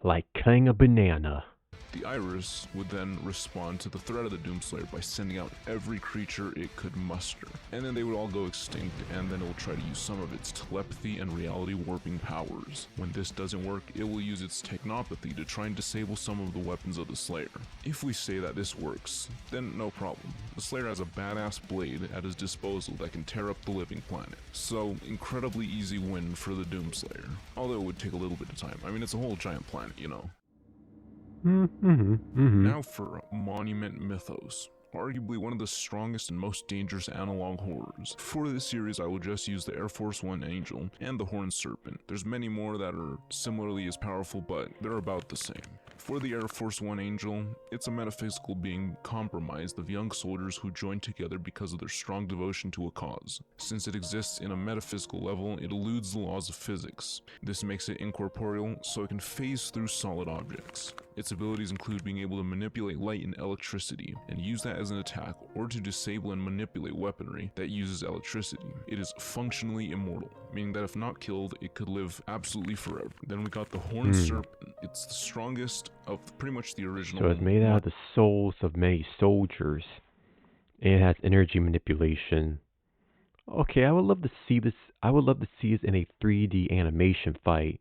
Like cutting a banana. The Iris would then respond to the threat of the Doomslayer by sending out every creature it could muster, and then they would all go extinct, and then it will try to use some of its telepathy and reality warping powers. When this doesn't work, it will use its technopathy to try and disable some of the weapons of the Slayer. If we say that this works, then no problem. The Slayer has a badass blade at his disposal that can tear up the living planet. So, incredibly easy win for the Doomslayer. Although it would take a little bit of time. I mean, it's a whole giant planet, you know. Now for Monument Mythos. Arguably one of the strongest and most dangerous analog horrors. For this series, I will just use the Air Force One Angel and the Horned Serpent. There's many more that are similarly as powerful, but they're about the same. For the Air Force One Angel, it's a metaphysical being compromised of young soldiers who join together because of their strong devotion to a cause. Since it exists in a metaphysical level, it eludes the laws of physics. This makes it incorporeal, so it can phase through solid objects. Its abilities include being able to manipulate light and electricity, and use that as an attack, or to disable and manipulate weaponry that uses electricity. It is functionally immortal, meaning that if not killed, it could live absolutely forever. Then we got the Horned Serpent. It's the strongest of pretty much the original. So it's made out of the souls of many soldiers. And it has energy manipulation. Okay, I would love to see this. I would love to see this in a 3D animation fight.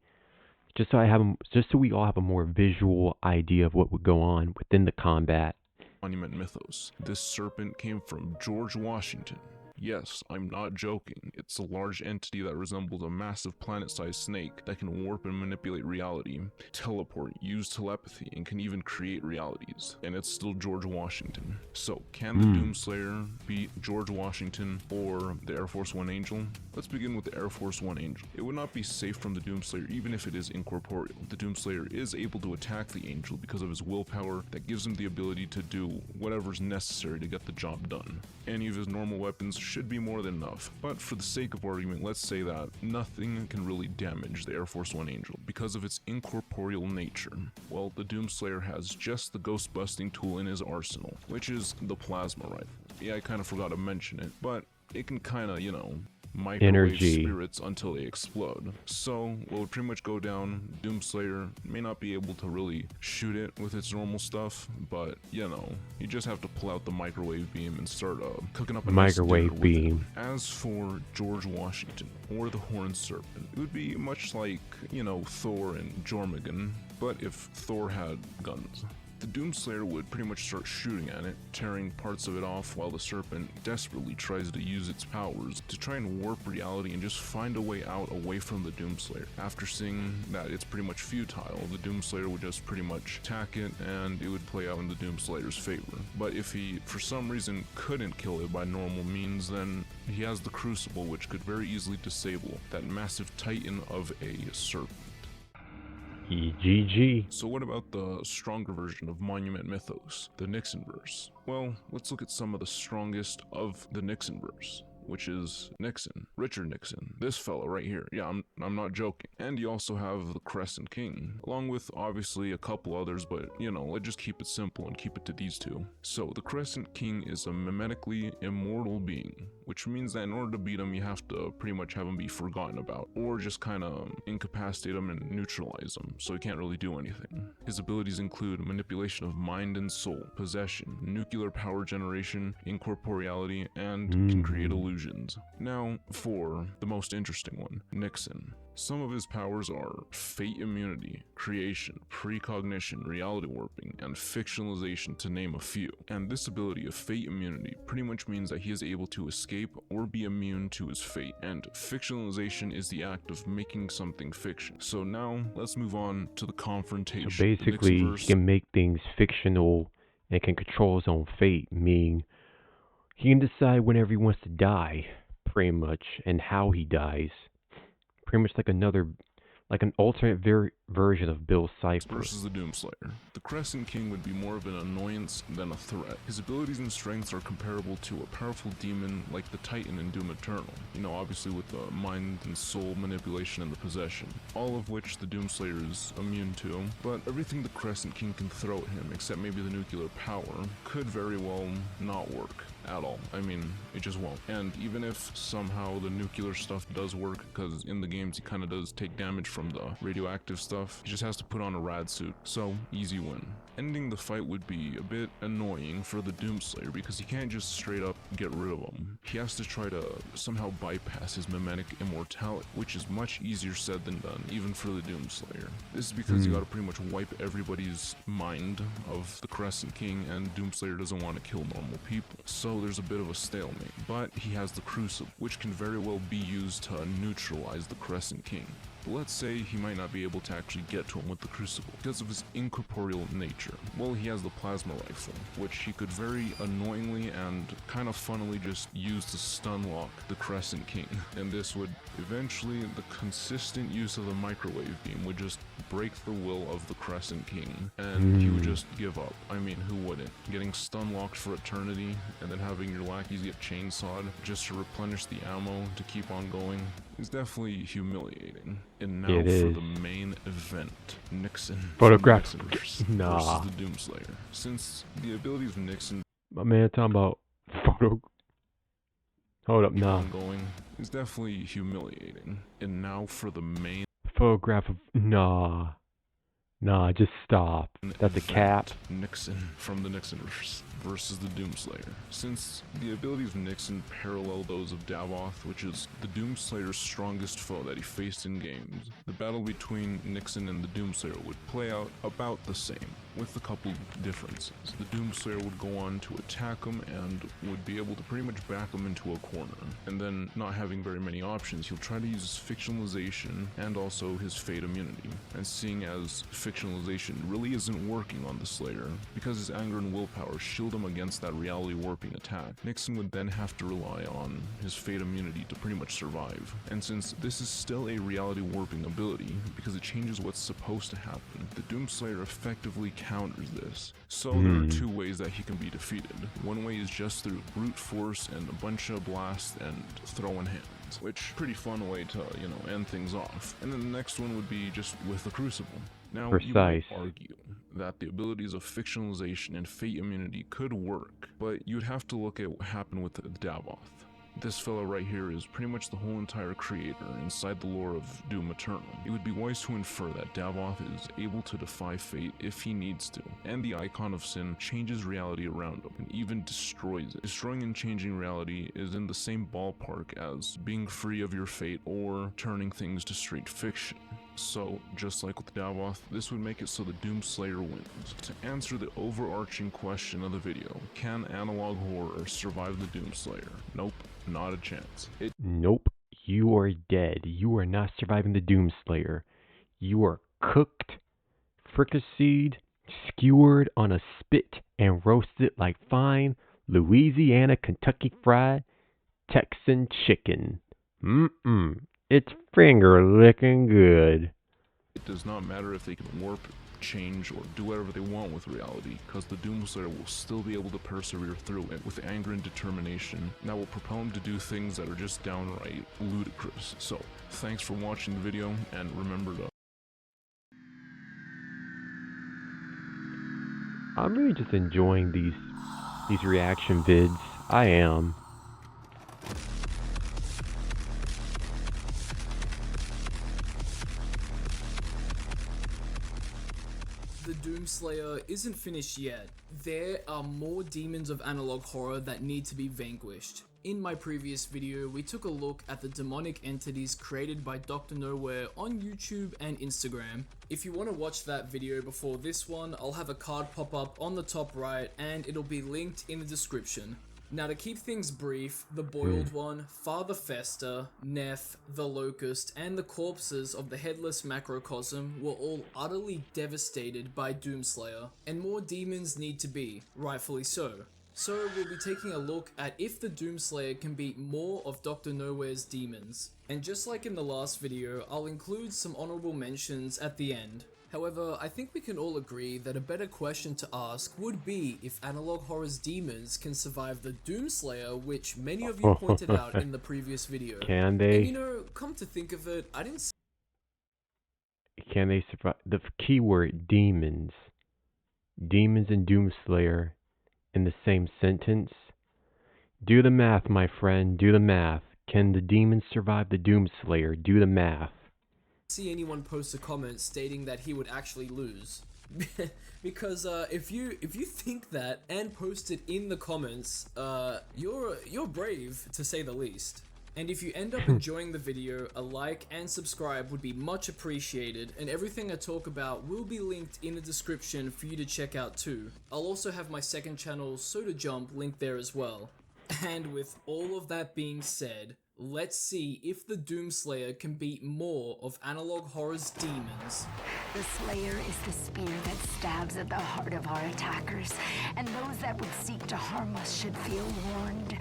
Just so we all have a more visual idea of what would go on within the combat. Monument Mythos. This serpent came from George Washington. Yes, I'm not joking. It's a large entity that resembles a massive planet-sized snake that can warp and manipulate reality, teleport, use telepathy, and can even create realities. And it's still George Washington. So, can the Doomslayer beat George Washington or the Air Force One Angel? Let's begin with the Air Force One Angel. It would not be safe from the Doomslayer even if it is incorporeal. The Doomslayer is able to attack the Angel because of his willpower that gives him the ability to do whatever's necessary to get the job done. Any of his normal weapons should be more than enough, but for the sake of argument, let's say that nothing can really damage the Air Force One Angel because of its incorporeal nature. Well, the Doomslayer has just the ghost-busting tool in his arsenal, which is the plasma rifle. Yeah, I kind of forgot to mention it, but it can kind of, you know, microwave spirits until they explode. So what would pretty much go down, Doomslayer may not be able to really shoot it with its normal stuff, but you know, you just have to pull out the microwave beam and start cooking up a microwave beam. As for George Washington or the Horned Serpent, it would be much like, you know, Thor and Jormungand, but if Thor had guns. The Doomslayer would pretty much start shooting at it, tearing parts of it off while the Serpent desperately tries to use its powers to try and warp reality and just find a way out away from the Doomslayer. After seeing that it's pretty much futile, the Doomslayer would just pretty much attack it and it would play out in the Doomslayer's favor. But if he, for some reason, couldn't kill it by normal means, then he has the Crucible, which could very easily disable that massive titan of a Serpent. GG. So what about the stronger version of Monument Mythos, the Nixonverse? Well, let's look at some of the strongest of the Nixonverse, which is Nixon, Richard Nixon, this fella right here. Yeah, I'm not joking. And you also have the Crescent King, along with obviously a couple others, but you know, let's just keep it simple and keep it to these two. So the Crescent King is a mimetically immortal being, which means that in order to beat him, you have to pretty much have him be forgotten about, or just kind of incapacitate him and neutralize him, so he can't really do anything. His abilities include manipulation of mind and soul, possession, nuclear power generation, incorporeality, and can create illusions. illusions. Now, for the most interesting one, Nixon. Some of his powers are fate immunity, creation, precognition, reality warping, and fictionalization, to name a few. And this ability of fate immunity pretty much means that he is able to escape or be immune to his fate, and fictionalization is the act of making something fiction. So now, let's move on to the confrontation. So basically, he can make things fictional and can control his own fate, meaning he can decide whenever he wants to die, pretty much, and how he dies. Pretty much like an alternate version of Bill Cipher. Versus the Doomslayer. The Crescent King would be more of an annoyance than a threat. His abilities and strengths are comparable to a powerful demon like the Titan in Doom Eternal. You know, obviously with the mind and soul manipulation and the possession. All of which the Doomslayer is immune to. But everything the Crescent King can throw at him, except maybe the nuclear power, could very well not work at all. I mean, it just won't. And even if somehow the nuclear stuff does work, because in the games he kind of does take damage from the radioactive stuff, he just has to put on a rad suit. So, easy win. Ending the fight would be a bit annoying for the Doomslayer because he can't just straight up get rid of him. He has to try to somehow bypass his mimetic immortality, which is much easier said than done, even for the Doomslayer. This is because you gotta pretty much wipe everybody's mind of the Crescent King, and Doomslayer doesn't want to kill normal people. So there's a bit of a stalemate. But he has the Crucible, which can very well be used to neutralize the Crescent King. But let's say he might not be able to actually get to him with the Crucible because of his incorporeal nature. Well, he has the plasma rifle, which he could very annoyingly and kind of funnily just use to stun lock the Crescent King. And this would eventually, the consistent use of the microwave beam would just break the will of the Crescent King, and he would just give up. I mean, who wouldn't? Getting stun locked for eternity and then having your lackeys get chainsawed just to replenish the ammo to keep on going is definitely humiliating. And now for the main event, Nixon Photograph. versus the Doomslayer. Since the abilities of Nixon, my man talking about photo. Hold up, nah. Ongoing is definitely humiliating. And now for the main photograph of Nah, just stop. That's a cap. Nixon from the Nixonverse versus the Doomslayer. Since the abilities of Nixon parallel those of Davoth, which is the Doomslayer's strongest foe that he faced in games, the battle between Nixon and the Doomslayer would play out about the same, with a couple differences. The Doomslayer would go on to attack him and would be able to pretty much back him into a corner. And then, not having very many options, he'll try to use his fictionalization and also his fate immunity. And seeing as fictionalization really isn't working on the Slayer, because his anger and willpower shield him against that reality warping attack, Nixon would then have to rely on his fate immunity to pretty much survive. And since this is still a reality warping ability, because it changes what's supposed to happen, the Doomslayer effectively counters this. So there are two ways that he can be defeated. One way is just through brute force and a bunch of blasts and throwing hands, which pretty fun way to, you know, end things off. And then the next one would be just with the Crucible. Now, you might argue that the abilities of fictionalization and fate immunity could work, but you'd have to look at what happened with Davoth. This fellow right here is pretty much the whole entire creator inside the lore of Doom Eternal. It would be wise to infer that Davoth is able to defy fate if he needs to, and the icon of sin changes reality around him and even destroys it. Destroying and changing reality is in the same ballpark as being free of your fate or turning things to straight fiction. So, just like with Davoth, this would make it so the Doomslayer wins. To answer the overarching question of the video, can analog horror survive the Doomslayer? Nope, not a chance. Nope, you are dead. You are not surviving the Doomslayer. You are cooked, fricasseed, skewered on a spit, and roasted like fine Louisiana Kentucky fried Texan chicken. It's finger licking good. It does not matter if they can warp, change, or do whatever they want with reality, because the Doomslayer will still be able to persevere through it with anger and determination that will propel him to do things that are just downright ludicrous. So, thanks for watching the video, and remember to... I'm really just enjoying these reaction vids. I am. the Doomslayer isn't finished yet. There are more demons of analog horror that need to be vanquished. In my previous video, we took a look at the demonic entities created by Dr. Nowhere on YouTube and Instagram. If you want to watch that video before this one, I'll have a card pop up on the top right and it'll be linked in the description. Now to keep things brief, the Boiled One, Father Fester, Neff, the Locust, and the corpses of the Headless Macrocosm were all utterly devastated by Doomslayer, and more demons need to be, rightfully so. So we'll be taking a look at if the Doomslayer can beat more of Dr. Nowhere's demons. And just like in the last video, I'll include some honorable mentions at the end. However, I think we can all agree that a better question to ask would be if Analog Horror's demons can survive the Doomslayer, which many of you pointed out in the previous video. Can they? And you know, come to think of it, I didn't Can they survive? The keyword demons. Demons and Doomslayer in the same sentence? Do the math, my friend, do the math. Can the demons survive the Doomslayer? Do the math. see anyone post a comment stating that he would actually lose. Because if you think that and post it in the comments, you're brave to say the least. And if you end up enjoying the video, a like and subscribe would be much appreciated, and everything I talk about will be linked in the description for you to check out too. I'll also have my second channel, Soda Jump, linked there as well. And with all of that being said, let's see if the Doomslayer can beat more of Analog Horror's demons. The Slayer is the spear that stabs at the heart of our attackers, and those that would seek to harm us should feel warned.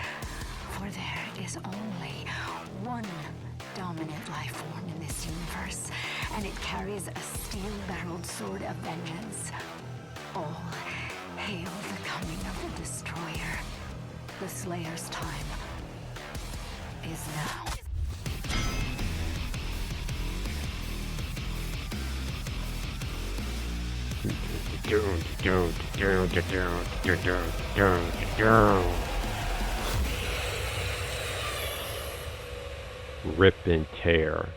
For there is only one dominant life form in this universe, and it carries a steel-barreled sword of vengeance. All hail the coming of the Destroyer. The Slayer's time is now. Rip and tear.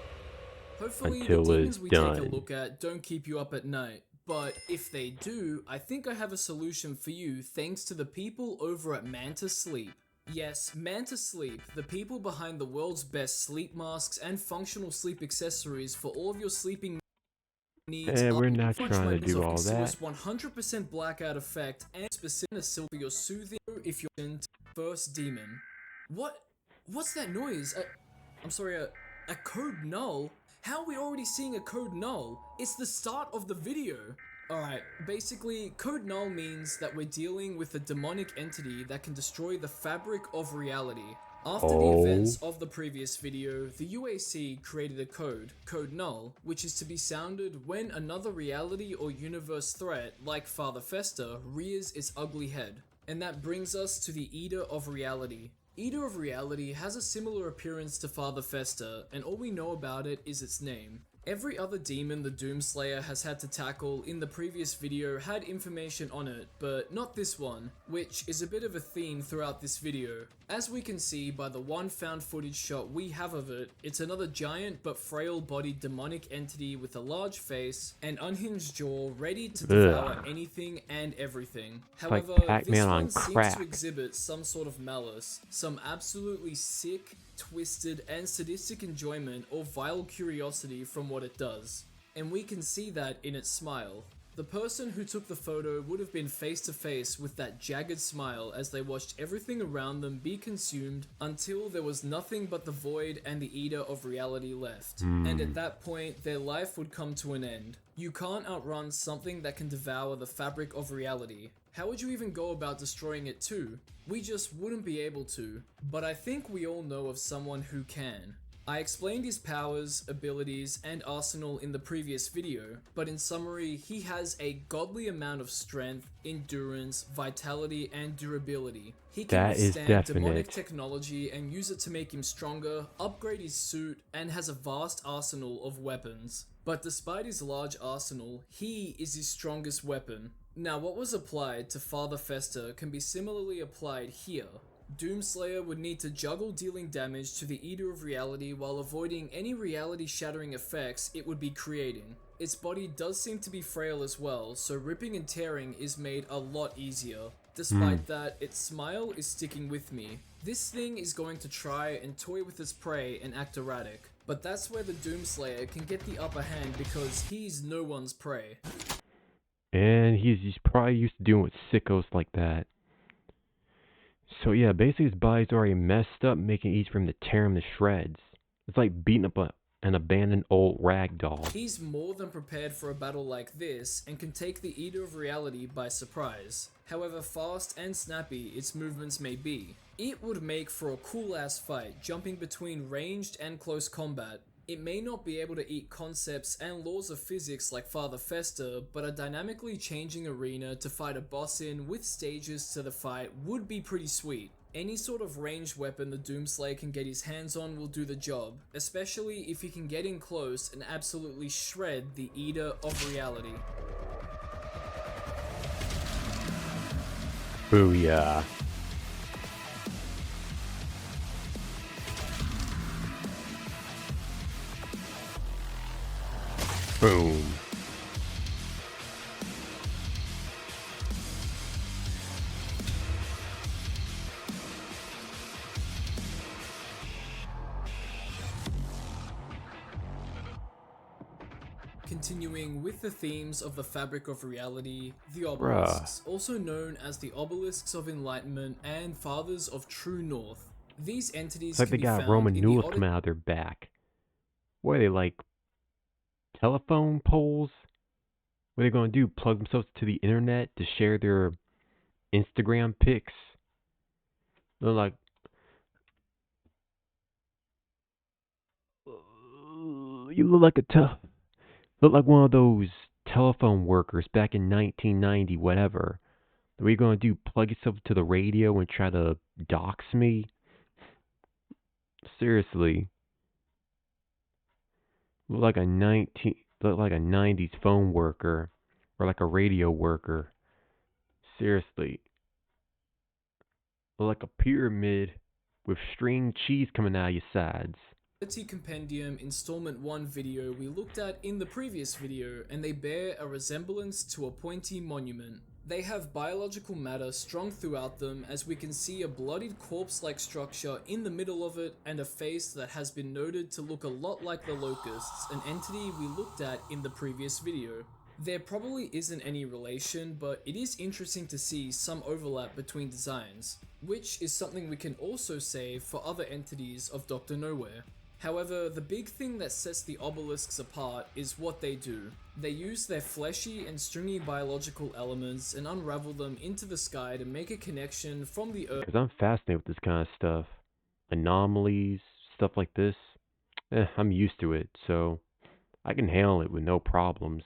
Hopefully until the it's demons we done. take a look at don't keep you up at night. But if they do, I think I have a solution for you thanks to the people over at Manta Sleep. Yes, Manta Sleep, the people behind the world's best sleep masks and functional sleep accessories for all of your sleeping needs. We're not trying to do all that. 100% blackout effect and specific for your soothing if you're in first demon. What's that noise? I'm sorry, a code null? How are we already seeing a code null? It's the start of the video. Alright, basically, code null means that we're dealing with a demonic entity that can destroy the fabric of reality. After the events of the previous video, the UAC created a code, code null, which is to be sounded when another reality or universe threat, like Father Fester, rears its ugly head. And that brings us to the Eater of Reality. Eater of Reality has a similar appearance to Father Fester, and all we know about it is its name. Every other demon the Doomslayer has had to tackle in the previous video had information on it, but not this one, which is a bit of a theme throughout this video. As we can see by the one found footage shot we have of it, it's another giant but frail-bodied demonic entity with a large face and unhinged jaw ready to devour anything and everything. However, this one seems to exhibit some sort of malice, some absolutely sick, twisted, and sadistic enjoyment or vile curiosity from what it does. And we can see that in its smile. The person who took the photo would have been face to face with that jagged smile as they watched everything around them be consumed until there was nothing but the void and the Eater of Reality left. And at that point, their life would come to an end. You can't outrun something that can devour the fabric of reality. How would you even go about destroying it too? We just wouldn't be able to. But I think we all know of someone who can. I explained his powers, abilities, and arsenal in the previous video, but in summary, he has a godly amount of strength, endurance, vitality, and durability. He can withstand demonic technology and use it to make him stronger, upgrade his suit, and has a vast arsenal of weapons. But despite his large arsenal, he is his strongest weapon. Now, what was applied to Father Fester can be similarly applied here. Doomslayer would need to juggle dealing damage to the Eater of Reality while avoiding any reality-shattering effects it would be creating. Its body does seem to be frail as well, so ripping and tearing is made a lot easier. Despite that, its smile is sticking with me. This thing is going to try and toy with its prey and act erratic. But that's where the Doomslayer can get the upper hand because he's no one's prey. And he's probably used to dealing with sickos like that. So yeah, basically his body's already messed up, making it easy for him to tear him to shreds. It's like beating up an abandoned old rag doll. He's more than prepared for a battle like this and can take the Eater of Reality by surprise. However fast and snappy its movements may be, it would make for a cool ass fight, jumping between ranged and close combat. It may not be able to eat concepts and laws of physics like Father Fester, but a dynamically changing arena to fight a boss in with stages to the fight would be pretty sweet. Any sort of ranged weapon the Doomslayer can get his hands on will do the job, especially if he can get in close and absolutely shred the Eater of Reality. Booyah. Boom. Continuing with the themes of the fabric of reality, the obelisks, also known as the obelisks of enlightenment and fathers of true north. These entities It's like they can be got found Roman in noodles the coming out of their back. What are they, like telephone poles? What are they going to do? Plug themselves to the internet to share their Instagram pics? They're like, you look like look like one of those telephone workers back in 1990, whatever. What are you going to do? Plug yourself to the radio and try to dox me? Seriously. Look like a 90s phone worker or like a radio worker. Seriously. Look like a pyramid with string cheese coming out of your sides. Compendium Installment 1 video we looked at in the previous video, and they bear a resemblance to a pointy monument. They have biological matter strung throughout them, as we can see a bloodied corpse-like structure in the middle of it and a face that has been noted to look a lot like the Locusts, an entity we looked at in the previous video. There probably isn't any relation, but it is interesting to see some overlap between designs, which is something we can also say for other entities of Dr. Nowhere. However, the big thing that sets the obelisks apart is what they do. They use their fleshy and stringy biological elements and unravel them into the sky to make a connection from the earth. Because I'm fascinated with this kind of stuff. Anomalies, stuff like this. I'm used to it, so I can handle it with no problems.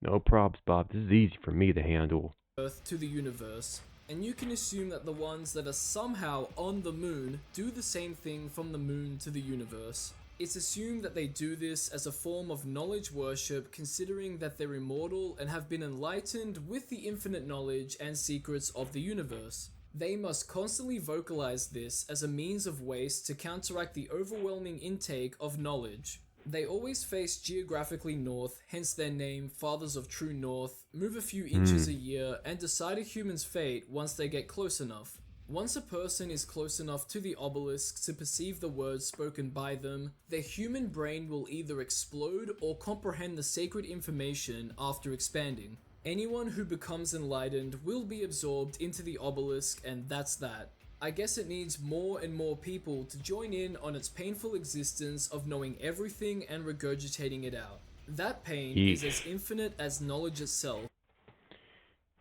No probs, Bob. This is easy for me to handle. Earth to the universe. And you can assume that the ones that are somehow on the moon do the same thing from the moon to the universe. It's assumed that they do this as a form of knowledge worship, considering that they're immortal and have been enlightened with the infinite knowledge and secrets of the universe. They must constantly vocalize this as a means of waste to counteract the overwhelming intake of knowledge. They always face geographically north, hence their name, Fathers of True North, move a few inches a year, and decide a human's fate once they get close enough. Once a person is close enough to the obelisk to perceive the words spoken by them, their human brain will either explode or comprehend the sacred information after expanding. Anyone who becomes enlightened will be absorbed into the obelisk, and that's that. I guess it needs more and more people to join in on its painful existence of knowing everything and regurgitating it out. That pain is as infinite as knowledge itself.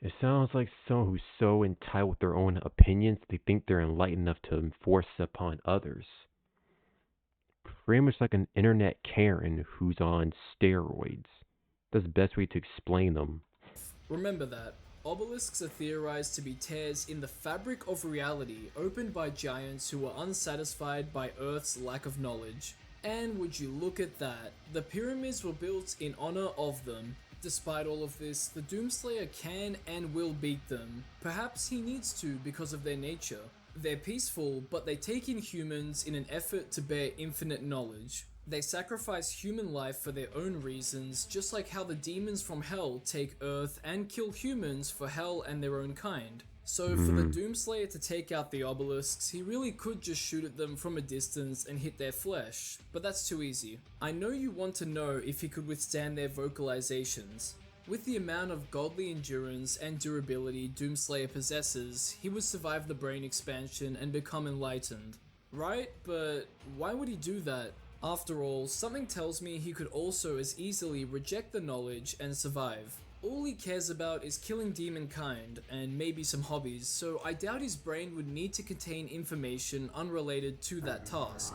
It sounds like someone who's so entitled with their own opinions, they think they're enlightened enough to enforce upon others. Pretty much like an internet Karen who's on steroids. That's the best way to explain them. Remember that. Obelisks are theorized to be tears in the fabric of reality opened by giants who are unsatisfied by Earth's lack of knowledge. And would you look at that, the pyramids were built in honor of them. Despite all of this, the Doomslayer can and will beat them. Perhaps he needs to because of their nature. They're peaceful, but they take in humans in an effort to bear infinite knowledge. They sacrifice human life for their own reasons, just like how the demons from hell take Earth and kill humans for hell and their own kind. So for the Doomslayer to take out the obelisks, he really could just shoot at them from a distance and hit their flesh, but that's too easy. I know you want to know if he could withstand their vocalizations. With the amount of godly endurance and durability Doomslayer possesses, he would survive the brain expansion and become enlightened. Right? But why would he do that? After all, something tells me he could also as easily reject the knowledge and survive. All he cares about is killing demonkind, and maybe some hobbies, so I doubt his brain would need to contain information unrelated to that task.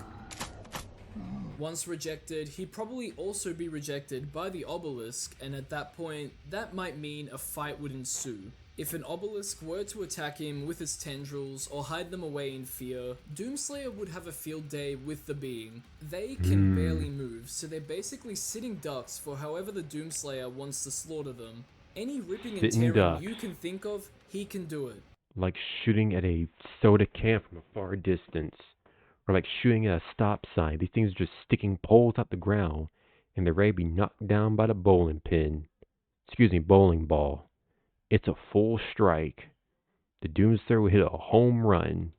Once rejected, he'd probably also be rejected by the obelisk, and at that point, that might mean a fight would ensue. If an obelisk were to attack him with its tendrils or hide them away in fear, Doomslayer would have a field day with the being. They can barely move, so they're basically sitting ducks for however the Doomslayer wants to slaughter them. Any ripping and tearing you can think of, he can do it. Like shooting at a soda can from a far distance. Or like shooting at a stop sign. These things are just sticking poles out the ground, and they're ready to be knocked down by the bowling ball. It's a full strike. The Doomslayer will hit a home run.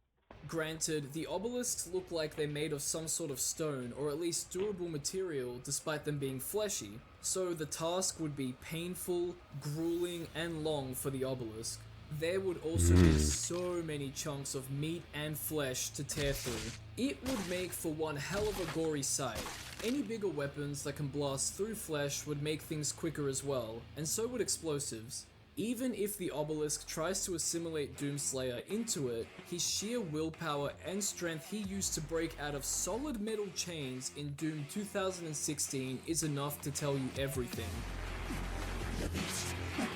Granted, the obelisks look like they're made of some sort of stone, or at least durable material, despite them being fleshy, so the task would be painful, grueling, and long for the obelisk. There would also be so many chunks of meat and flesh to tear through. It would make for one hell of a gory sight. Any bigger weapons that can blast through flesh would make things quicker as well, and so would explosives. Even if the obelisk tries to assimilate Doomslayer into it, his sheer willpower and strength he used to break out of solid metal chains in Doom 2016 is enough to tell you everything.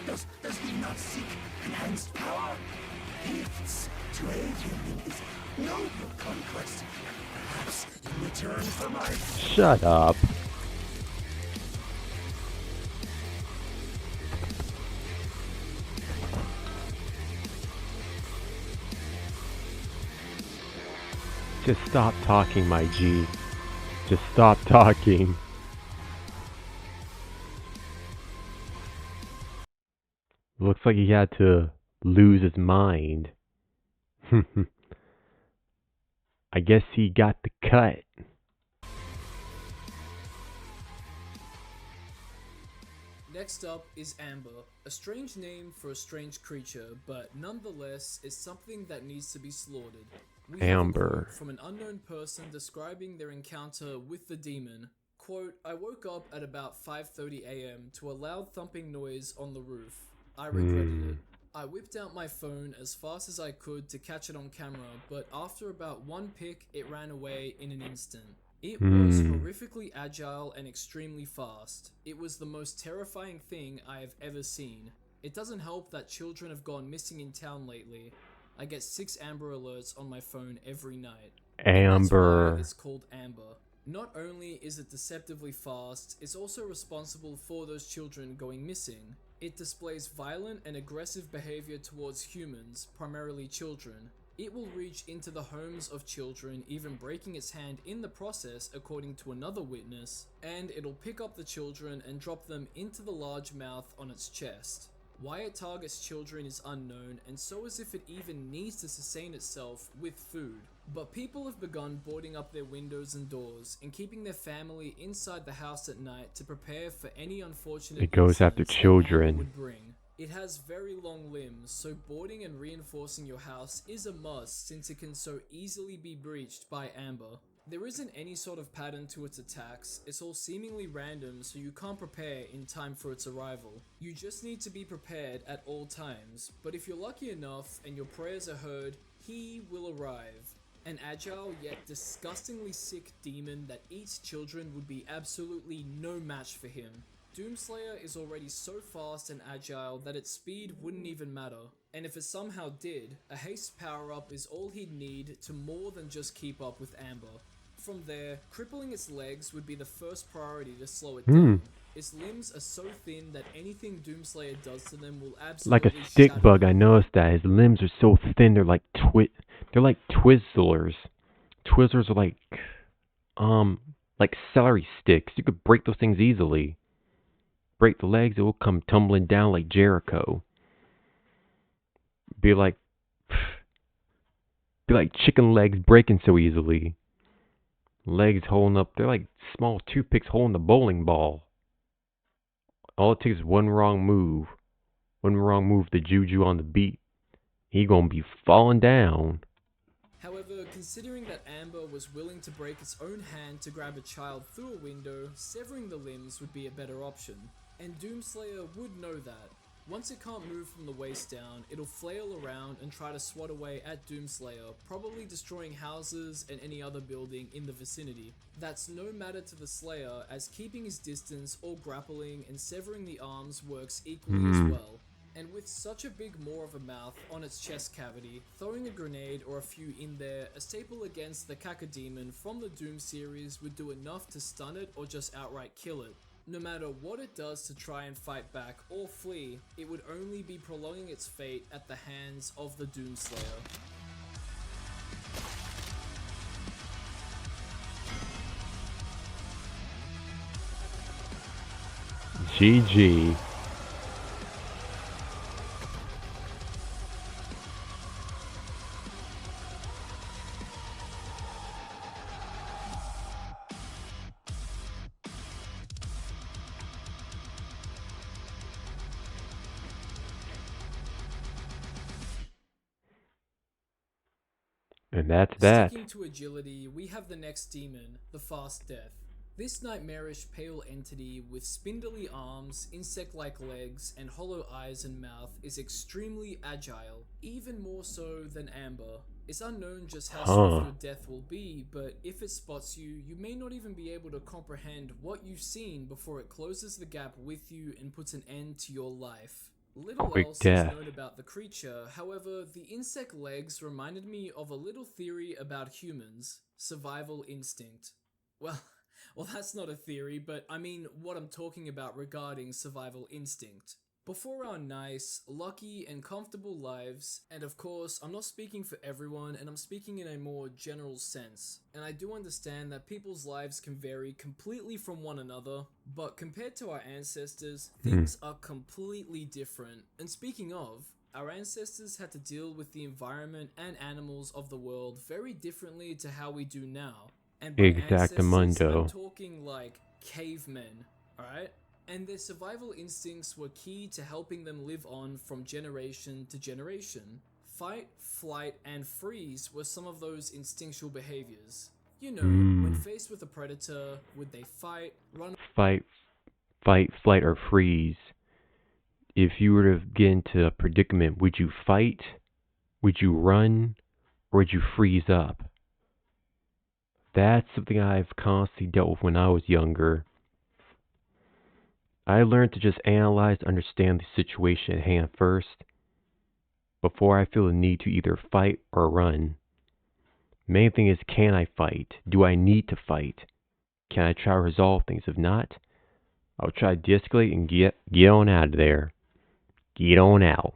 Does he not seek enhanced power? Gifts to aid him in his noble conquest. Perhaps in return for my... Shut up. Just stop talking, my G. Just stop talking. Looks like he had to lose his mind. I guess he got the cut. Next up is Amber, a strange name for a strange creature, but nonetheless is something that needs to be slaughtered. We Amber. have a quote from an unknown person describing their encounter with the demon. Quote, I woke up at about 5:30 AM to a loud thumping noise on the roof. I regretted it. I whipped out my phone as fast as I could to catch it on camera, but after about one pick, it ran away in an instant. It was horrifically agile and extremely fast. It was the most terrifying thing I have ever seen. It doesn't help that children have gone missing in town lately. I get 6 Amber alerts on my phone every night. Amber. That's why it's called Amber. Not only is it deceptively fast, it's also responsible for those children going missing. It displays violent and aggressive behavior towards humans, primarily children. It will reach into the homes of children, even breaking its hand in the process, according to another witness, and it'll pick up the children and drop them into the large mouth on its chest. Why it targets children is unknown, and so as if it even needs to sustain itself with food. But people have begun boarding up their windows and doors, and keeping their family inside the house at night to prepare for any unfortunate It goes after incidents that children. Amber would bring. It has very long limbs, so boarding and reinforcing your house is a must since it can so easily be breached by Amber. There isn't any sort of pattern to its attacks, it's all seemingly random so you can't prepare in time for its arrival. You just need to be prepared at all times, but if you're lucky enough and your prayers are heard, he will arrive. An agile yet disgustingly sick demon that eats children would be absolutely no match for him. Doomslayer is already so fast and agile that its speed wouldn't even matter, and if it somehow did, a haste power-up is all he'd need to more than just keep up with Amber. From there, crippling its legs would be the first priority to slow it down. Its limbs are so thin that anything Doomslayer does to them will absolutely Like a stick shatter bug, them. I noticed that his limbs are so thin they're like They're like Twizzlers. Twizzlers are like celery sticks. You could break those things easily. Break the legs, it will come tumbling down like Jericho. Be like chicken legs breaking so easily. Legs holding up, they're like small toothpicks holding the bowling ball. All it takes is one wrong move. One wrong move to Juju on the beat. He gonna be falling down. However, considering that Amber was willing to break its own hand to grab a child through a window, severing the limbs would be a better option. And Doomslayer would know that. Once it can't move from the waist down, it'll flail around and try to swat away at Doomslayer, probably destroying houses and any other building in the vicinity. That's no matter to the Slayer, as keeping his distance or grappling and severing the arms works equally as well. And with such a big maw of a mouth on its chest cavity, throwing a grenade or a few in there, a staple against the Cacodemon from the Doom series would do enough to stun it or just outright kill it. No matter what it does to try and fight back or flee, it would only be prolonging its fate at the hands of the Doomslayer. GG. And that's that. Sticking to agility, we have the next demon, the Fast Death. This nightmarish pale entity with spindly arms, insect-like legs, and hollow eyes and mouth is extremely agile, even more so than Amber. It's unknown just how swift your death will be, but if it spots you, you may not even be able to comprehend what you've seen before it closes the gap with you and puts an end to your life. Little else is known about the creature, however, the insect legs reminded me of a little theory about humans, survival instinct. Well, that's not a theory, but I mean what I'm talking about regarding survival instinct. Before our nice, lucky, and comfortable lives, and of course, I'm not speaking for everyone, and I'm speaking in a more general sense, and I do understand that people's lives can vary completely from one another, but compared to our ancestors, things are completely different. And speaking of, our ancestors had to deal with the environment and animals of the world very differently to how we do now. And by ancestors, I'm talking like cavemen, alright? And their survival instincts were key to helping them live on from generation to generation. Fight, flight, and freeze were some of those instinctual behaviors. You know, when faced with a predator, would they fight, run... Fight, flight, or freeze. If you were to get into a predicament, would you fight, would you run, or would you freeze up? That's something I've constantly dealt with when I was younger. I learned to just analyze and understand the situation at hand first, before I feel the need to either fight or run. Main thing is, can I fight? Do I need to fight? Can I try to resolve things? If not, I'll try to de-escalate and get on out of there. Get on out.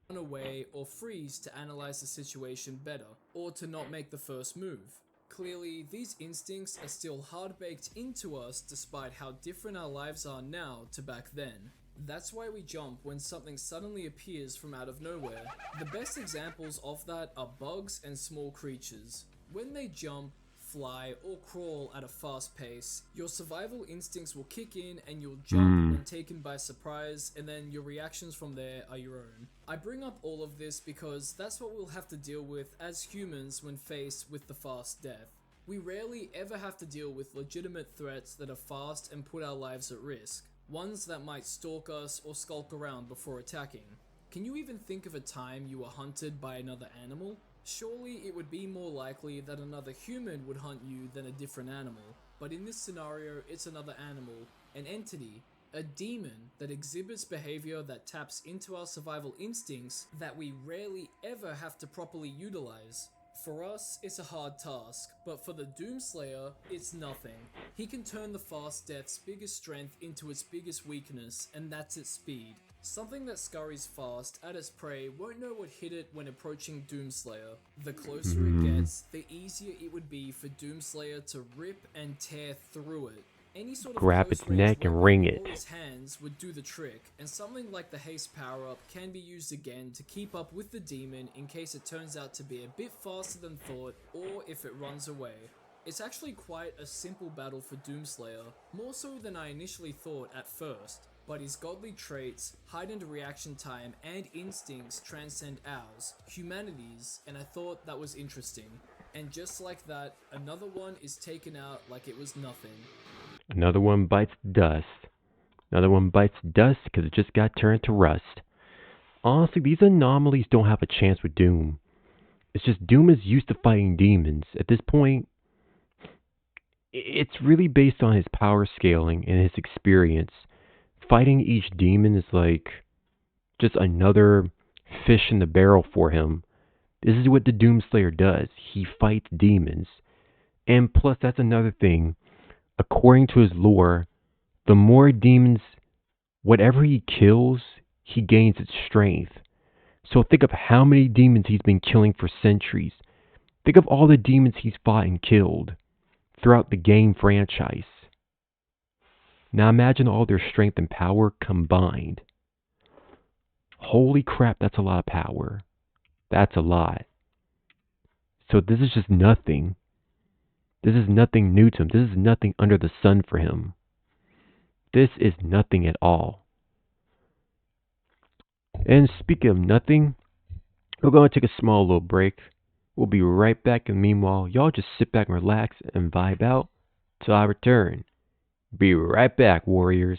Run away or freeze to analyze the situation better, or to not make the first move. Clearly, these instincts are still hard-baked into us despite how different our lives are now to back then. That's why we jump when something suddenly appears from out of nowhere. The best examples of that are bugs and small creatures. When they jump, fly, or crawl at a fast pace, your survival instincts will kick in and you'll jump when taken by surprise, and then your reactions from there are your own. I bring up all of this because that's what we'll have to deal with as humans when faced with the Fast Death. We rarely ever have to deal with legitimate threats that are fast and put our lives at risk. Ones that might stalk us or skulk around before attacking. Can you even think of a time you were hunted by another animal? Surely it would be more likely that another human would hunt you than a different animal. But in this scenario, it's another animal, an entity, a demon that exhibits behavior that taps into our survival instincts that we rarely ever have to properly utilize. For us, it's a hard task, but for the Doomslayer, it's nothing. He can turn the Fast Death's biggest strength into its biggest weakness, and that's its speed. Something that scurries fast at its prey won't know what hit it when approaching Doomslayer. The closer it gets, the easier it would be for Doomslayer to rip and tear through it. Any sort of Grab its close-range neck and weapon wring or it. his hands would do the trick, and something like the haste power-up can be used again to keep up with the demon in case it turns out to be a bit faster than thought, or if it runs away. It's actually quite a simple battle for Doomslayer, more so than I initially thought at first, but his godly traits, heightened reaction time, and instincts transcend ours, humanity's, and I thought that was interesting. And just like that, another one is taken out like it was nothing. Another one bites dust. Another one bites dust because it just got turned to rust. Honestly, these anomalies don't have a chance with Doom. It's just Doom is used to fighting demons. At this point, it's really based on his power scaling and his experience. Fighting each demon is like just another fish in the barrel for him. This is what the Doomslayer does. He fights demons. And plus, that's another thing. According to his lore, the more demons, whatever he kills, he gains its strength. So think of how many demons he's been killing for centuries. Think of all the demons he's fought and killed throughout the game franchise. Now imagine all their strength and power combined. Holy crap, that's a lot of power. That's a lot. So this is just nothing. This is nothing new to him. This is nothing under the sun for him. This is nothing at all. And speaking of nothing, we're going to take a small little break. We'll be right back, and meanwhile, y'all just sit back and relax and vibe out till I return. Be right back, warriors.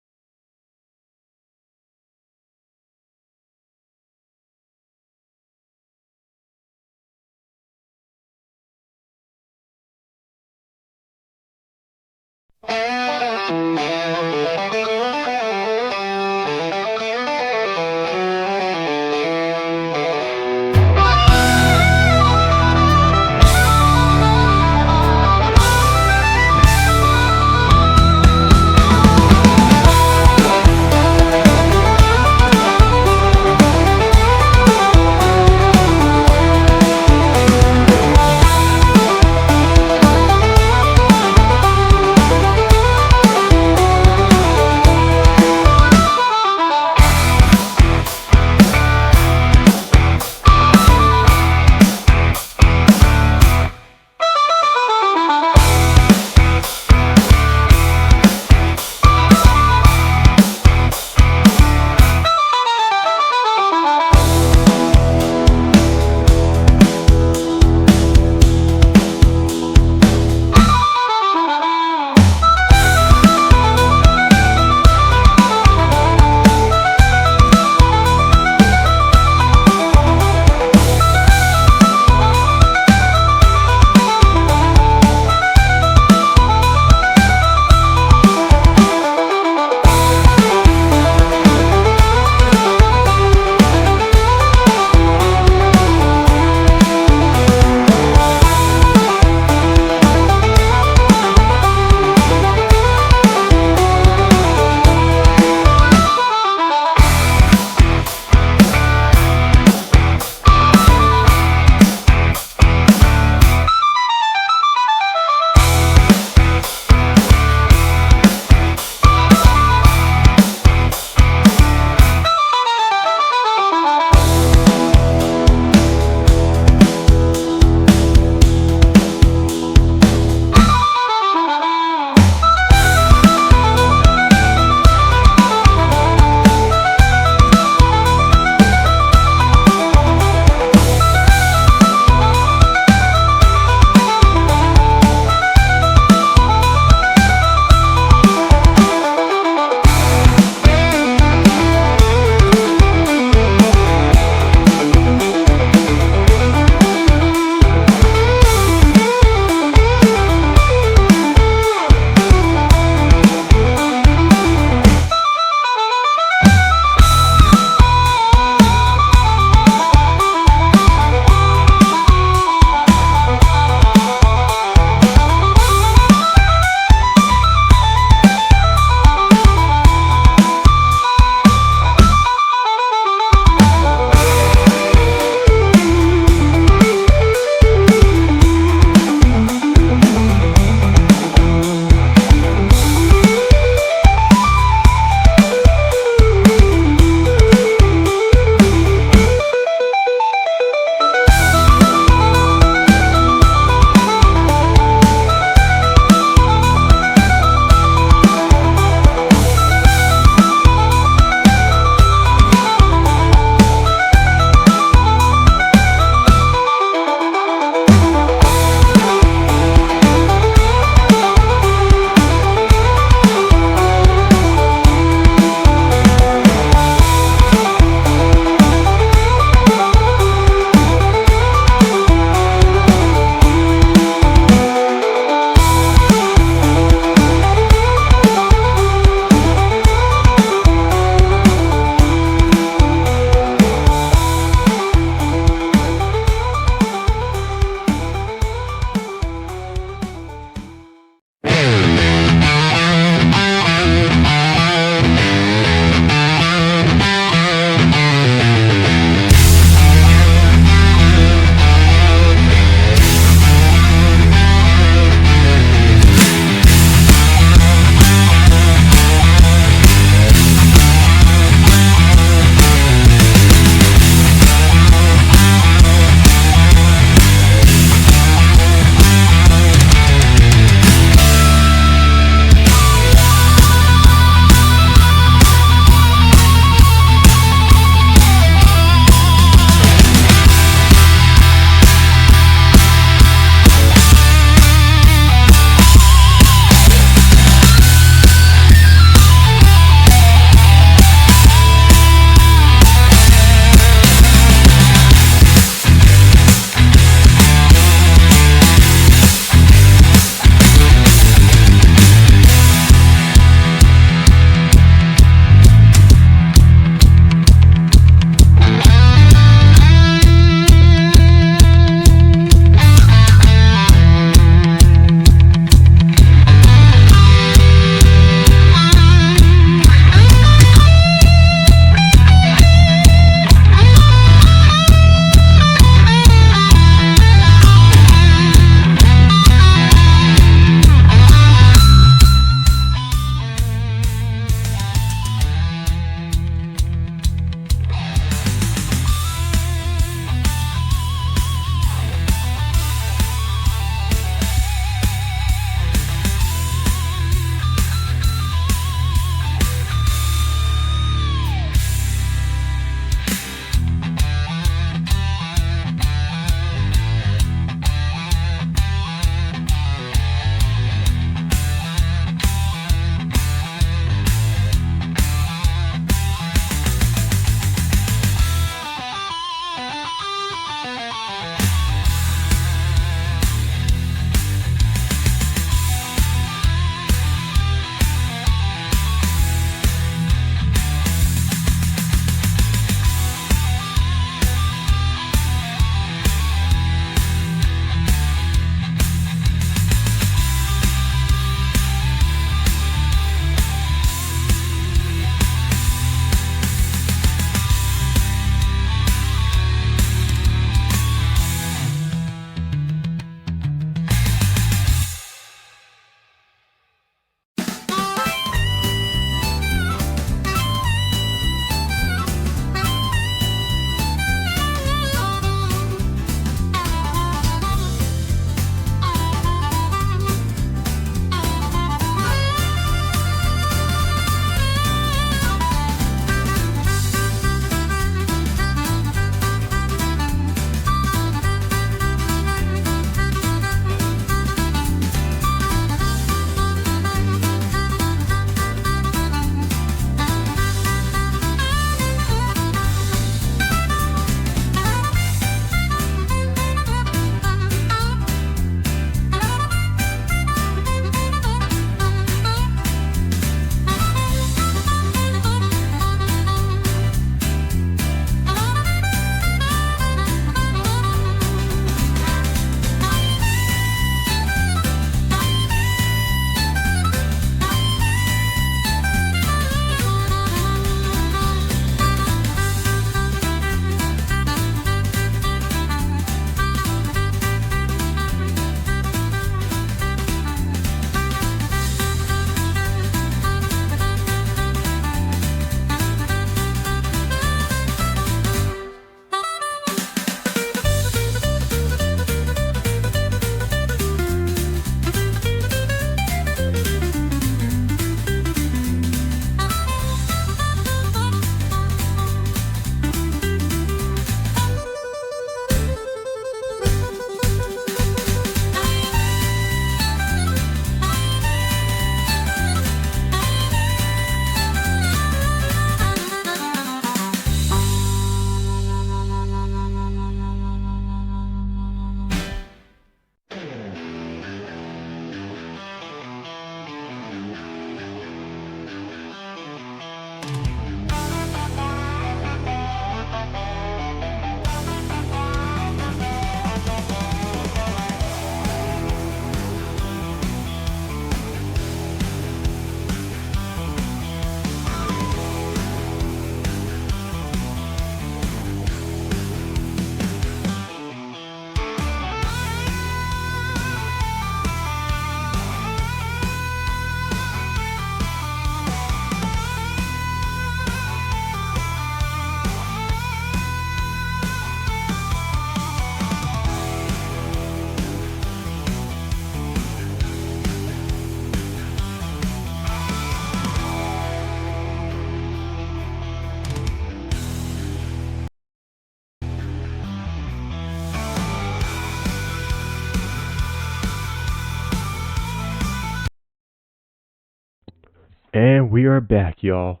And we are back, y'all.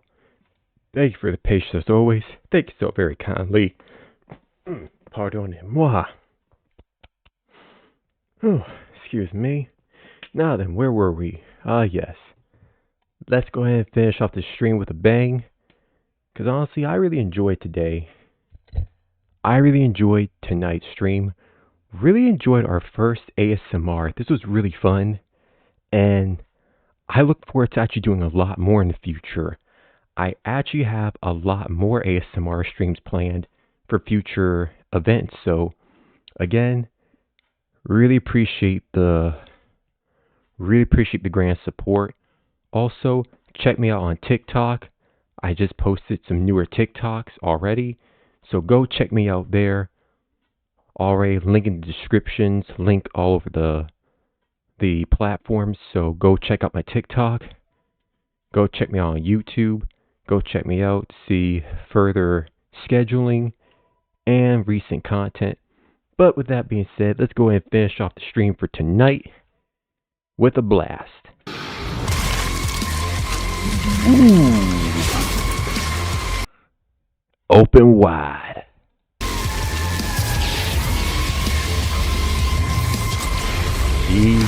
Thank you for the patience as always. Thank you so very kindly. Pardonnez-moi. Oh, excuse me. Now then, where were we? Yes. Let's go ahead and finish off the stream with a bang. Because honestly, I really enjoyed today. I really enjoyed tonight's stream. Really enjoyed our first ASMR. This was really fun. And I look forward to actually doing a lot more in the future. I actually have a lot more ASMR streams planned for future events. So, again, really appreciate the grand support. Also, check me out on TikTok. I just posted some newer TikToks already. So go check me out there. Already link in the descriptions, link all over the platforms. So go check out my TikTok. Go check me out on YouTube. Go check me out to see further scheduling and recent content. But with that being said, let's go ahead and finish off the stream for tonight with a blast. Ooh. Open wide. Easy.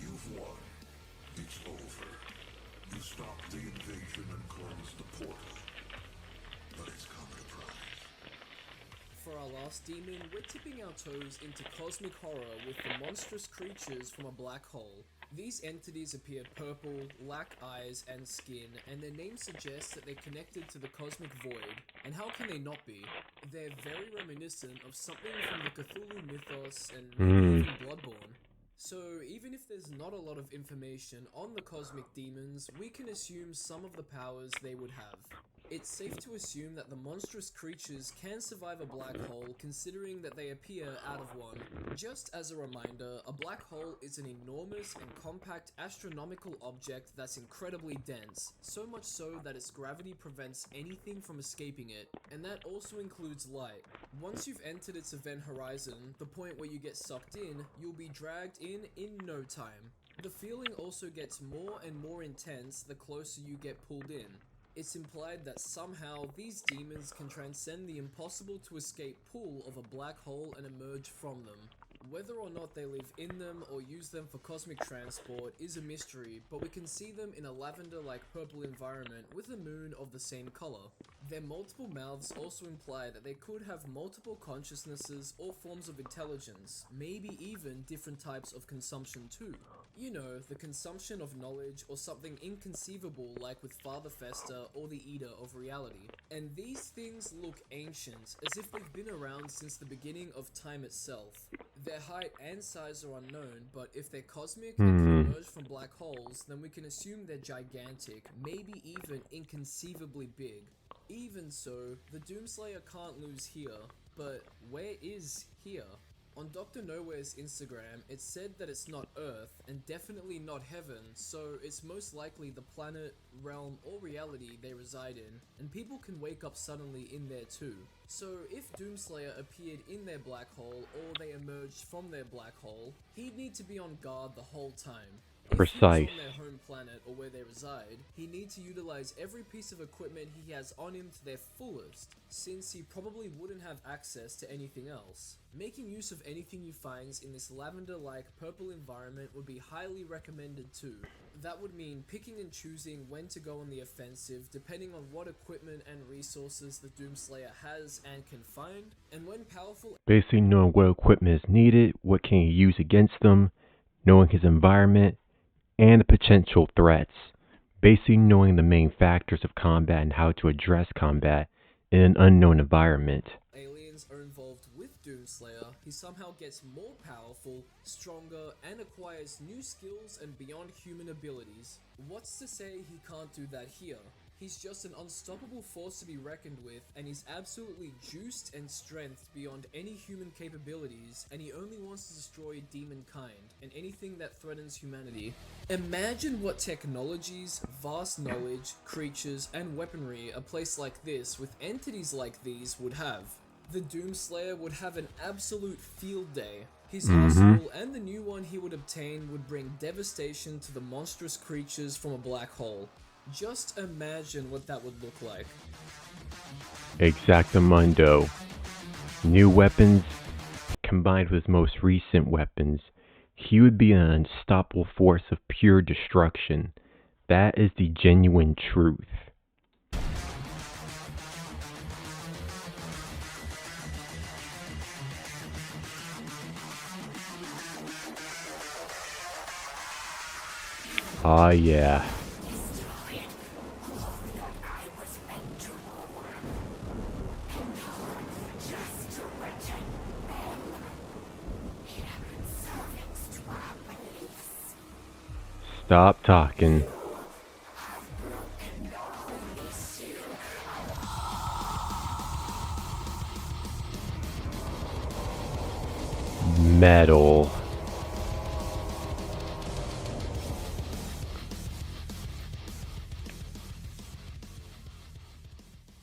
You've won. It's over. You stopped the invasion and closed the portal. But it's come at a price. For our last demon, we're tipping our toes into cosmic horror with the monstrous creatures from a black hole. These entities appear purple, lack eyes and skin, and their name suggests that they're connected to the cosmic void. And how can they not be? They're very reminiscent of something from the Cthulhu mythos and maybe even Bloodborne. So, even if there's not a lot of information on the cosmic demons, we can assume some of the powers they would have. It's safe to assume that the monstrous creatures can survive a black hole, considering that they appear out of one. Just as a reminder, a black hole is an enormous and compact astronomical object that's incredibly dense, so much so that its gravity prevents anything from escaping it, and that also includes light. Once you've entered its event horizon, the point where you get sucked in, you'll be dragged in no time. The feeling also gets more and more intense the closer you get pulled in. It's implied that somehow these demons can transcend the impossible to escape pull of a black hole and emerge from them. Whether or not they live in them or use them for cosmic transport is a mystery, but we can see them in a lavender-like purple environment with a moon of the same color. Their multiple mouths also imply that they could have multiple consciousnesses or forms of intelligence, maybe even different types of consumption too. You know, the consumption of knowledge or something inconceivable like with Father Fester or the Eater of Reality. And these things look ancient, as if they've been around since the beginning of time itself. Their height and size are unknown, but if they're cosmic and can emerge from black holes, then we can assume they're gigantic, maybe even inconceivably big. Even so, the Doomslayer can't lose here, but where is here? On Dr. Nowhere's Instagram, it said that it's not Earth, and definitely not Heaven, so it's most likely the planet, realm, or reality they reside in, and people can wake up suddenly in there too. So if Doomslayer appeared in their black hole, or they emerged from their black hole, he'd need to be on guard the whole time. If he was on their home planet or where they reside, he'd need to utilize every piece of equipment he has on him to their fullest, since he probably wouldn't have access to anything else. Making use of anything you find in this lavender-like purple environment would be highly recommended too. That would mean picking and choosing when to go on the offensive depending on what equipment and resources the Doomslayer has and can find, and when powerful... Basically knowing what equipment is needed, what can you use against them, knowing his environment, and the potential threats. Basically knowing the main factors of combat and how to address combat in an unknown environment. Aliens are involved with Doomslayer, he somehow gets more powerful, stronger, and acquires new skills and beyond human abilities. What's to say he can't do that here? He's just an unstoppable force to be reckoned with, and he's absolutely juiced and strength beyond any human capabilities, and he only wants to destroy demon kind and anything that threatens humanity. Imagine what technologies, vast knowledge, creatures, and weaponry a place like this with entities like these would have. The Doomslayer would have an absolute field day. His arsenal and the new one he would obtain would bring devastation to the monstrous creatures from a black hole. Just imagine what that would look like. Exactamundo. New weapons combined with his most recent weapons. He would be an unstoppable force of pure destruction. That is the genuine truth. Ah, yeah. Stop talking. Metal.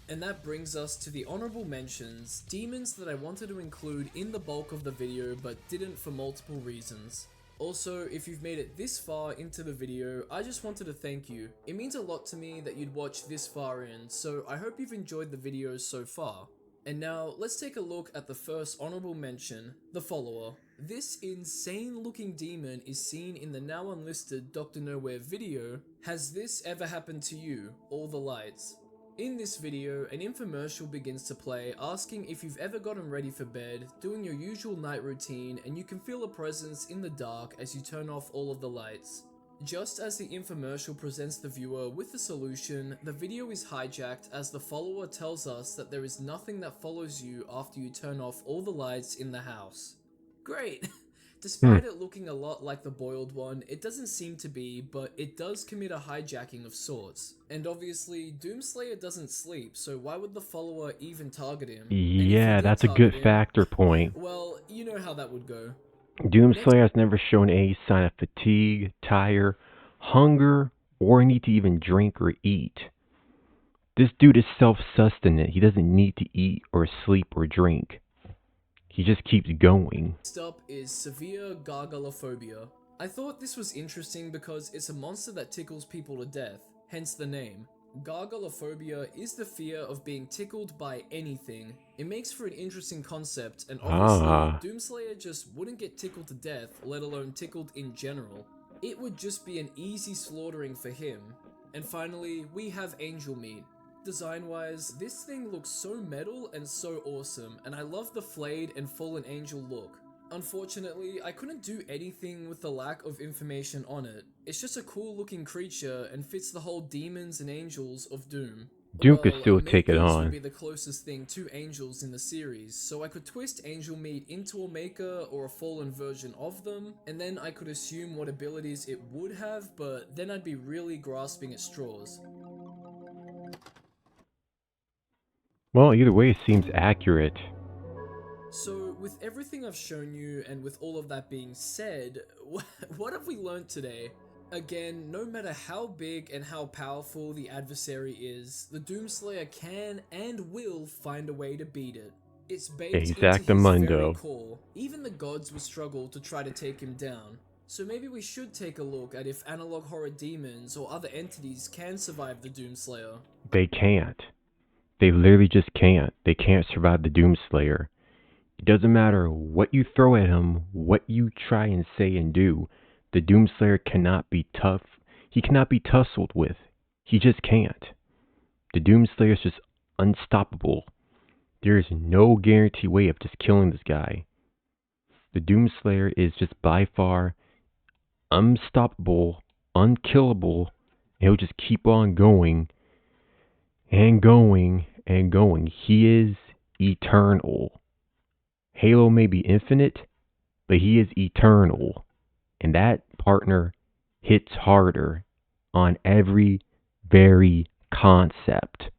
And that brings us to the honorable mentions, demons that I wanted to include in the bulk of the video but didn't for multiple reasons. Also, if you've made it this far into the video, I just wanted to thank you. It means a lot to me that you'd watch this far in, so I hope you've enjoyed the videos so far. And now, let's take a look at the first honorable mention, the follower. This insane looking demon is seen in the now unlisted Dr. Nowhere video. Has this ever happened to you? All the lights. In this video, an infomercial begins to play asking if you've ever gotten ready for bed, doing your usual night routine, and you can feel a presence in the dark as you turn off all of the lights. Just as the infomercial presents the viewer with the solution, the video is hijacked as the follower tells us that there is nothing that follows you after you turn off all the lights in the house. Great! Despite it looking a lot like the boiled one, it doesn't seem to be, but it does commit a hijacking of sorts. And obviously, Doomslayer doesn't sleep, so why would the follower even target him? Yeah, that's a good factor point. Well, you know how that would go. Doomslayer has never shown any sign of fatigue, tire, hunger, or need to even drink or eat. This dude is self-sustenant. He doesn't need to eat or sleep or drink. He just keeps going. Next up is severe gargulophobia. I thought this was interesting because it's a monster that tickles people to death, hence the name. Gargulophobia is the fear of being tickled by anything. It makes for an interesting concept, and obviously, Doomslayer just wouldn't get tickled to death, let alone tickled in general. It would just be an easy slaughtering for him. And finally, we have Angel Meat. Design-wise, this thing looks so metal and so awesome, and I love the flayed and fallen angel look. Unfortunately, I couldn't do anything with the lack of information on it. It's just a cool looking creature and fits the whole demons and angels of Doom. Doom could still take it on. Would be the closest thing to angels in the series, so I could twist Angel Meat into a maker or a fallen version of them, and then I could assume what abilities it would have, but then I'd be really grasping at straws. Well, either way, it seems accurate. So, with everything I've shown you, and with all of that being said, what have we learned today? Again, no matter how big and how powerful the adversary is, the Doomslayer can and will find a way to beat it. It's baked into his very core. Even the gods would struggle to try to take him down. So maybe we should take a look at if analog horror demons or other entities can survive the Doomslayer. They can't. They literally just can't. They can't survive the Doomslayer. It doesn't matter what you throw at him, what you try and say and do, the Doomslayer cannot be tough. He cannot be tussled with. He just can't. The Doomslayer is just unstoppable. There is no guaranteed way of just killing this guy. The Doomslayer is just by far unstoppable, unkillable, and he'll just keep on going and going and going. He is eternal. Halo may be infinite, but he is eternal. And that partner hits harder on every very concept.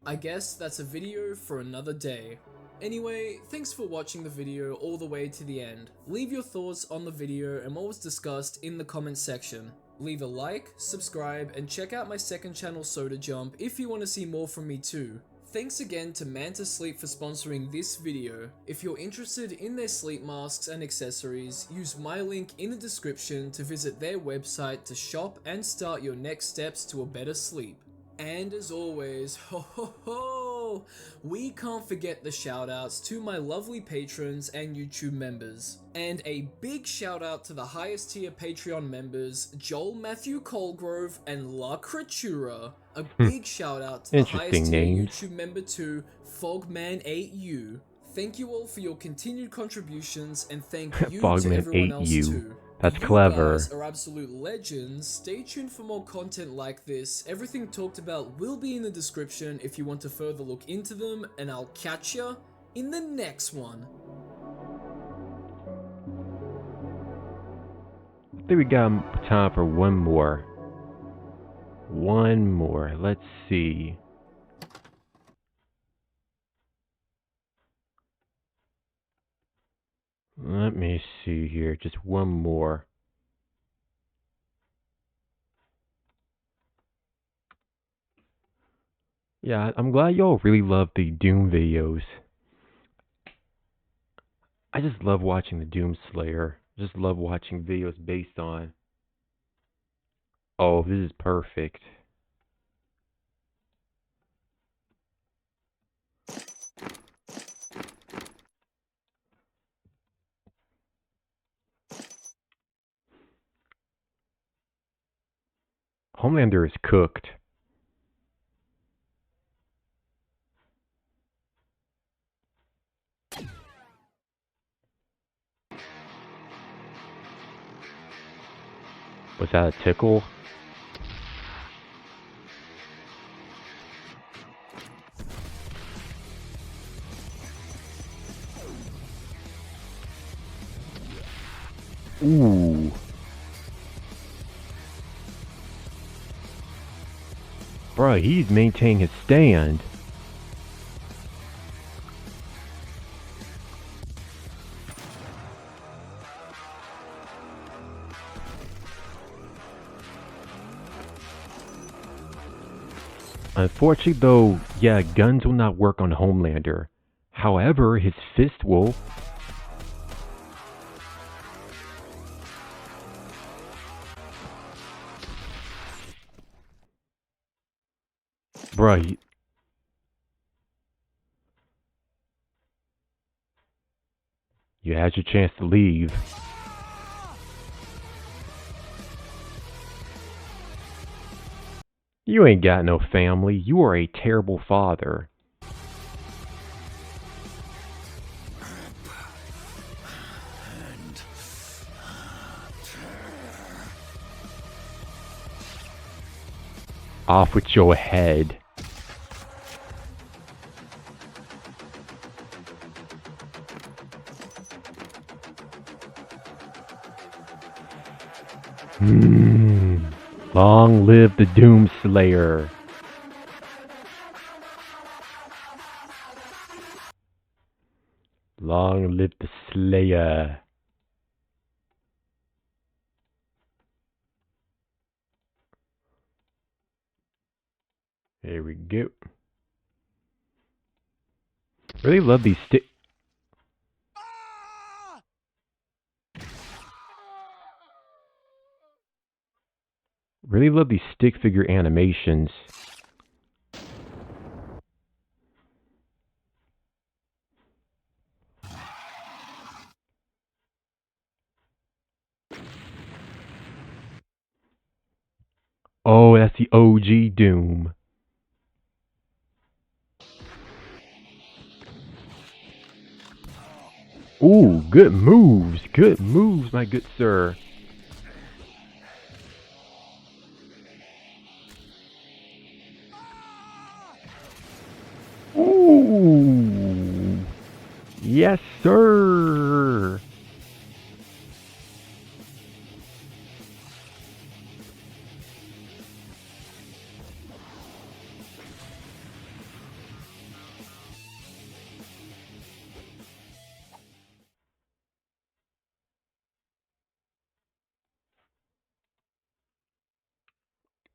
I guess that's a video for another day. Anyway, thanks for watching the video all the way to the end. Leave your thoughts on the video and what was discussed in the comment section. Leave a like, subscribe, and check out my second channel Soda Jump if you want to see more from me too. Thanks again to Manta Sleep for sponsoring this video. If you're interested in their sleep masks and accessories, use my link in the description to visit their website to shop and start your next steps to a better sleep. And as always, we can't forget the shoutouts to my lovely patrons and YouTube members. And a big shout out to the highest tier Patreon members, Joel Matthew Colgrove and La Creatura. A big shout out to the highest tier YouTube member too, Fogman8U. Thank you all for your continued contributions, and thank you to everyone else too. That's clever. You guys are absolute legends. Stay tuned for more content like this. Everything talked about will be in the description if you want to further look into them, and I'll catch ya in the next one. I think we got time for one more. One more. Let's see. Let me see here. Just one more. Yeah, I'm glad y'all really love the Doom videos. I just love watching the Doom Slayer. Just love watching videos based on... Oh, this is perfect. Homelander is cooked. Was that a tickle? Ooh. Bro, he's maintaining his stand. Unfortunately though, yeah, guns will not work on Homelander. However, his fist will. Bruh. You had your chance to leave. You ain't got no family. You are a terrible father. Off with your head. Long live the Doom Slayer. Long live the Slayer. There we go. Really love these stick. Really love these stick figure animations. Oh, that's the OG Doom. Ooh, good moves. Good moves, my good sir. Ooh. Yes, sir.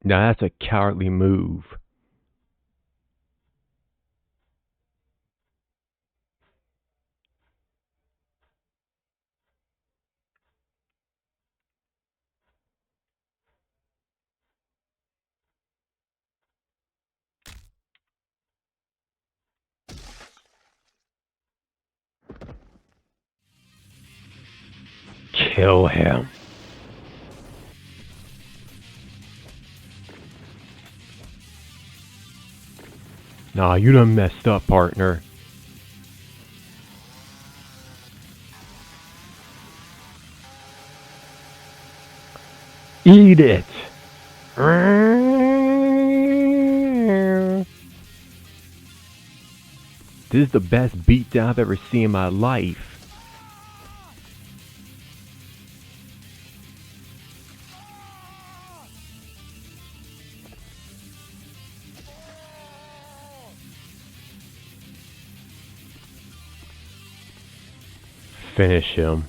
Now that's a cowardly move. Kill him. Nah, you done messed up, partner. Eat it. This is the best beatdown I've ever seen in my life. Finish him.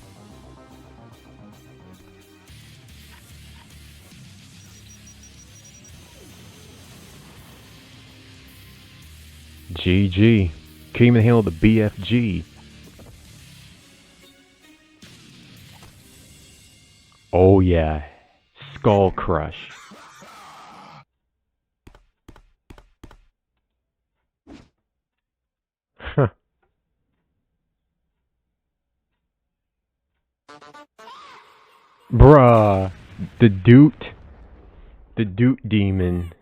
GG. Can't even handle the BFG. Oh yeah. Skull Crush. Huh. Bruh. The Doot Demon.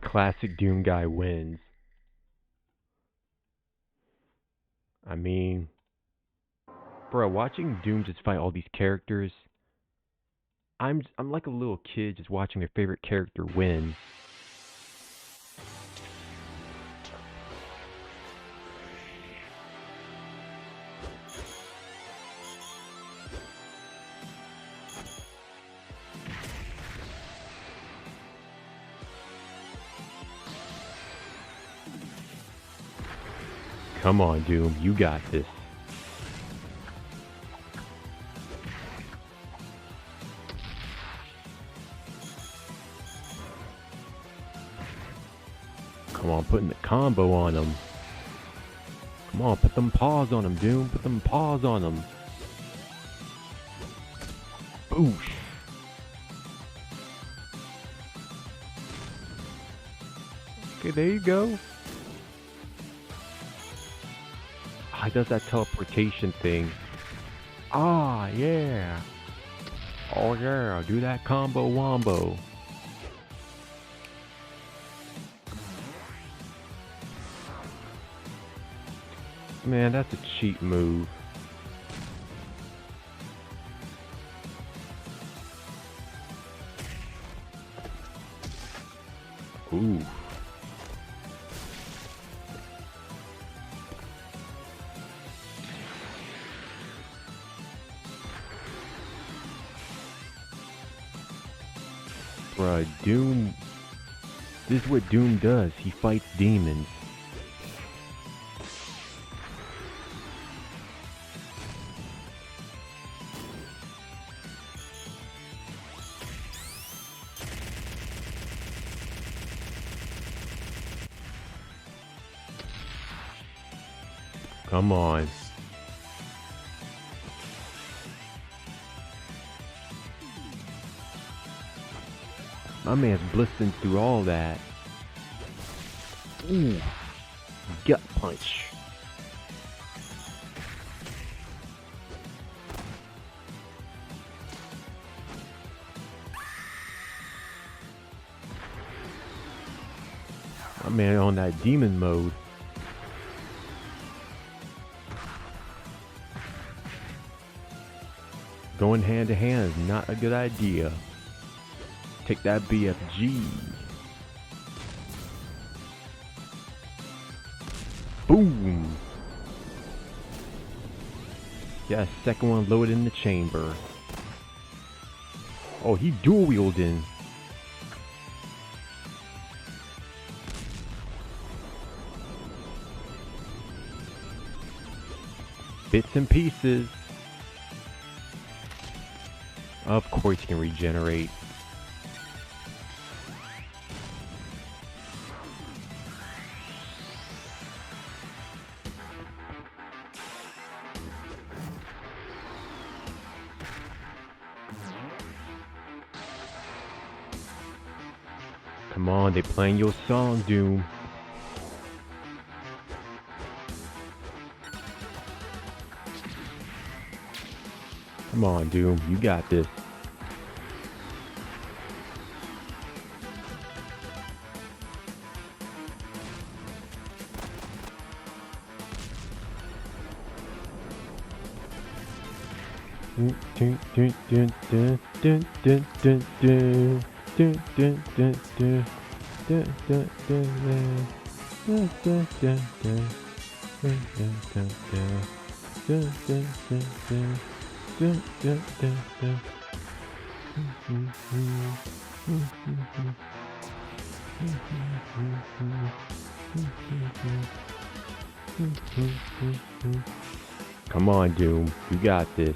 Classic Doom guy wins. I mean, bro, watching Doom just fight all these characters, I'm like a little kid just watching their favorite character win. Come on, Doom, you got this. Come on, putting the combo on him. Come on, put them paws on him, Doom. Put them paws on him. Boosh. Okay, there you go. He does that teleportation thing. Ah, yeah. Oh, yeah. Do that combo wombo. Man, that's a cheap move. Ooh. Bruh, Doom... This is what Doom does. He fights demons. Come on. My man's blistering through all that. Ooh. Gut punch. My man on that demon mode. Going hand to hand is not a good idea. Take that BFG. Boom. Yeah, second one loaded in the chamber. Oh, he dual wielding. Bits and pieces. Of course you can regenerate. Come on, they playing your song, Doom. Come on, Doom, you got this. Come on, Doom, you got this.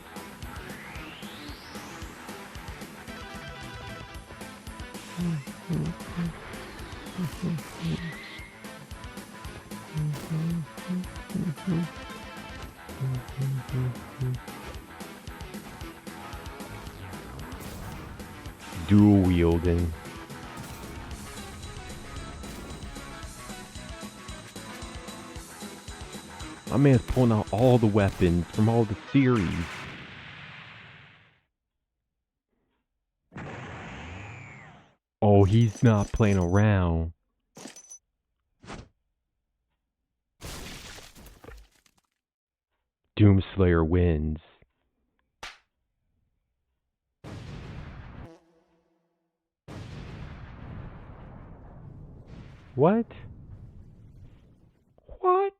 Dual wielding. My man's pulling out all the weapons from all the series. Oh, he's not playing around. Doomslayer wins. What? What?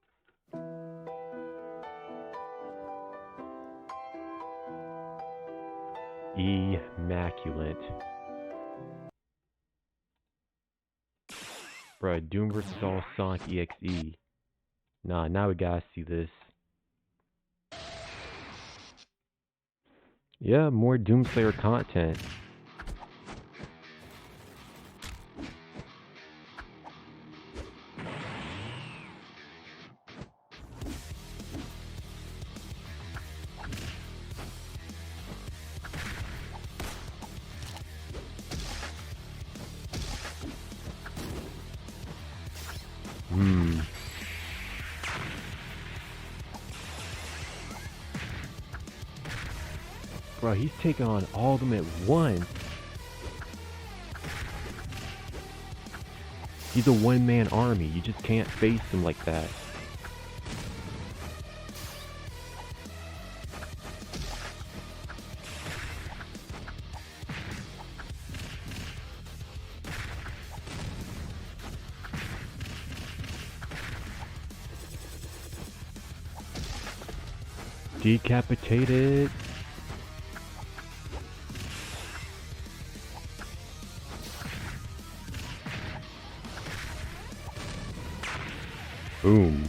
Immaculate. Bruh, Doom vs. All Sonic EXE. Nah, now we gotta see this. Yeah, more Doomslayer content. Bro, he's taking on all of them at once. He's a one-man army. You just can't face him like that. Decapitated. Boom.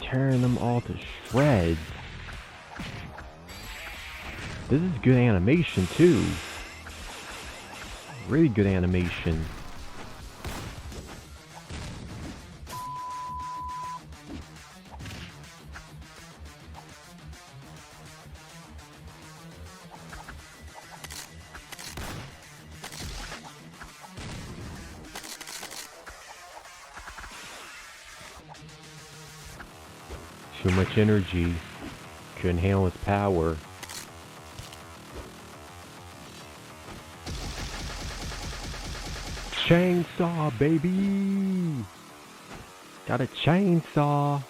Tearing them all to shreds. This is good animation too. Really good animation. Too much energy. Couldn't handle his power. Chainsaw, baby! Got a chainsaw!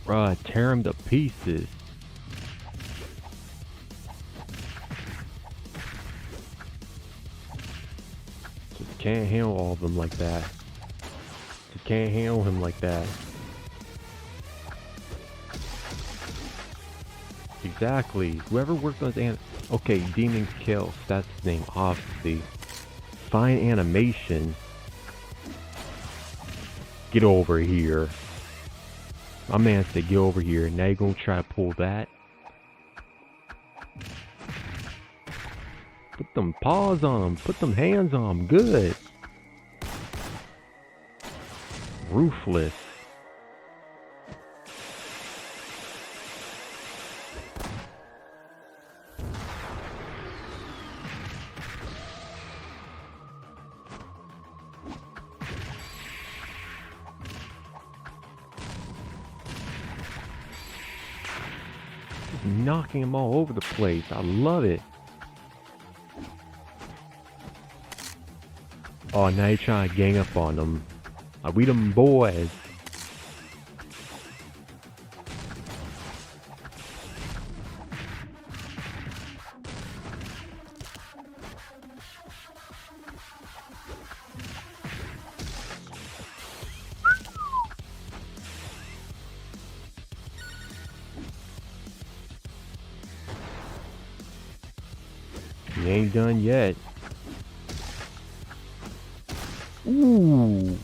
Bruh, tear him to pieces. can't handle all of them like that. Just can't handle him like that. Exactly. Whoever worked on his okay, Demon Kills, that's his name, obviously. Fine animation. Get over here. My man said get over here. Now you're gonna try to pull that. Put them paws on him. Put them hands on him. Good. Ruthless. Knocking him all over the place. I love it. Oh, now you're trying to gang up on them. We them boys. You ain't done yet. Ooh.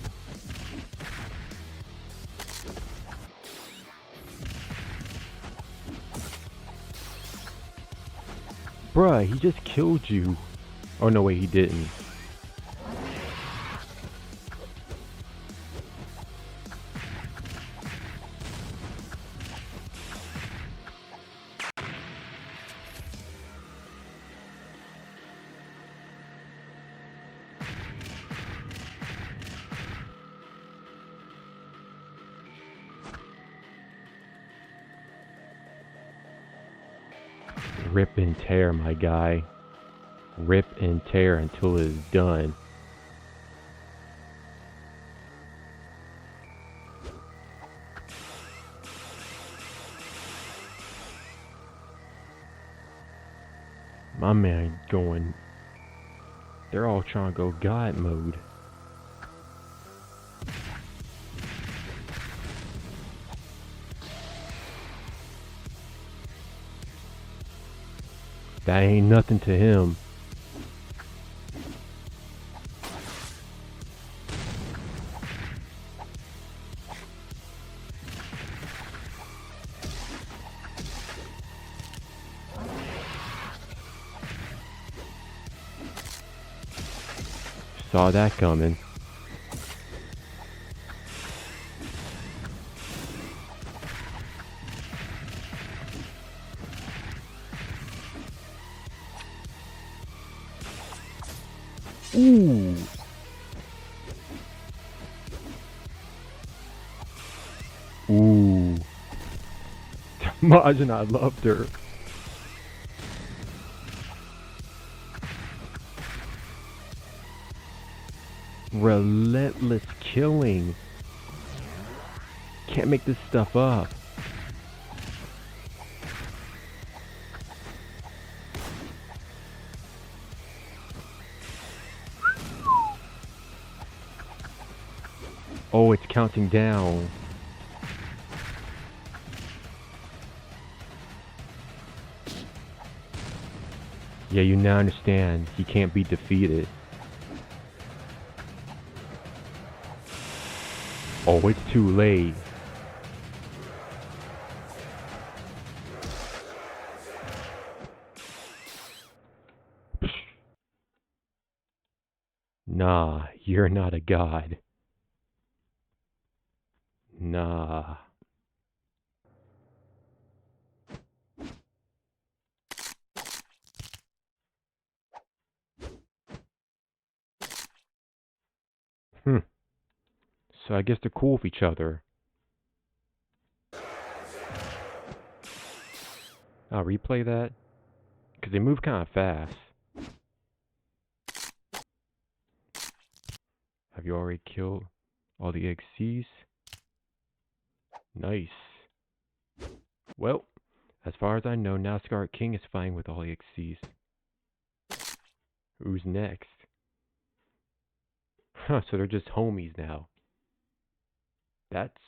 Bruh, he just killed you. Oh no, wait, he didn't. Rip and tear, my guy. Rip and tear until it is done. My man going... They're all trying to go God mode. That ain't nothing to him. Saw that coming. Ooh. Ooh. Imagine I loved her. Relentless killing. Can't make this stuff up. Oh, it's counting down. Yeah, you now understand. He can't be defeated. Oh, it's too late. Nah, you're not a god. Nah. So I guess they're cool with each other. I'll replay that. Because they move kind of fast. Have you already killed all the XCs? Nice. Well, as far as I know, now Scarlet King is fine with all the XCs. Who's next? Huh, so they're just homies now. That's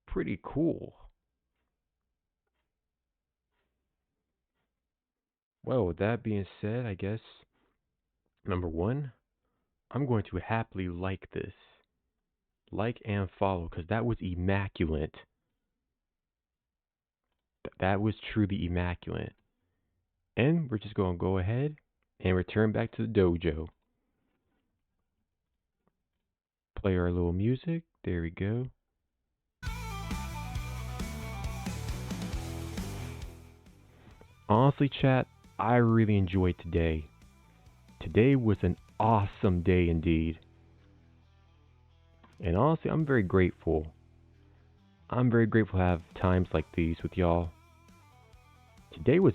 pretty cool. Well, with that being said, I guess number one, I'm going to happily like this. Like and follow, because that was immaculate. That was truly immaculate. And we're just going to go ahead and return back to the dojo. Play our little music. There we go. Honestly, chat, I really enjoyed today. Today was an awesome day indeed. And honestly, I'm very grateful. I'm very grateful to have times like these with y'all. Today was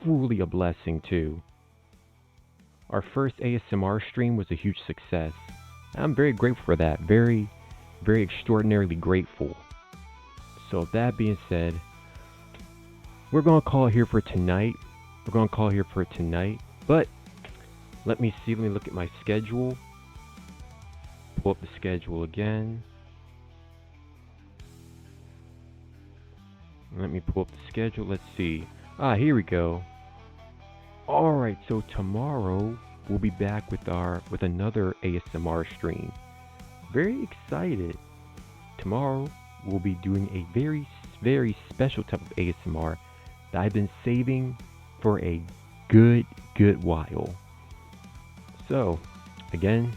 truly a blessing too. Our first ASMR stream was a huge success. I'm very grateful for that. Very, very extraordinarily grateful. So that being said, we're going to call it here for tonight. But let me look at my schedule. Pull up the schedule again. Let me pull up the schedule. Let's see. Here we go. Alright, so tomorrow we'll be back with another ASMR stream. Very excited. Tomorrow we'll be doing a very, very special type of ASMR that I've been saving for a good while. So, again,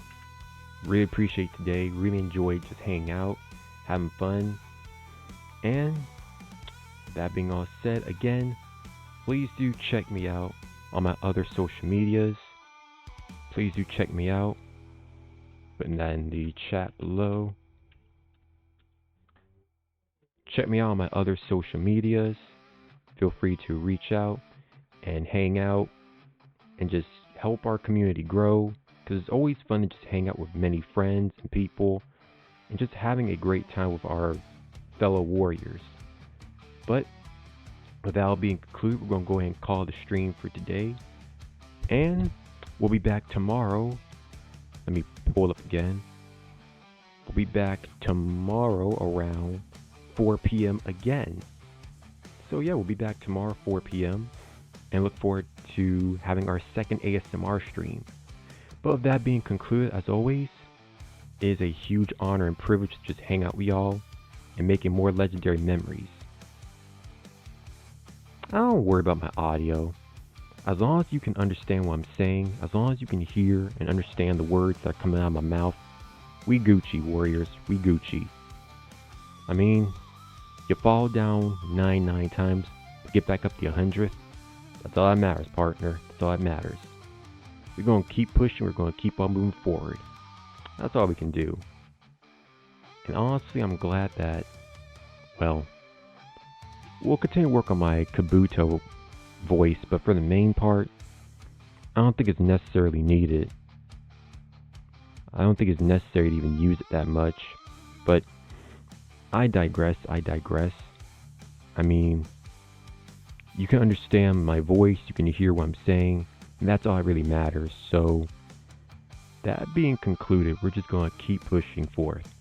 really appreciate today. Really enjoyed just hanging out, having fun. And that being all said, again, please do check me out on my other social medias. Please do check me out. Putting that in the chat below. Check me out on my other social medias. Feel free to reach out and hang out and just help our community grow. Because it's always fun to just hang out with many friends and people and just having a great time with our fellow warriors. But without being concluded, we're going to go ahead and call the stream for today. And we'll be back tomorrow. Let me pull up again. We'll be back tomorrow around 4 p.m. again. So yeah, we'll be back tomorrow 4 p.m. and look forward to having our second ASMR stream. But with that being concluded, as always, it is a huge honor and privilege to just hang out with y'all and making more legendary memories. I don't worry about my audio. As long as you can understand what I'm saying, as long as you can hear and understand the words that are coming out of my mouth, we Gucci, warriors, we Gucci. I mean, you fall down 99 times, get back up to 100th. That's all that matters, partner. That's all that matters. We're going to keep pushing. We're going to keep on moving forward. That's all we can do. And honestly, I'm glad that, well, we'll continue to work on my Kabuto voice, but for the main part, I don't think it's necessarily needed. I don't think it's necessary to even use it that much. But I digress. I mean, you can understand my voice, you can hear what I'm saying, and that's all that really matters. So, that being concluded, we're just going to keep pushing forth.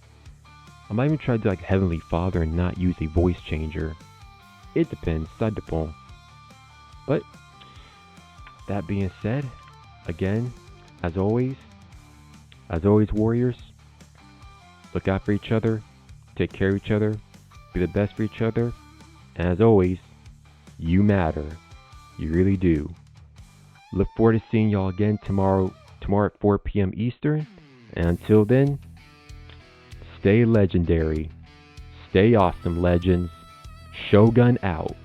I might even try to do like Heavenly Father and not use a voice changer. It depends, ça dépend. But, that being said, again, as always, warriors, look out for each other, take care of each other, be the best for each other, and as always, you matter. You really do. Look forward to seeing y'all again tomorrow at 4 p.m. Eastern. And until then, stay legendary. Stay awesome, legends. Shogun out.